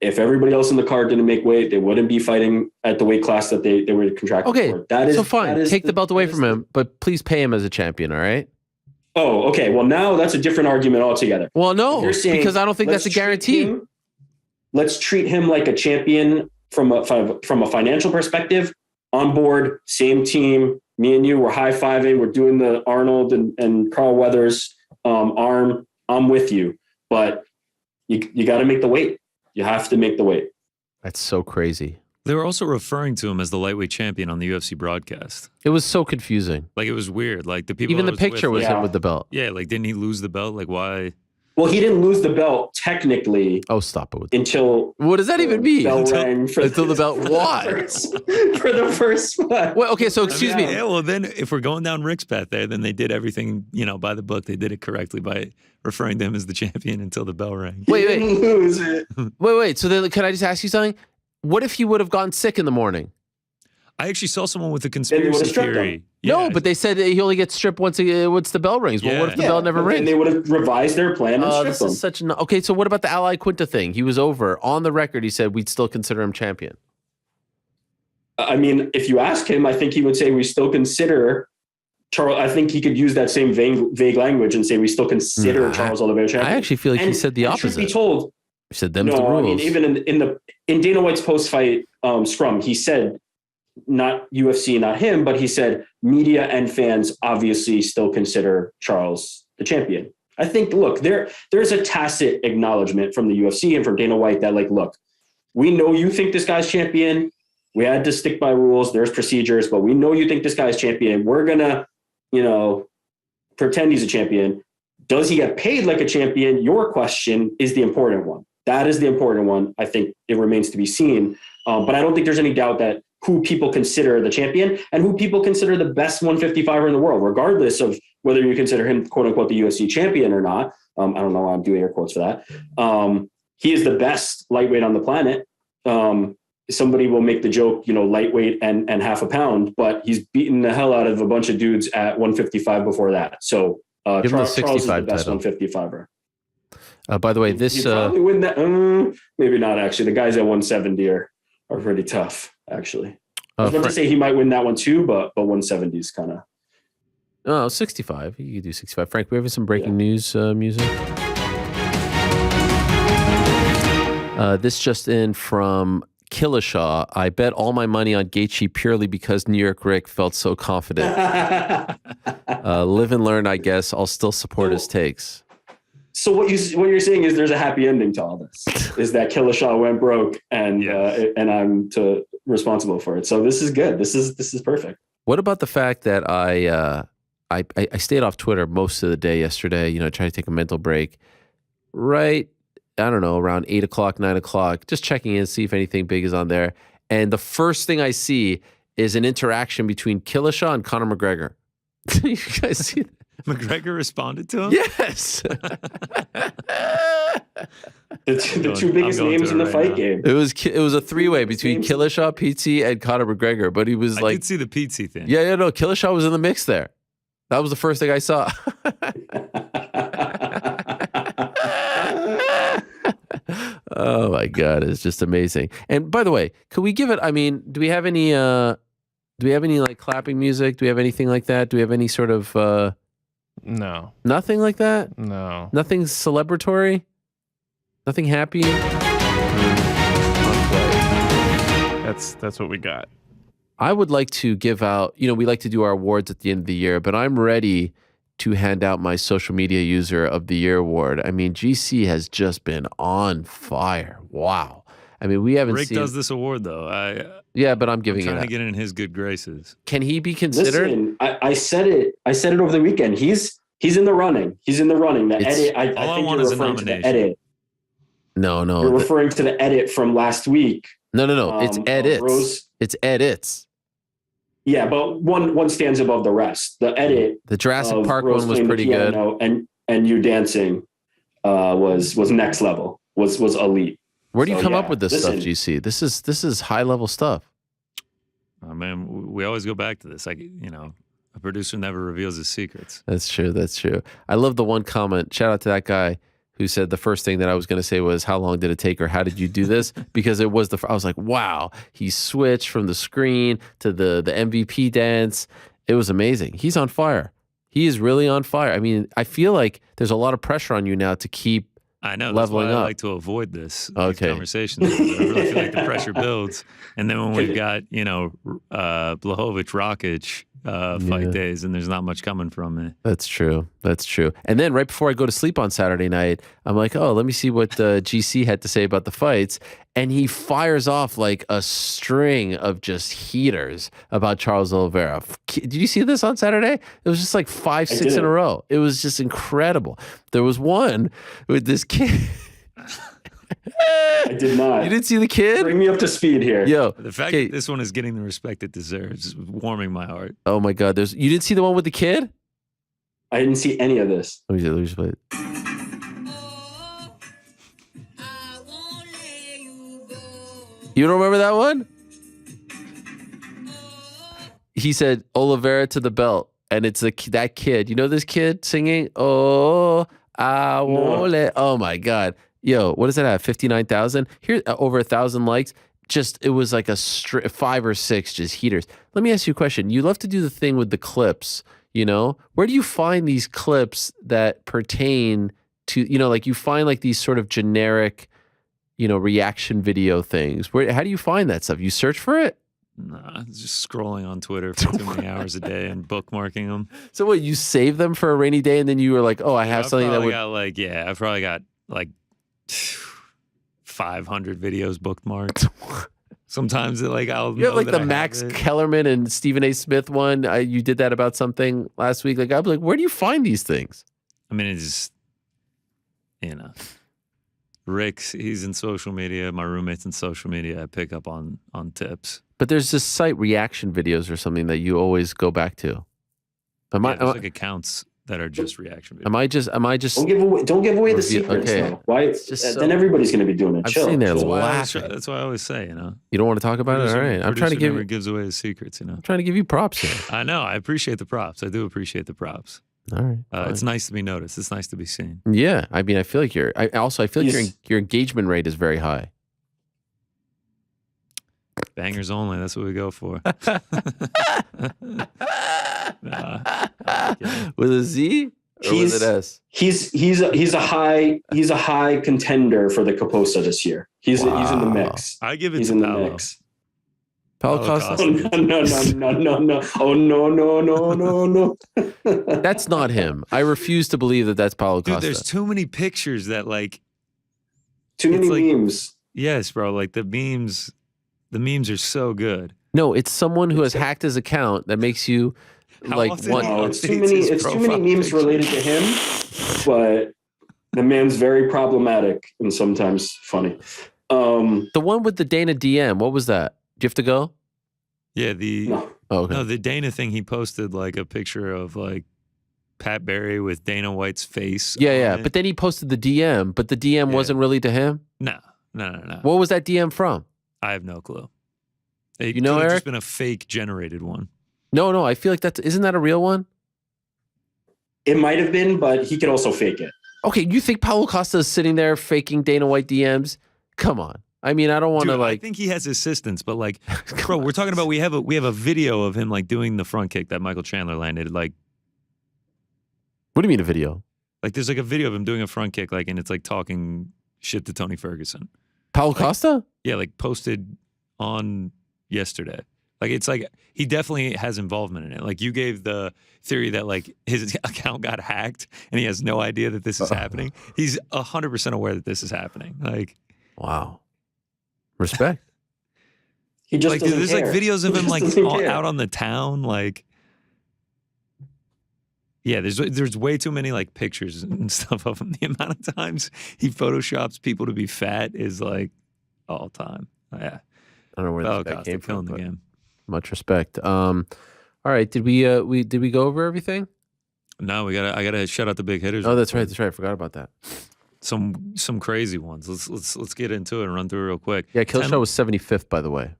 If everybody else in the card didn't make weight, they wouldn't be fighting at the weight class that they were contracted for.
That is so fine. Take the belt away from him, but please pay him as a champion, all right?
Oh, okay. Well, now that's a different argument altogether.
Well, no, because I don't think that's a guarantee.
Let's treat him like a champion from a financial perspective. On board, same team. Me and you were high-fiving. We're doing the Arnold and Carl Weathers arm. I'm with you. But you got to make the weight. You have to make the weight.
That's so crazy.
They were also referring to him as the lightweight champion on the UFC broadcast.
It was so confusing.
Like, it was weird. Like, the people...
Even the picture was him with the belt.
Yeah, like, didn't he lose the belt? Like, why...
Well, he didn't lose the belt technically.
Oh, stop it with
until...
What does that even mean?
Bell rang for
until the belt... Why?
For the first one.
Well, okay, so excuse me.
Yeah, well, then if we're going down Rick's path there, then they did everything, by the book. They did it correctly by referring to him as the champion until the bell rang.
Wait.
Lose it.
Wait. So then, can I just ask you something? What if he would have gotten sick in the morning?
I actually saw someone with a conspiracy theory.
No, but they said that he only gets stripped once the bell rings. Well, what if the bell never rings?
Then they would have revised their plan and stripped him.
Is such an... Okay, so what about the Ally Quinta thing? He was over. On the record, he said we'd still consider him champion.
I mean, if you ask him, I think he would say we still consider Charles. I think he could use that same vague language and say we still consider Charles Oliveira champion.
I actually feel like he said the opposite.
Truth be told,
he said them's the rules.
I mean, even in Dana White's post-fight scrum, he said, not UFC, not him, but he said media and fans obviously still consider Charles the champion. I think, look, there's a tacit acknowledgement from the UFC and from Dana White that, like, look, we know you think this guy's champion. We had to stick by rules. There's procedures, but we know you think this guy's champion. We're going to, pretend he's a champion. Does he get paid like a champion? Your question is the important one. That is the important one. I think it remains to be seen. But I don't think there's any doubt that who people consider the champion and who people consider the best 155er in the world, regardless of whether you consider him, quote unquote, the UFC champion or not. I don't know why I'm doing air quotes for that. He is the best lightweight on the planet. Somebody will make the joke, lightweight and half a pound, but he's beaten the hell out of a bunch of dudes at 155 before that. So Charles is the best 155er.
By the way, this
He'd probably win that. Maybe not actually. The guys at 170 are pretty tough actually. I was about to say he might win that one too, but 170 is kind of.
Oh, 65. You could do 65. Frank, we have some breaking news music. This just in from Killishaw. I bet all my money on Gaethje purely because New York Ric felt so confident. Live and learn, I guess. I'll still support his takes.
So what you're saying is there's a happy ending to all this. Is that Killishaw went broke and I'm responsible for it. So this is good. This is perfect.
What about the fact that I stayed off Twitter most of the day yesterday, trying to take a mental break. Right, I don't know, around 8 o'clock, 9 o'clock, just checking in, see if anything big is on there. And the first thing I see is an interaction between Killishaw and Conor McGregor. You guys see that?
McGregor responded to him?
Yes.
the two biggest names in the fight game.
It was a three-way between Killishaw, Pizzi, and Conor McGregor. But he was
I did see the Pizzi thing.
Yeah, no, Killishaw was in the mix there. That was the first thing I saw. Oh my God, it's just amazing. And by the way, could we give it? I mean, do we have any like clapping music? Do we have anything like that? Do we have any sort of?
No.
Nothing like that.
No.
Nothing celebratory. Nothing happy.
That's what we got.
I would like to give out. We like to do our awards at the end of the year, but I'm ready to hand out my social media user of the year award. I mean, GC has just been on fire. Wow. I mean, we haven't
Rick
seen.
does this award though.
Yeah, but I'm giving
trying
it
to get in his good graces.
Can he be considered?
Listen, I said it over the weekend. He's in the running. He's in the running. The edit. I think you're referring to the edit.
No.
You're referring to the edit from last week.
No. It's edits. It's edits.
Yeah, but one stands above the rest. The edit.
The Jurassic Park one was pretty good.
And you dancing was next level. Was elite.
Where do you come up with this stuff, GC? This is high level stuff.
Oh man, we always go back to this. A producer never reveals his secrets.
That's true. I love the one comment. Shout out to that guy who said the first thing that I was going to say was, how long did it take or how did you do this? Because it was I was like, wow, he switched from the screen to the MVP dance. It was amazing. He's on fire. He is really on fire. I mean, I feel like there's a lot of pressure on you now to keep leveling up.
I like to avoid these conversations. I really feel like the pressure builds. And then when we've got, Blachowicz, Rakic, fight days, and there's not much coming from it.
That's true. And then right before I go to sleep on Saturday night, I'm like, oh, let me see what GC had to say about the fights. And he fires off like a string of just heaters about Charles Oliveira. Did you see this on Saturday? It was just like 5, 6 in a row. It was just incredible. There was one with this kid.
I did not.
You didn't see the kid?
Bring me up to speed here.
Yo,
the fact that this one is getting the respect it deserves is warming my heart.
Oh my God! You didn't see the one with the kid?
I didn't see any of this.
Let me just play it. You don't remember that one? He said Oliveira to the belt, and it's that kid. You know this kid singing? Oh, I won't let. Oh my God. Yo, what does that have? 59,000? Here, over 1,000 likes. It was like a 5 or 6 just heaters. Let me ask you a question. You love to do the thing with the clips, Where do you find these clips that pertain to, like you find like these sort of generic, reaction video things? How do you find that stuff? You search for it?
Nah, just scrolling on Twitter for too many hours a day and bookmarking them.
So what, you save them for a rainy day and then you were like, oh, I have something that would...
I've probably got like 500 videos bookmarked. Sometimes I'll
you have like the Max Kellerman and Stephen A. Smith one. You did that about something last week. Like, I'd be like, where do you find these things?
I mean, it's Rick's. He's in social media. My roommate's in social media. I pick up on tips.
But there's this site, reaction videos or something that you always go back to.
There's accounts that are just reaction videos.
Am I just
don't give away the secrets?
Okay.
Though. Why? Then everybody's going to be doing it.
I've seen there
laughing. That's why I always say,
You don't want to talk about it? All right. I'm trying to give
gives away his secrets,
I'm trying to give you props here.
I know. I appreciate the props. I do appreciate the props.
All right.
It's nice to be noticed. It's nice to be seen.
Yeah. I mean, I feel like your engagement rate is very high.
Bangers only. That's what we go for.
With a Z or with an S?
He's a high contender for the Caposa this year. He's in the mix.
I give it
he's
to
in the
Paulo.
mix.
Paulo Costa?
No. Oh no.
That's not him. I refuse to believe that that's Paulo Costa.
Dude, there's too many pictures that like
too many memes.
Yes, bro. Like the memes are so good.
No, it's someone who has hacked his account that makes you
it's too many memes related to him, but the man's very problematic and sometimes funny.
The one with the Dana DM, what was that? Do you have to go?
Yeah,
the
Dana thing, he posted like a picture of like Pat Barry with Dana White's face.
Yeah. But then he posted the DM, but the DM wasn't really to him?
No.
What was that DM from?
I have no clue. It
you know,
could have
Eric?
just been a fake generated one.
No, I feel like isn't that a real one?
It might have been, but he could also fake it.
Okay, you think Paulo Costa is sitting there faking Dana White DMs? Come on. I mean, I don't want to
I think he has assistants, but like, bro, we're talking about we have a video of him like doing the front kick that Michael Chandler landed. Like,
what do you mean a video?
Like, there's like a video of him doing a front kick, like, and it's like talking shit to Tony Ferguson.
Paulo Costa?
Yeah, like posted on yesterday. Like, it's like he definitely has involvement in it. Like, you gave the theory that like his account got hacked and he has no idea that this is happening. He's 100% aware that this is happening. Like,
wow, respect.
He just
like,
doesn't
there's
care.
like videos of
He
him
just
like
doesn't care.
out on the town. Like, yeah, there's way too many like pictures and stuff of him. The amount of times he photoshops people to be fat is like all time. Yeah.
I don't know where this guy came from.
The game.
Much respect. All right, did we go over everything?
No, I gotta shout out the big hitters.
Oh, that's right. I forgot about that.
Some crazy ones. Let's get into it and run through it real quick.
Yeah, Killshot was 75th, by the way.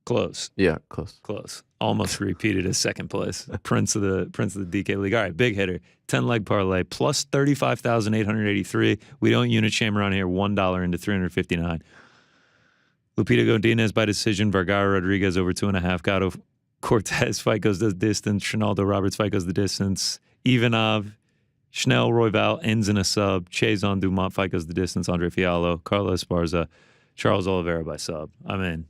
Close.
Yeah, close.
Almost repeated as second place. Prince of the DK League. All right, big hitter. 10-leg parlay plus 35,883. We don't unit shame around here. $1 into 359. Lupita Godinez by decision. Vergara Rodriguez over 2.5. Gato Cortez fight goes the distance. Ronaldo Roberts fight goes the distance. Ivanov, Schnell, Royval ends in a sub. Chazon Dumont fight goes the distance. Andre Fiallo, Carla Esparza, Charles Oliveira by sub. I mean,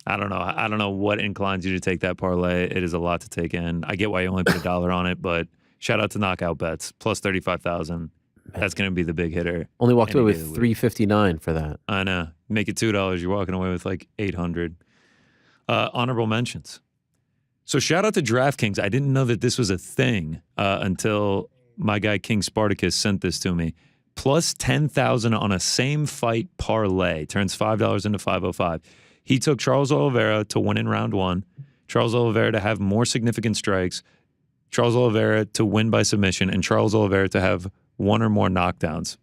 I don't know what inclines you to take that parlay. It is a lot to take in. I get why you only put $1 on it, but shout out to Knockout Bets plus 35,000. That's going to be the big hitter.
Only walked away with $359 for that.
I know. Make it $2. You're walking away with like 800. Honorable mentions. So shout out to DraftKings. I didn't know that this was a thing until my guy King Spartacus sent this to me. Plus 10,000 on a same fight parlay. Turns $5 into 505. He took Charles Oliveira to win in round 1. Charles Oliveira to have more significant strikes. Charles Oliveira to win by submission. And Charles Oliveira to have one or more knockdowns.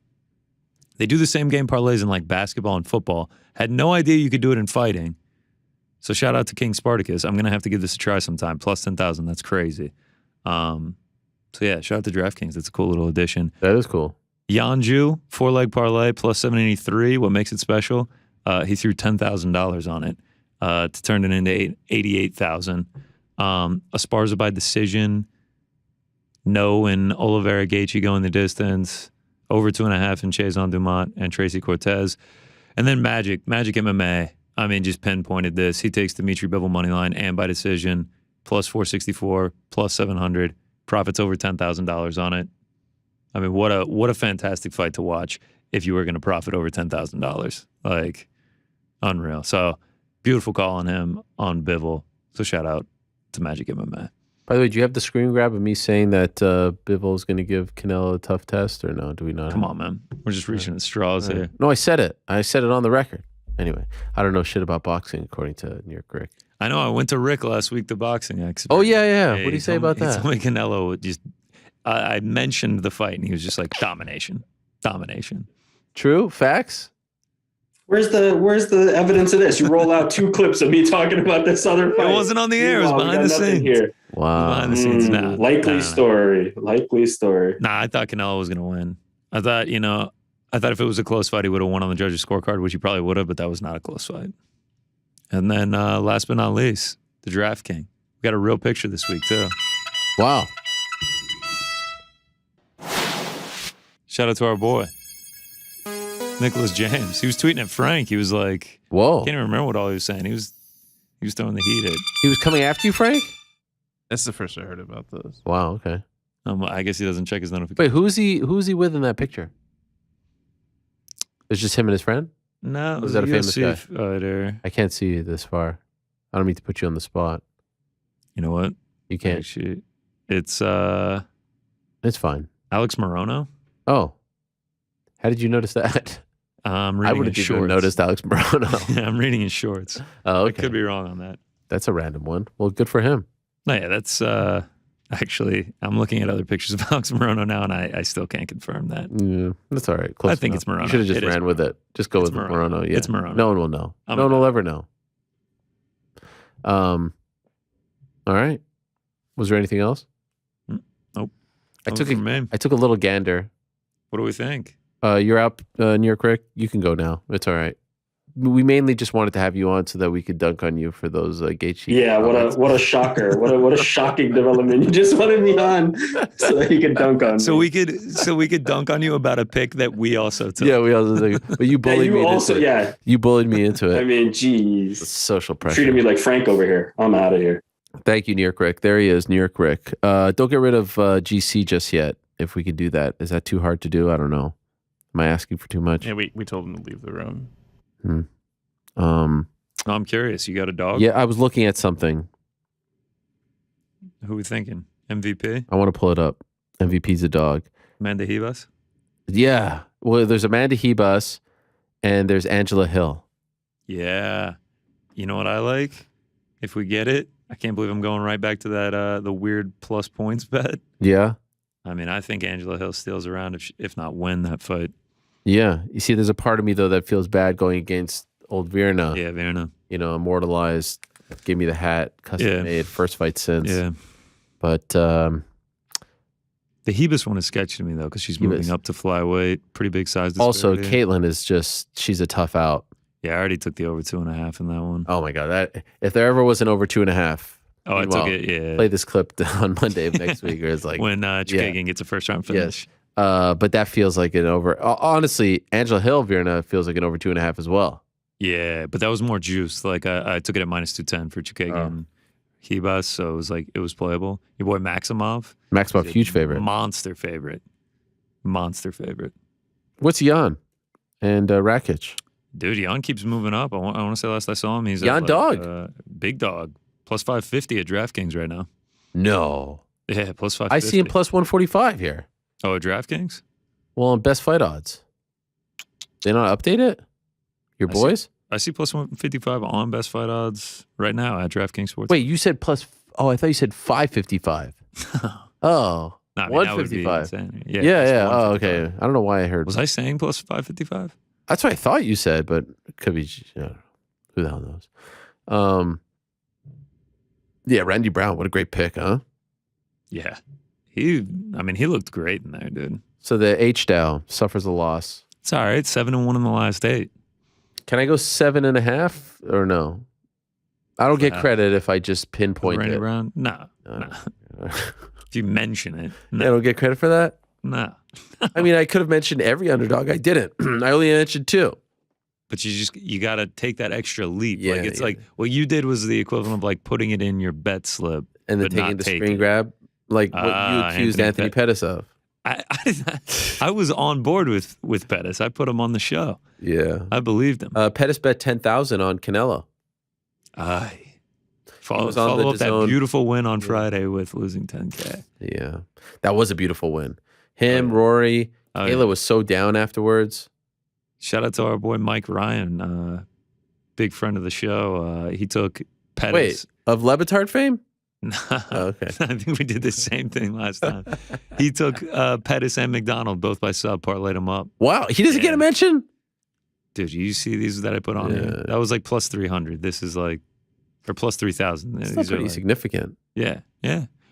They do the same game parlays in like basketball and football. Had no idea you could do it in fighting. So shout out to King Spartacus. I'm going to have to give this a try sometime. Plus 10,000. That's crazy. So yeah, shout out to DraftKings. That's a cool little addition.
That is cool.
Yanju, 4-leg parlay, plus 783. What makes it special? He threw $10,000 on it to turn it into 88,000. Esparza by decision. No and Oliveira Gaethje going the distance. Over 2.5 in Chazon Dumont and Tracy Cortez. And then Magic MMA. I mean, just pinpointed this. He takes Dimitri Bivol money line and by decision, plus 464, plus 700. Profits over $10,000 on it. I mean, what a fantastic fight to watch if you were going to profit over $10,000. Like, unreal. So, beautiful call on him on Bivol. So, shout out to Magic MMA.
By the way, do you have the screen grab of me saying that Bivol is going to give Canelo a tough test, or no? Do we not?
Come on, man. We're just reaching at straws here.
No, I said it. I said it on the record. Anyway, I don't know shit about boxing, according to York Ric.
I know. I went to Rick last week, the boxing expert.
Oh, yeah. What did he say about that?
He told me Canelo would just... I mentioned the fight, and he was just like, domination.
True? Facts?
Where's the evidence of this? You roll out 2 clips of me talking about this other fight.
It wasn't on the air. It was behind the scenes.
Here.
Wow.
Behind the scenes now.
Likely story. Likely story.
Nah, I thought Canelo was going to win. I thought if it was a close fight, he would have won on the judges' scorecard, which he probably would have, but that was not a close fight. And then last but not least, the Draft King. We got a real picture this week, too.
Wow.
Shout out to our boy, Nicholas James. He was tweeting at Frank. He was like,
whoa.
I can't even remember what all he was saying. He was throwing the heat at.
He was coming after you, Frank?
That's the first I heard about those.
Wow, okay.
I guess he doesn't check his notifications.
Wait, who's he with in that picture? It's just him and his friend?
No,
Was that a famous guy?
Fighter.
I can't see you this far. I don't mean to put you on the spot.
You know what?
You can't.
Actually, it's
fine.
Alex Morono.
Oh. How did you notice that?
I
would have even noticed Alex Morono.
Yeah, I'm reading his shorts.
Oh, okay.
I could be wrong on that.
That's a random one. Well, good for him.
No, yeah, that's actually, I'm looking at other pictures of Alex Morono now, and I still can't confirm that.
Yeah, that's all right. Close
I think
enough.
it's Morono.
You should have just
It is
ran with it. Just go
It's
with
Morono.
Morono. Yeah.
It's Morono.
No one will know.
I'm
No one
a-
will ever know. All right. Was there anything else?
Nope.
I
That
took
was from me.
I took a little gander.
What do we think?
You're up, York Ric. You can go now. It's all right. We mainly just wanted to have you on so that we could dunk on you for those Gaethje.
Yeah, what a shocker. what a shocking development. You just wanted me on so that you could dunk on
So
me.
we could dunk on you about a pick that we also took.
Yeah, we also took it. But you bullied me into it.
Yeah.
You bullied me into it.
I mean, geez.
It's social pressure.
Treated me like Frank over here. I'm out of here.
Thank you, New York Ric. There he is, New York Ric. Don't get rid of GC just yet. If we could do that. Is that too hard to do? I don't know. Am I asking for too much?
Yeah, we told him to leave the room.
I'm curious. You got a dog?
Yeah, I was looking at something.
Who are we thinking? MVP?
I want to pull it up. MVP's a dog.
Amanda Ribas?
Yeah. Well, there's Amanda Ribas and there's Angela Hill.
Yeah. You know what I like? If we get it, I can't believe I'm going right back to that the weird plus points bet.
Yeah.
I mean, I think Angela Hill steals around if not win that fight.
Yeah. You see, there's a part of me, though, that feels bad going against old Virna.
Yeah, Virna.
You know, immortalized, gave me the hat, custom made, first fight since.
Yeah.
But
the Ribas one is sketchy to me, though, because she's moving up to flyweight. Pretty big size disparity.
Also, Caitlin is she's a tough out.
Yeah, I already took the over 2.5 in that one.
Oh, my God. If there ever was an over 2.5.
Oh, I took it, yeah.
Play this clip on Monday of next week. Or it's like,
when Chikagian gets a first round finish.
Yes. But that feels like an over. Honestly, Angela Hill, Virna feels like an over 2.5 as well.
Yeah, but that was more juice. Like I took it at minus 210 for Chikagian Ribas, so it was playable. Your boy Maximov.
Maximov, huge favorite.
Monster favorite.
What's Jan and Rakic?
Dude, Jan keeps moving up. I want to say last I saw him, he's
Jan
at
dog.
Big dog. Plus 550 at DraftKings right now.
No.
Yeah, plus 550.
I see him plus 145 here.
Oh, at DraftKings?
Well, on best fight odds. They not update it? Your boys?
I see plus 155 on best fight odds right now at DraftKings Sports.
Wait, you said plus. Oh, I thought you said 555. Oh.
Nah, I mean, that would be
155.
insane.
Yeah. Oh, okay. I don't know why I heard.
Was I saying plus 555?
That's what I thought you said, but it could be. Who the hell knows? Yeah, Randy Brown. What a great pick, huh?
Yeah. He looked great in there, dude.
So the H-Dow suffers a loss.
It's all right. 7-1 in the last 8.
Can I go 7.5 or no? I don't get credit if I just pinpoint
Randy
it.
Brown? No. If you mention it.
I don't get credit for that?
No.
I mean, I could have mentioned every underdog. I didn't. I only mentioned 2.
But you got to take that extra leap. Yeah, like like what you did was the equivalent of like putting it in your bet slip
and then
but
taking
not
the
take
screen
it.
grab, like what you accused Anthony Pettis of.
I was on board with Pettis. I put him on the show.
Yeah,
I believed him.
Pettis bet 10,000 on Canelo.
Follow up that beautiful win on Friday with losing 10K.
Yeah, that was a beautiful win. Him, Rory, Kayla was so down afterwards.
Shout out to our boy Mike Ryan, big friend of the show. He took Pettis.
Wait, of Levitard fame?
Okay. I think we did the same thing last time. He took Pettis and McDonald both by sub, parlayed them up.
Wow, he doesn't get a mention?
Dude, you see these that I put on here? That was like plus 300. This is like, or plus 3,000.
It's
These
pretty
are like,
significant.
Yeah.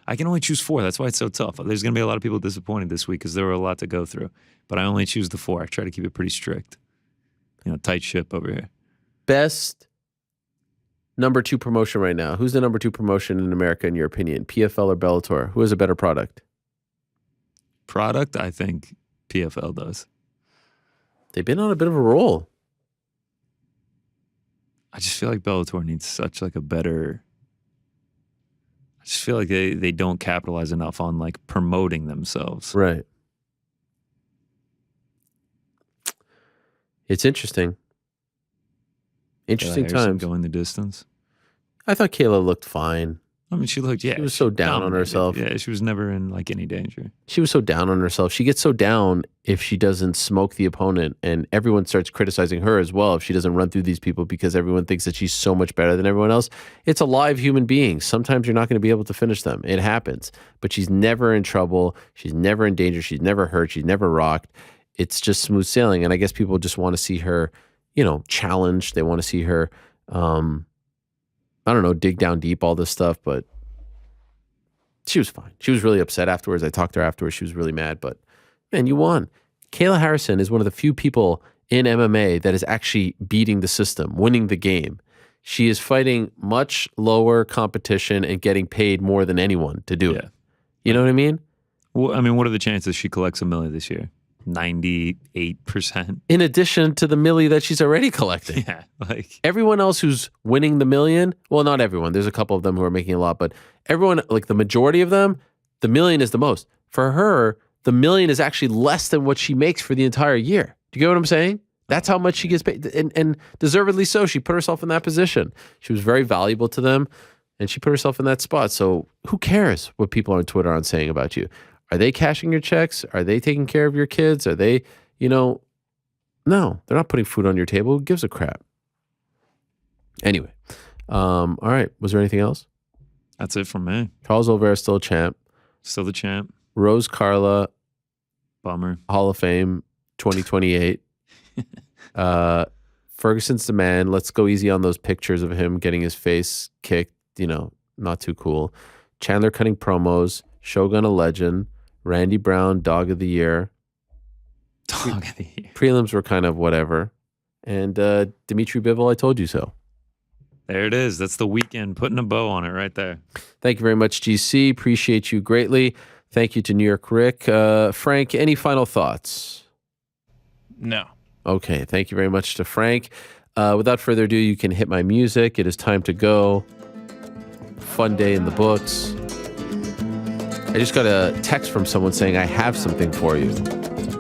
I can only choose 4. That's why it's so tough. There's going to be a lot of people disappointed this week because there were a lot to go through. But I only choose the 4. I try to keep it pretty strict. Tight ship over here.
Best number 2 promotion right now. Who's the number 2 promotion in America, in your opinion? PFL or Bellator? Who has a better product?
Product, I think PFL does.
They've been on a bit of a roll.
I just feel like Bellator needs such like a better. I just feel like they don't capitalize enough on like promoting themselves.
Right. It's interesting. Interesting times.
Going the distance.
I thought Kayla looked fine.
I mean, she looked,
She was so down on herself.
Yeah, she was never in like any danger.
She was so down on herself. She gets so down if she doesn't smoke the opponent, and everyone starts criticizing her as well if she doesn't run through these people because everyone thinks that she's so much better than everyone else. It's a live human being. Sometimes you're not going to be able to finish them. It happens. But she's never in trouble. She's never in danger. She's never hurt. She's never rocked. It's just smooth sailing. And I guess people just want to see her, challenged. They want to see her, I don't know, dig down deep, all this stuff, but she was fine. She was really upset afterwards. I talked to her afterwards. She was really mad, but man, you won. Kayla Harrison is one of the few people in MMA that is actually beating the system, winning the game. She is fighting much lower competition and getting paid more than anyone to do it. You know what I mean?
Well, I mean, what are the chances she collects $1 million this year? 98%.
In addition to the milli that she's already collecting.
Yeah. Like
everyone else who's winning the $1 million, well, not everyone. There's a couple of them who are making a lot, but everyone, like the majority of them, the $1 million is the most. For her, the $1 million is actually less than what she makes for the entire year. Do you get what I'm saying? That's how much she gets paid. And deservedly so. She put herself in that position. She was very valuable to them, and she put herself in that spot. So who cares what people on Twitter are saying about you? Are they cashing your checks? Are they taking care of your kids? Are they, no, they're not putting food on your table. Who gives a crap? Anyway, all right. Was there anything else?
That's it from me.
Charles Oliveira still a champ.
Still the champ.
Rose Carla.
Bummer.
Hall of Fame 2028. Ferguson's the man. Let's go easy on those pictures of him getting his face kicked. Not too cool. Chandler cutting promos. Shogun a legend. Randy Brown, Dog of the Year.
Dog of the Year.
Prelims were kind of whatever. And Dimitri Bivol, I told you so.
There it is. That's the weekend. Putting a bow on it right there.
Thank you very much, GC. Appreciate you greatly. Thank you to New York Ric. Frank, any final thoughts?
No.
Okay. Thank you very much to Frank. Without further ado, you can hit my music. It is time to go. Fun day in the books. I just got a text from someone saying, I have something for you.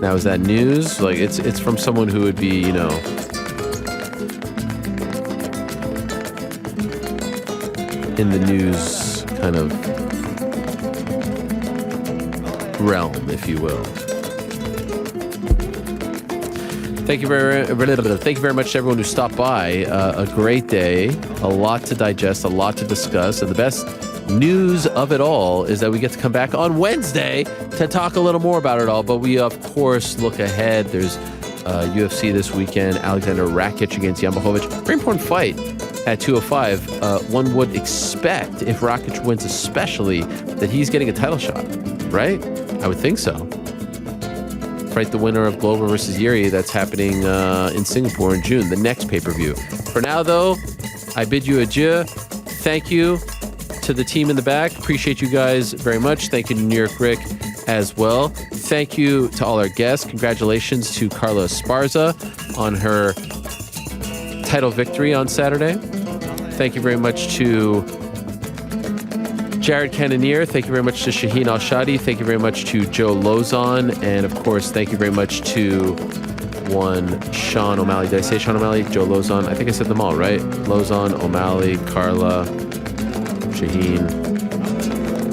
Now, is that news? Like, it's from someone who would be, in the news kind of realm, if you will. Thank you very much to everyone who stopped by. A great day, a lot to digest, a lot to discuss, and the best news of it all is that we get to come back on Wednesday to talk a little more about it all. But we, of course, look ahead. There's UFC this weekend. Alexander Rakic against Jan Blachowicz. Very important fight at 205. One would expect, if Rakic wins especially, that he's getting a title shot, right? I would think so. Fight the winner of Glover versus Yuri. That's happening in Singapore in June, the next pay-per-view. For now, though, I bid you adieu. Thank you to the team in the back. Appreciate you guys very much. Thank you to New York Ric as well. Thank you to all our guests. Congratulations to Carla Esparza on her title victory on Saturday. Thank you very much to Jared Cannonier. Thank you very much to Shaheen Al-Shatti. Thank you very much to Joe Lauzon. And of course, thank you very much to one Sean O'Malley. Did I say Sean O'Malley? Joe Lauzon. I think I said them all, right? Lauzon, O'Malley, Carla, Shaheen.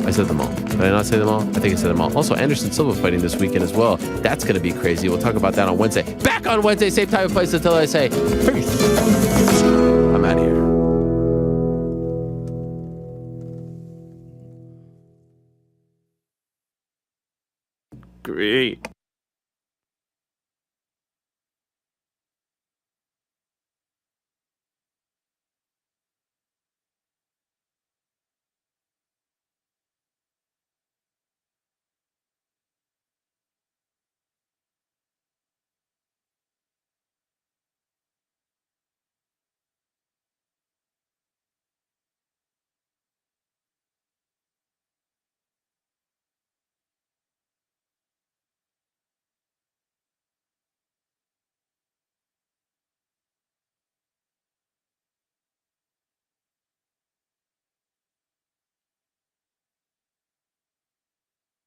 I said them all. Did I not say them all? I think I said them all. Also, Anderson Silva fighting this weekend as well. That's going to be crazy. We'll talk about that on Wednesday. Back on Wednesday, same time and place until I say peace. I'm out of here. Great.